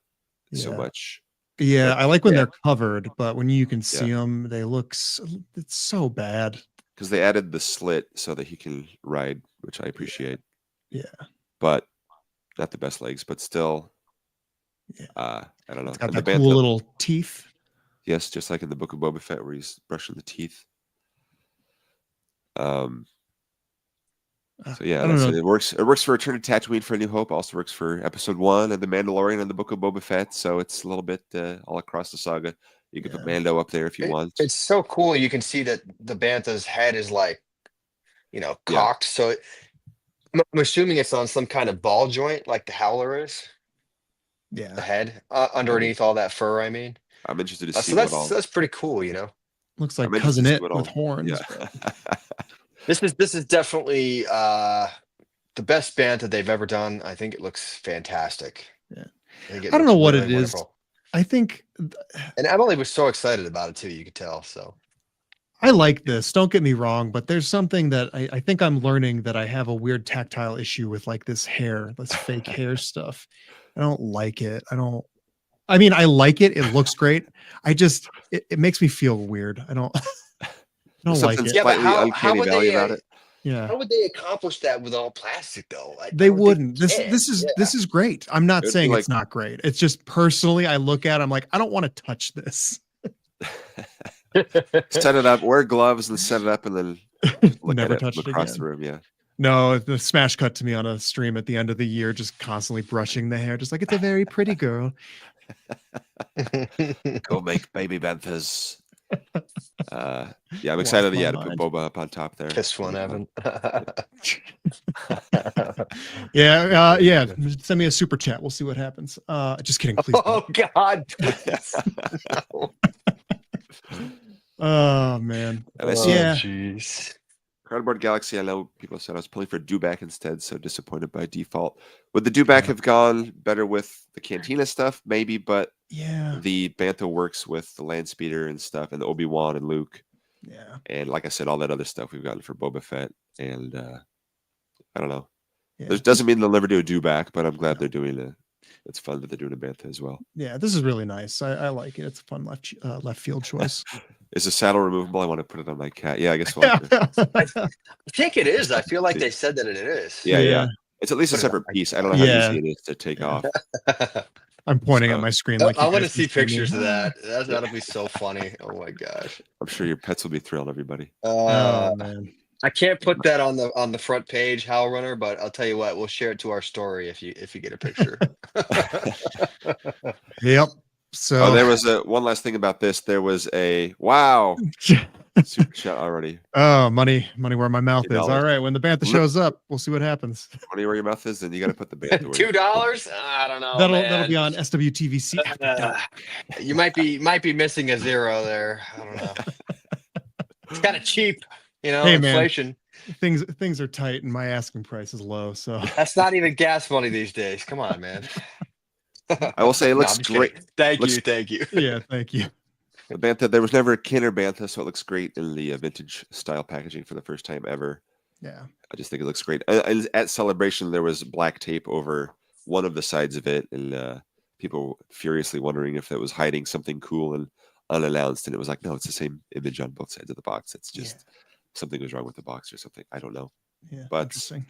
so much. Yeah, I like when they're covered, but when you can see them, they look it's so bad. Because they added the slit so that he can ride, which I appreciate. Yeah. But not the best legs, but still, I don't know. It's got that cool little teeth. Yes, just like in the Book of Boba Fett, where he's brushing the teeth. So yeah, it works. It works for Return to Tatooine for A New Hope. Also works for Episode 1 and the Mandalorian and the Book of Boba Fett. So it's a little bit all across the saga. You can put Mando up there if you want. It's so cool. You can see that the Bantha's head is like, cocked. So I'm assuming it's on some kind of ball joint like the Howler is. The Yeah, head underneath all that fur. I mean, I'm interested to see so what all. that's pretty cool. You know, looks I'm like interested Cousin to see It what with all. horns. Yeah. this is definitely the best band that they've ever done. I think it looks fantastic. Yeah. I think it I don't looks know what really it is. wonderful. I think And Emily was so excited about it too. You could tell. So I like this. Don't get me wrong, but there's something that I think I'm learning that I have a weird tactile issue with, like this hair, this fake hair stuff. I don't like it. I mean, I like it. It looks great. It makes me feel weird. I don't There's like something it. yeah, but slightly how uncanny would valley they about it. Yeah. how would they accomplish that with all plastic though? They I don't think wouldn't. they can. This is great. I'm not It would be saying like- it's not great. It's just personally I look at it, I'm like, I don't want to touch this. Set it up, wear gloves, and set it up, and then look Never at it touch from it across again. the room. Yeah. No, the smash cut to me on a stream at the end of the year, just constantly brushing the hair, just like it's a very pretty girl. Go make baby Banthas. Yeah, I'm Lost excited. my Yeah, to mind. put Boba up on top there. Kiss one, It'll be fun. Evan. Yeah. Send me a super chat. We'll see what happens. Just kidding, please. Oh God! Please. No. Oh man. And I see Yeah. Jeez. Cardboard Galaxy. I know people said I was pulling for Dewback instead, so disappointed by default. Would the Dewback Yeah. have gone better with the Cantina stuff? Maybe, but Yeah. the Bantha works with the Land Speeder and stuff, and the Obi-Wan and Luke, Yeah. and like I said, all that other stuff we've gotten for Boba Fett, and I don't know. Yeah. It doesn't mean they'll never do a Dewback, but I'm glad they're doing it. It's fun that they're doing a Bantha as well. Yeah, this is really nice. I like it. It's a fun left field choice. Is the saddle removable? I want to put it on my cat. Yeah, I guess we'll have to. I think it is. I feel like they said that it is. Yeah. It's at least a Put it on separate my piece. I don't know how Yeah. easy it is to take off. I'm pointing at So- my screen like I you want to guys can see me. pictures of that. That'll be so funny. Oh my gosh. I'm sure your pets will be thrilled, everybody. Oh man. I can't put that on the front page, Howl Runner, but I'll tell you what, we'll share it to our story if you get a picture. Yep. So Oh, there was one last thing about this. There was a wow super chat already. Oh, money where my mouth is. $2. All right, when the Bantha shows up, we'll see what happens. Money where your mouth is, then you got to put the Bantha. $2? I don't know. That'll be man. on SWTVC. You might be missing a zero there. I don't know. It's kind of cheap, you know. Hey, man. Inflation. Things are tight and my asking price is low. So That's not even gas money these days. Come on, man. I will say it No, looks I'm just great. kidding. Thank Looks- you, thank you. yeah, thank you. The Bantha. There was never a Kinner Bantha, so it looks great in the vintage style packaging for the first time ever. Yeah. I just think it looks great. At Celebration, there was black tape over one of the sides of it, and people furiously wondering if it was hiding something cool and unannounced. And it was like, no, it's the same image on both sides of the box. It's just something was wrong with the box or something. I don't know. Yeah. But- Interesting.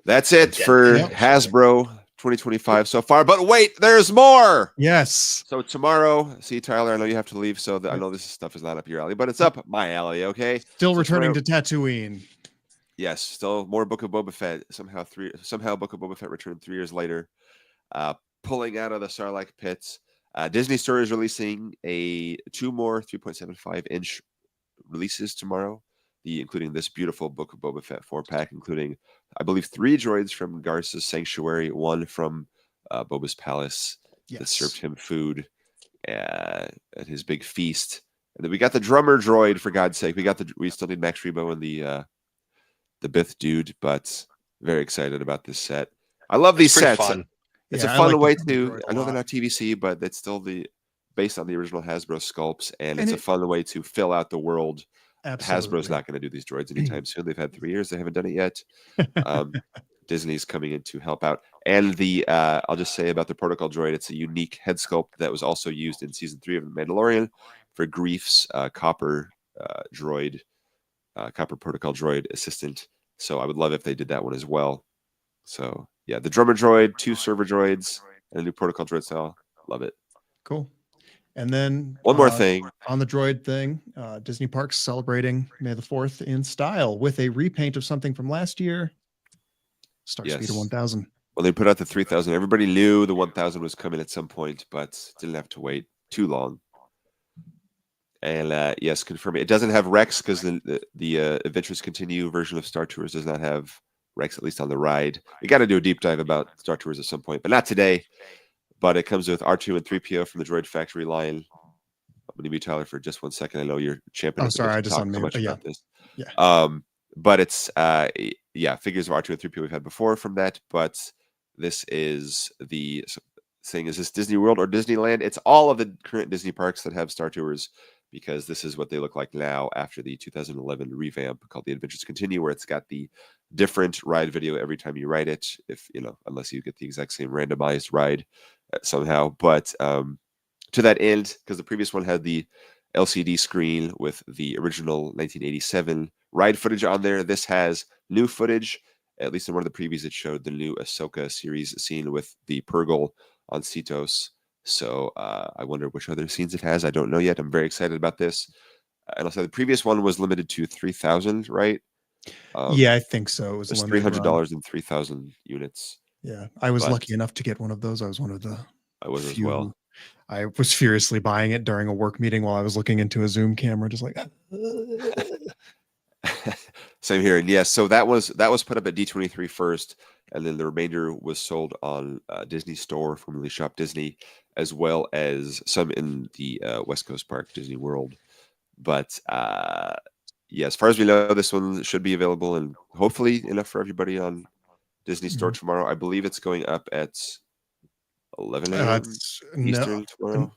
That's it Yeah. for Yep. Hasbro 2025 so far. But wait, there's more. Yes. So tomorrow, see Tyler, I know you have to leave, so I know this stuff is not up your alley, but it's up my alley. Okay. Still So returning tomorrow- to Tatooine. Yes, still more Book of Boba Fett. Somehow Book of Boba Fett returned 3 years later, pulling out of the Sarlacc pits. Disney Store is releasing 2 more 3.75-inch releases tomorrow, including this beautiful Book of Boba Fett 4-pack, including, I believe, 3 droids from Garsa's Sanctuary, 1 from Boba's Palace that served him food at his big feast. And then we got the drummer droid, for God's sake. We still need Max Rebo and the Bith dude, but very excited about this set. I love these Pretty sets. fun. It's Yeah, a I fun like the way drummer to. droid a I know they're lot. not TVC, but it's still based on the original Hasbro sculpts, and it's a it- fun way to fill out the world. Absolutely. Hasbro's not going to do these droids anytime soon. They've had 3 years; they haven't done it yet. Disney's coming in to help out, and I'll just say about the protocol droid, it's a unique head sculpt that was also used in season 3 of The Mandalorian for Grief's copper droid, copper protocol droid assistant. So I would love if they did that one as well. So yeah, the drummer droid, 2 server droids, and a new protocol droid style. Love it. Cool. And then One more thing. on the droid thing, Disney Parks celebrating May the 4th in style with a repaint of something from last year. Starspeeder Yes. 1000. Well, they put out the 3000. Everybody knew the 1000 was coming at some point, but didn't have to wait too long. And yes, confirming it doesn't have Rex because the Adventures Continue version of Star Tours does not have Rex, at least on the ride. We got to do a deep dive about Star Tours at some point, but not today. But it comes with R2 and 3PO from the Droid Factory line. I'm going to mute Tyler for just 1 second. I know you're champing at the bit to talk so much about this. Yeah. But it's figures of R2 and 3PO we've had before from that. But this is the saying, is this Disney World or Disneyland? It's all of the current Disney parks that have Star Tours, because this is what they look like now after the 2011 revamp called The Adventures Continue, where it's got the different ride video every time you ride it, unless you get the exact same randomized ride somehow. But to that end, because the previous one had the LCD screen with the original 1987 ride footage on there, this has new footage. At least in one of the previews, it showed the new Ahsoka series scene with the Purgle on Cetos. So I wonder which other scenes it has. I don't know yet. I'm very excited about this. And also, the previous one was limited to 3,000, right? Yeah, I think so. It was $300 and 3,000 units. Yeah, I was lucky enough to get one of those. I was one of the I was few. as well. I was furiously buying it during a work meeting while I was looking into a Zoom camera, just like. Same here. And yes, so that was put up at D23 first, and then the remainder was sold on Disney Store, formerly Shop Disney, as well as some in the West Coast Park, Disney World. But as far as we know, this one should be available and hopefully enough for everybody on Disney Store tomorrow. I believe it's going up at 11 a.m. Eastern tomorrow.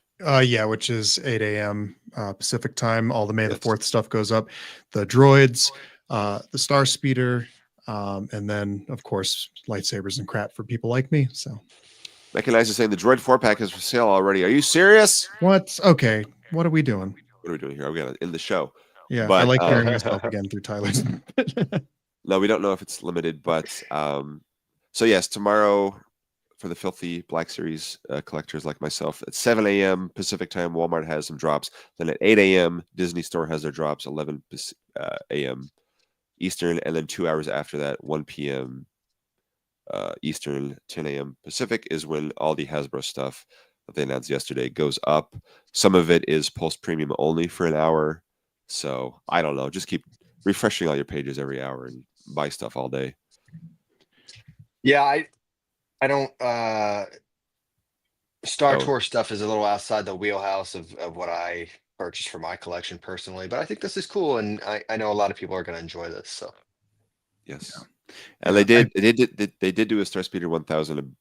Which is 8 a.m. Pacific time. All the May the 4th stuff goes up. The droids, the Star Speeder, and then, of course, lightsabers and crap for people like me. So, Mechanized is saying the Droid 4-pack is for sale already. Are you serious? What? Okay. What are we doing? What are we doing here? We're going to end the show. Yeah, but, I like hearing myself again through Tyler's. No, we don't know if it's limited, but so yes, tomorrow for the filthy Black Series collectors like myself, at 7 a.m. Pacific time, Walmart has some drops. Then at 8 a.m., Disney Store has their drops, 11 a.m. Eastern, and then 2 hours after that, 1 p.m. Eastern, 10 a.m. Pacific is when all the Hasbro stuff that they announced yesterday goes up. Some of it is Pulse Premium only for an hour. So I don't know. Just keep refreshing all your pages every hour and buy stuff all day. Yeah, I don't Star Tour stuff is a little outside the wheelhouse of what I purchased for my collection personally, but I think this is cool, and I know a lot of people are going to enjoy this. So yes. Yeah. And they did do a Star Speeder 1000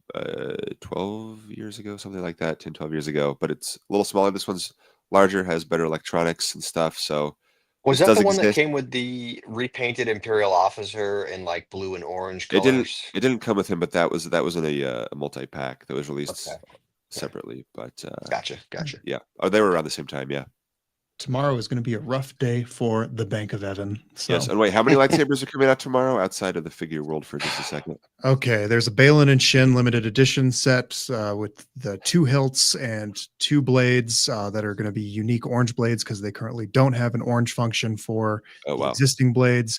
12 years ago, something like that, 10, 12 years ago, but it's a little smaller. This one's larger, has better electronics and stuff. So was that the one that came with the repainted Imperial officer in like blue and orange colors? It didn't come with him, but that was in a multi-pack that was released separately. But gotcha. Yeah. Oh, they were around the same time. Yeah. Tomorrow is going to be a rough day for the Bank of Evan. So. Yes, and wait, how many lightsabers are coming out tomorrow outside of the figure world for just a second? Okay, there's a Balon and Shin limited edition set with the 2 hilts and 2 blades that are going to be unique orange blades because they currently don't have an orange function for the existing blades.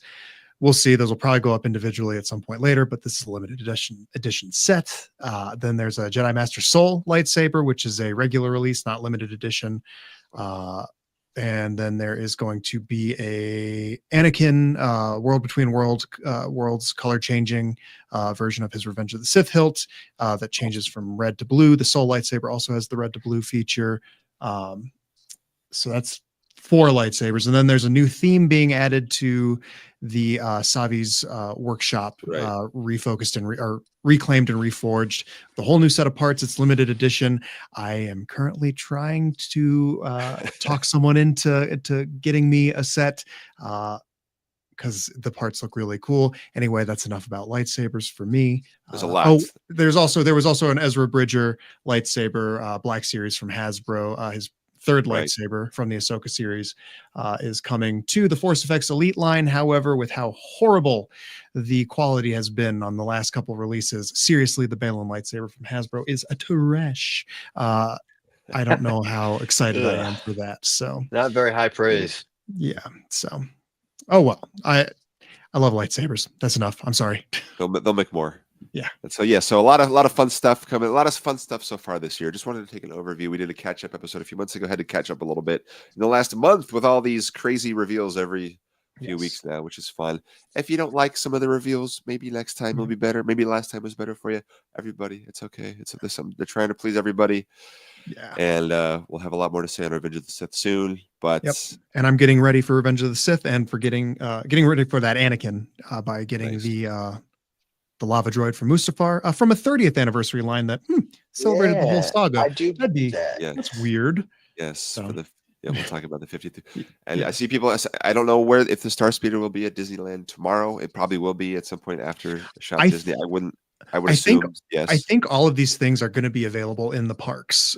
We'll see. Those will probably go up individually at some point later, but this is a limited edition set. Then there's a Jedi Master Soul lightsaber, which is a regular release, not limited edition. And then there is going to be a Anakin World Between Worlds color changing version of his Revenge of the Sith hilt that changes from red to blue. The Soul lightsaber also has the red to blue feature. So that's 4 lightsabers. And then there's a new theme being added to the Savi's workshop, refocused and reclaimed and reforged. The whole new set of parts. It's limited edition. I am currently trying to talk someone into getting me a set because the parts look really cool. Anyway, that's enough about lightsabers for me. There's a lot. There was also an Ezra Bridger lightsaber Black Series from Hasbro. His 3rd lightsaber from the Ahsoka series is coming to the Force Effects Elite line. However, with how horrible the quality has been on the last couple releases, seriously, the Balon lightsaber from Hasbro is a trash. I don't know how excited I am for that. So not very high praise. Yeah. So, oh well. I love lightsabers. That's enough. I'm sorry. They'll make more. Yeah. And so a lot of fun stuff coming. A lot of fun stuff so far this year. Just wanted to take an overview. We did a catch up episode a few months ago. Had to catch up a little bit in the last month with all these crazy reveals every few weeks now, which is fun. If you don't like some of the reveals, maybe next time will be better. Maybe last time was better for you. Everybody, it's okay. They're trying to please everybody. Yeah. And we'll have a lot more to say on Revenge of the Sith soon. But and I'm getting ready for Revenge of the Sith and for getting ready for that Anakin by getting the lava droid from Mustafar from a 30th anniversary line that celebrated the whole saga. I do. That's weird. Yes. So. We'll talk about the 50th. And I see people. I don't know if the Star Speeder will be at Disneyland tomorrow. It probably will be at some point after Shop Disney. I would assume. Yes. I think all of these things are going to be available in the parks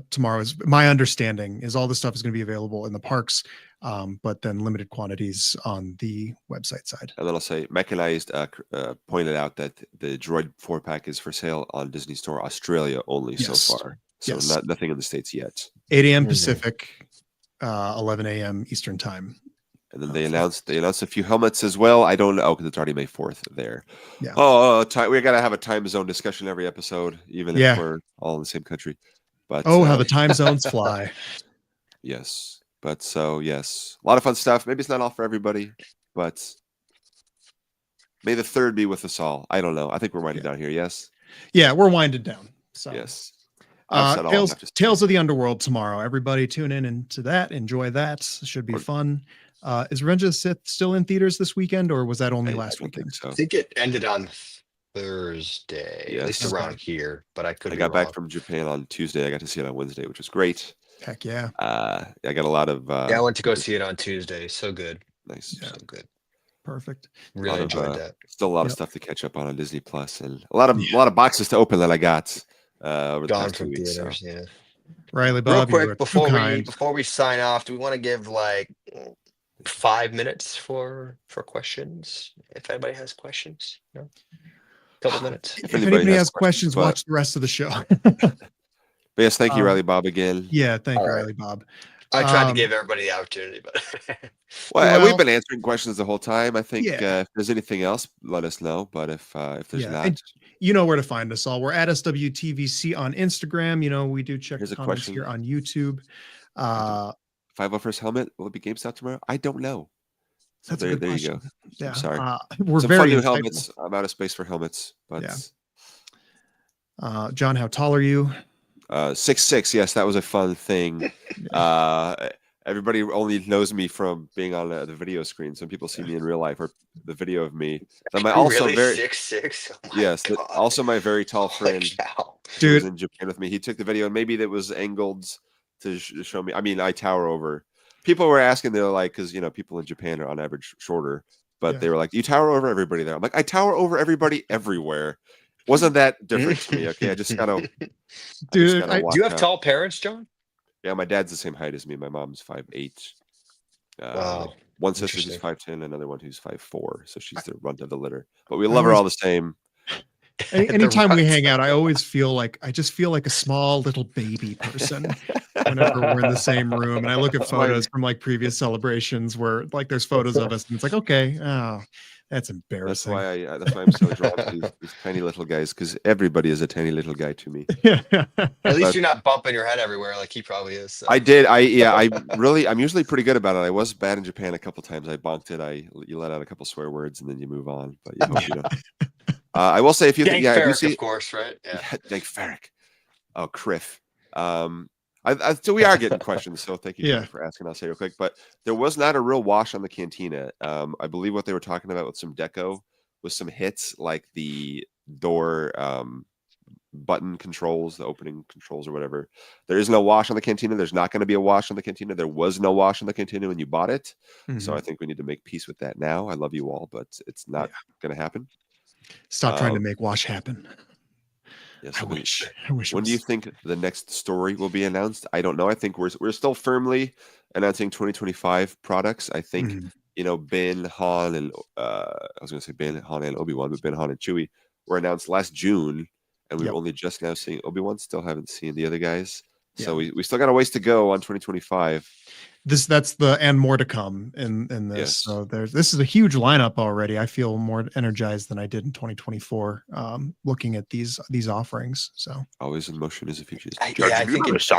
tomorrow. Is my understanding is all this stuff is going to be available in the parks, but then limited quantities on the website side. And then I'll say Mechanized pointed out that the Droid 4-pack is for sale on Disney Store Australia only so far. So nothing in the States yet. 8 a.m. Pacific. 11 a.m. Eastern time. And then they announced a few helmets as well. I don't know because it's already May 4th there. Yeah. We got to have a time zone discussion every episode, even if we're all in the same country. But how the time zones fly. Yes. But yes, a lot of fun stuff. Maybe it's not all for everybody, but may the 3rd be with us all. I don't know. I think we're winding down here. Yes. Yeah, we're winding down. So yes. Tales of the Underworld tomorrow. Everybody tune in into that. Enjoy that. Should be fun. Is Revenge of the Sith still in theaters this weekend, or was that only last weekend? I think it ended on Thursday, at least around here. But I got back from Japan on Tuesday. I got to see it on Wednesday, which was great. Heck yeah! I got a lot of. I went to go see it on Tuesday. So good. Nice. So good. Perfect. Really enjoyed that. Still a lot of stuff to catch up on Disney Plus, and a lot of boxes to open that I got. Over the past 2 weeks, theaters, yeah. Riley, Bob, real quick before we sign off, do we want to give like 5 minutes for questions? If anybody has questions, couple minutes. If anybody has questions, watch the rest of the show. But yes, thank you, Riley Bob, again. Yeah, thank you, Riley Bob. I tried to give everybody the opportunity, but well, we've been answering questions the whole time. I think if there's anything else, let us know. But if there's not, and you know where to find us all. We're at SWTVC on Instagram. We do check the comments here on YouTube. 501st helmet will it be GameStop tomorrow? I don't know. So that's a good question. You go. Yeah, I'm sorry. We're some very fun new helmets. I'm out of space for helmets, but John, how tall are you? 6'6". Yes, that was a fun thing. Everybody only knows me from being on the video screen. Some people see me in real life or the video of me. I'm also really 6'6". Oh yes, also my very tall friend, dude, was in Japan with me. He took the video, and maybe that was angled to show me. I mean, I tower over. People were asking, they're like, because people in Japan are on average shorter, but they were like, "You tower over everybody there." I'm like, I tower over everybody everywhere. Wasn't that different to me? Okay, I just gotta. Dude, do you have tall parents, John? Yeah, my dad's the same height as me. My mom's 5'8". One sister who's 5'10", another one who's 5'4". So she's the runt of the litter. But we love her all the same. Anytime we hang out, I just feel like a small little baby person whenever we're in the same room. And I look at photos from like previous celebrations where like there's photos of us, and it's like, okay, that's embarrassing. That's why I'm so drawn to these tiny little guys, because everybody is a tiny little guy to me. At least you're not bumping your head everywhere like he probably is. So. I did. I'm usually pretty good about it. I was bad in Japan a couple times. I bonked it. You let out a couple swear words and then you move on. But you hope you don't. I will say if you think, if you see, of course, right? Yeah. Dank Ferrick. Oh, Criff. So we are getting questions, so thank you for asking. I'll say real quick, but there was not a real wash on the Cantina. I believe what they were talking about with some deco was some hits like the door button controls, the opening controls or whatever. There is no wash on the Cantina. There's not going to be a wash on the Cantina. There was no wash on the Cantina when you bought it. So I think we need to make peace with that now. I love you all, but it's not going to happen. Stop trying to make wash happen. Yes, I wish. When do you think the next story will be announced? I don't know. I think we're still firmly announcing 2025 products. I think Ben, Han, and I was going to say Ben, Han, and Obi-Wan, but Ben, Han, and Chewie were announced last June, and we're only just now seeing Obi-Wan. Still haven't seen the other guys, so we still got a ways to go on 2025. That's and more to come in this. Yes. So this is a huge lineup already. I feel more energized than I did in 2024 looking at these offerings. So always in motion is a future. I think it also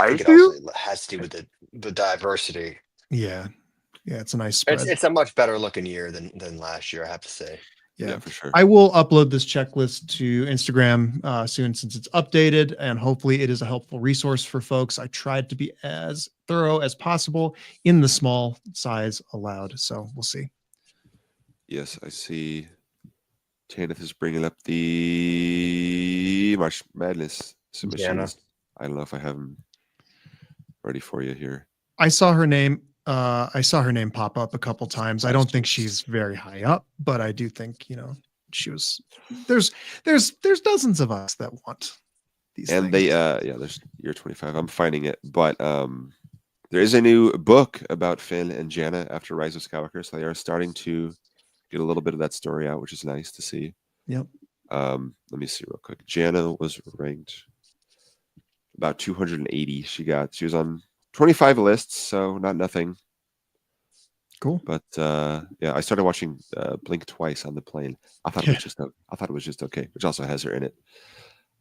has to do with the diversity. Yeah. Yeah, it's a nice spread. It's a much better looking year than last year, I have to say. Yeah, for sure. I will upload this checklist to Instagram soon since it's updated, and hopefully it is a helpful resource for folks. I tried to be as thorough as possible in the small size allowed, so we'll see. Yes, I see. Tanith is bringing up the March Madness submissions. I don't know if I have them ready for you here. I saw her name. I saw her name pop up a couple times. I don't think she's very high up, but I do think, she was. There's dozens of us that want these and things. There's year 25. I'm finding it, but there is a new book about Finn and Janna after Rise of Skywalker, so they are starting to get a little bit of that story out, which is nice to see. Yep. Let me see real quick. Janna was ranked about 280. She was on 25 lists, so not nothing. Cool. But I started watching Blink twice on the plane. I thought it was just okay, which also has her in it.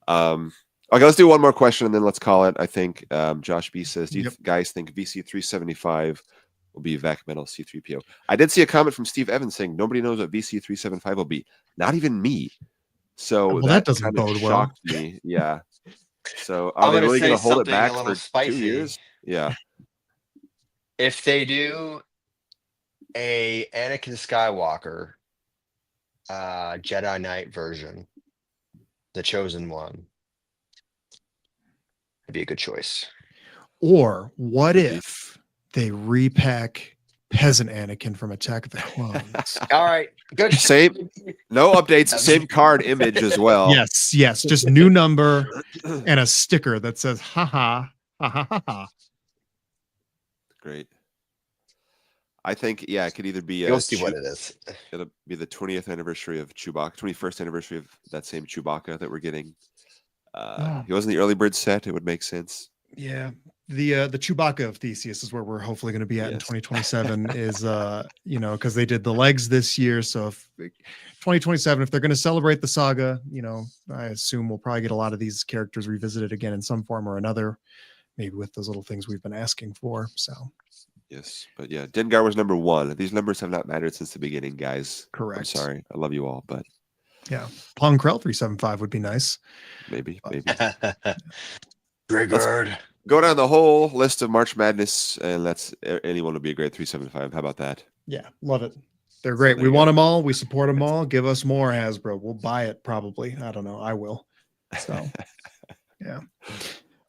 Okay, let's do one more question and then let's call it. I think Josh B says, do you guys think VC 375 will be VAC Metal C3PO? I did see a comment from Steve Evans saying nobody knows what VC 375 will be. Not even me. So that doesn't bode well. Me. Yeah. So are they really going to hold it back for spicy. 2 years? Yeah. If they do a Anakin Skywalker Jedi Knight version, the chosen one, it'd be a good choice. Or what if they repack peasant Anakin from Attack of the Clones? All right, good. Same, no updates, same card image as well. Yes, just new number and a sticker that says ha ha ha ha ha ha. Great. I think it could either be you'll see what it is. It'll be the 20th anniversary of Chewbacca, 21st anniversary of that same Chewbacca that we're getting. He wasn't the early bird set. It would make sense. Yeah. The Chewbacca of Theseus is where we're hopefully going to be at in 2027 is because they did the legs this year. So if 2027, if they're going to celebrate the saga, I assume we'll probably get a lot of these characters revisited again in some form or another, maybe with those little things we've been asking for. So yes, but Dengar was number 1. These numbers have not mattered since the beginning, guys. Correct. I'm sorry. I love you all, but Pong Krell 375 would be nice. Maybe. Triggered. Go down the whole list of March Madness, and anyone would be a great 375. How about that? Yeah, love it. They're great. We want them all. We support them all. Give us more, Hasbro. We'll buy it probably. I don't know. I will. So, yeah.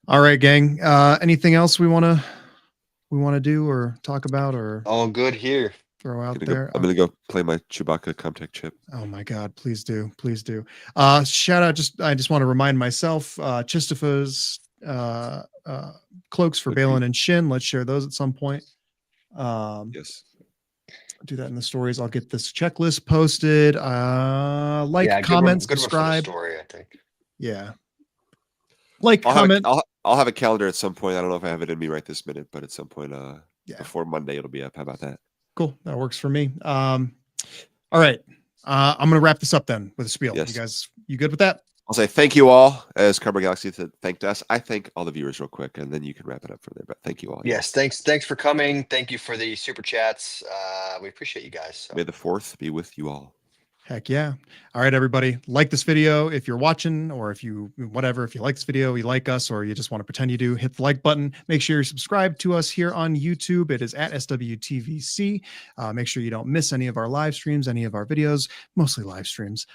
All right, gang. Anything else we want to do or talk about or all good here? Throw out there. I'm gonna go play my Chewbacca Comtech chip. Oh my God! Please do. Shout out! I just want to remind myself. Chistifa's cloaks for Balon and Shin. Let's share those at some point. Yes. Do that in the stories. I'll get this checklist posted. Comment, subscribe. Story, I think. Yeah. Comment. I'll have a calendar at some point. I don't know if I have it in me right this minute, but at some point, before Monday, it'll be up. How about that? Cool. That works for me. All right. I'm going to wrap this up then with a spiel. Yes. You guys, you good with that? I'll say thank you all as Cardboard Galaxy thanked us. I thank all the viewers real quick, and then you can wrap it up from there. But thank you all. Yes. Thanks for coming. Thank you for the super chats. We appreciate you guys. So. May the 4th be with you all. Heck yeah. All right, everybody. Like this video if you're watching, or if you like this video, you like us, or you just want to pretend you do, hit the like button. Make sure you're subscribed to us here on YouTube. It is at SWTVC. Make sure you don't miss any of our live streams, any of our videos, mostly live streams.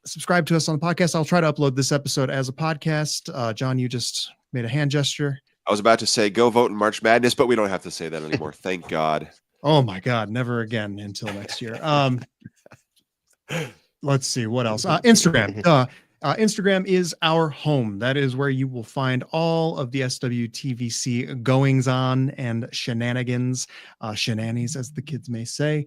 Subscribe to us on the podcast. I'll try to upload this episode as a podcast. John, you just made a hand gesture. I was about to say go vote in March Madness, but we don't have to say that anymore. Thank God. Oh my God. Never again until next year. Let's see what else. Instagram. Instagram is our home. That is where you will find all of the SWTVC goings on and shenanigans, shenanies, as the kids may say.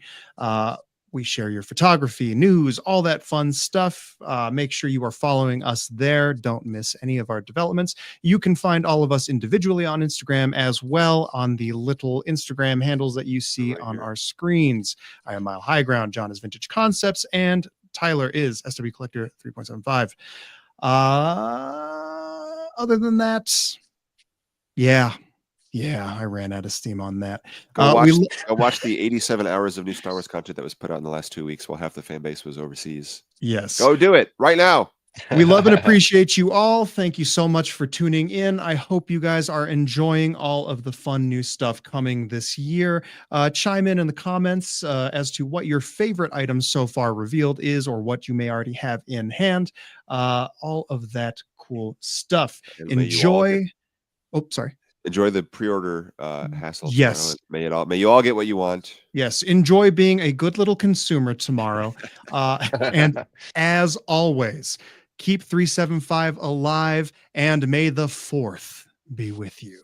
We share your photography, news, all that fun stuff. Make sure you are following us there. Don't miss any of our developments. You can find all of us individually on Instagram as well on the little Instagram handles that you see on our screens. I am Mile High Ground. John is Vintage Concepts, and Tyler is SW Collector 3.75. Other than that, yeah. Yeah, I ran out of steam on that. Go watch the 87 hours of new Star Wars content that was put out in the last 2 weeks while half the fan base was overseas. Yes. Go do it right now. We love and appreciate you all. Thank you so much for tuning in. I hope you guys are enjoying all of the fun new stuff coming this year. Chime in the comments as to what your favorite items so far revealed is, or what you may already have in hand. All of that cool stuff. Enjoy. Oh, sorry. Enjoy the pre-order hassle. Yes. Tomorrow. May you all get what you want. Yes. Enjoy being a good little consumer tomorrow. And as always, keep 375 alive, and may the 4th be with you.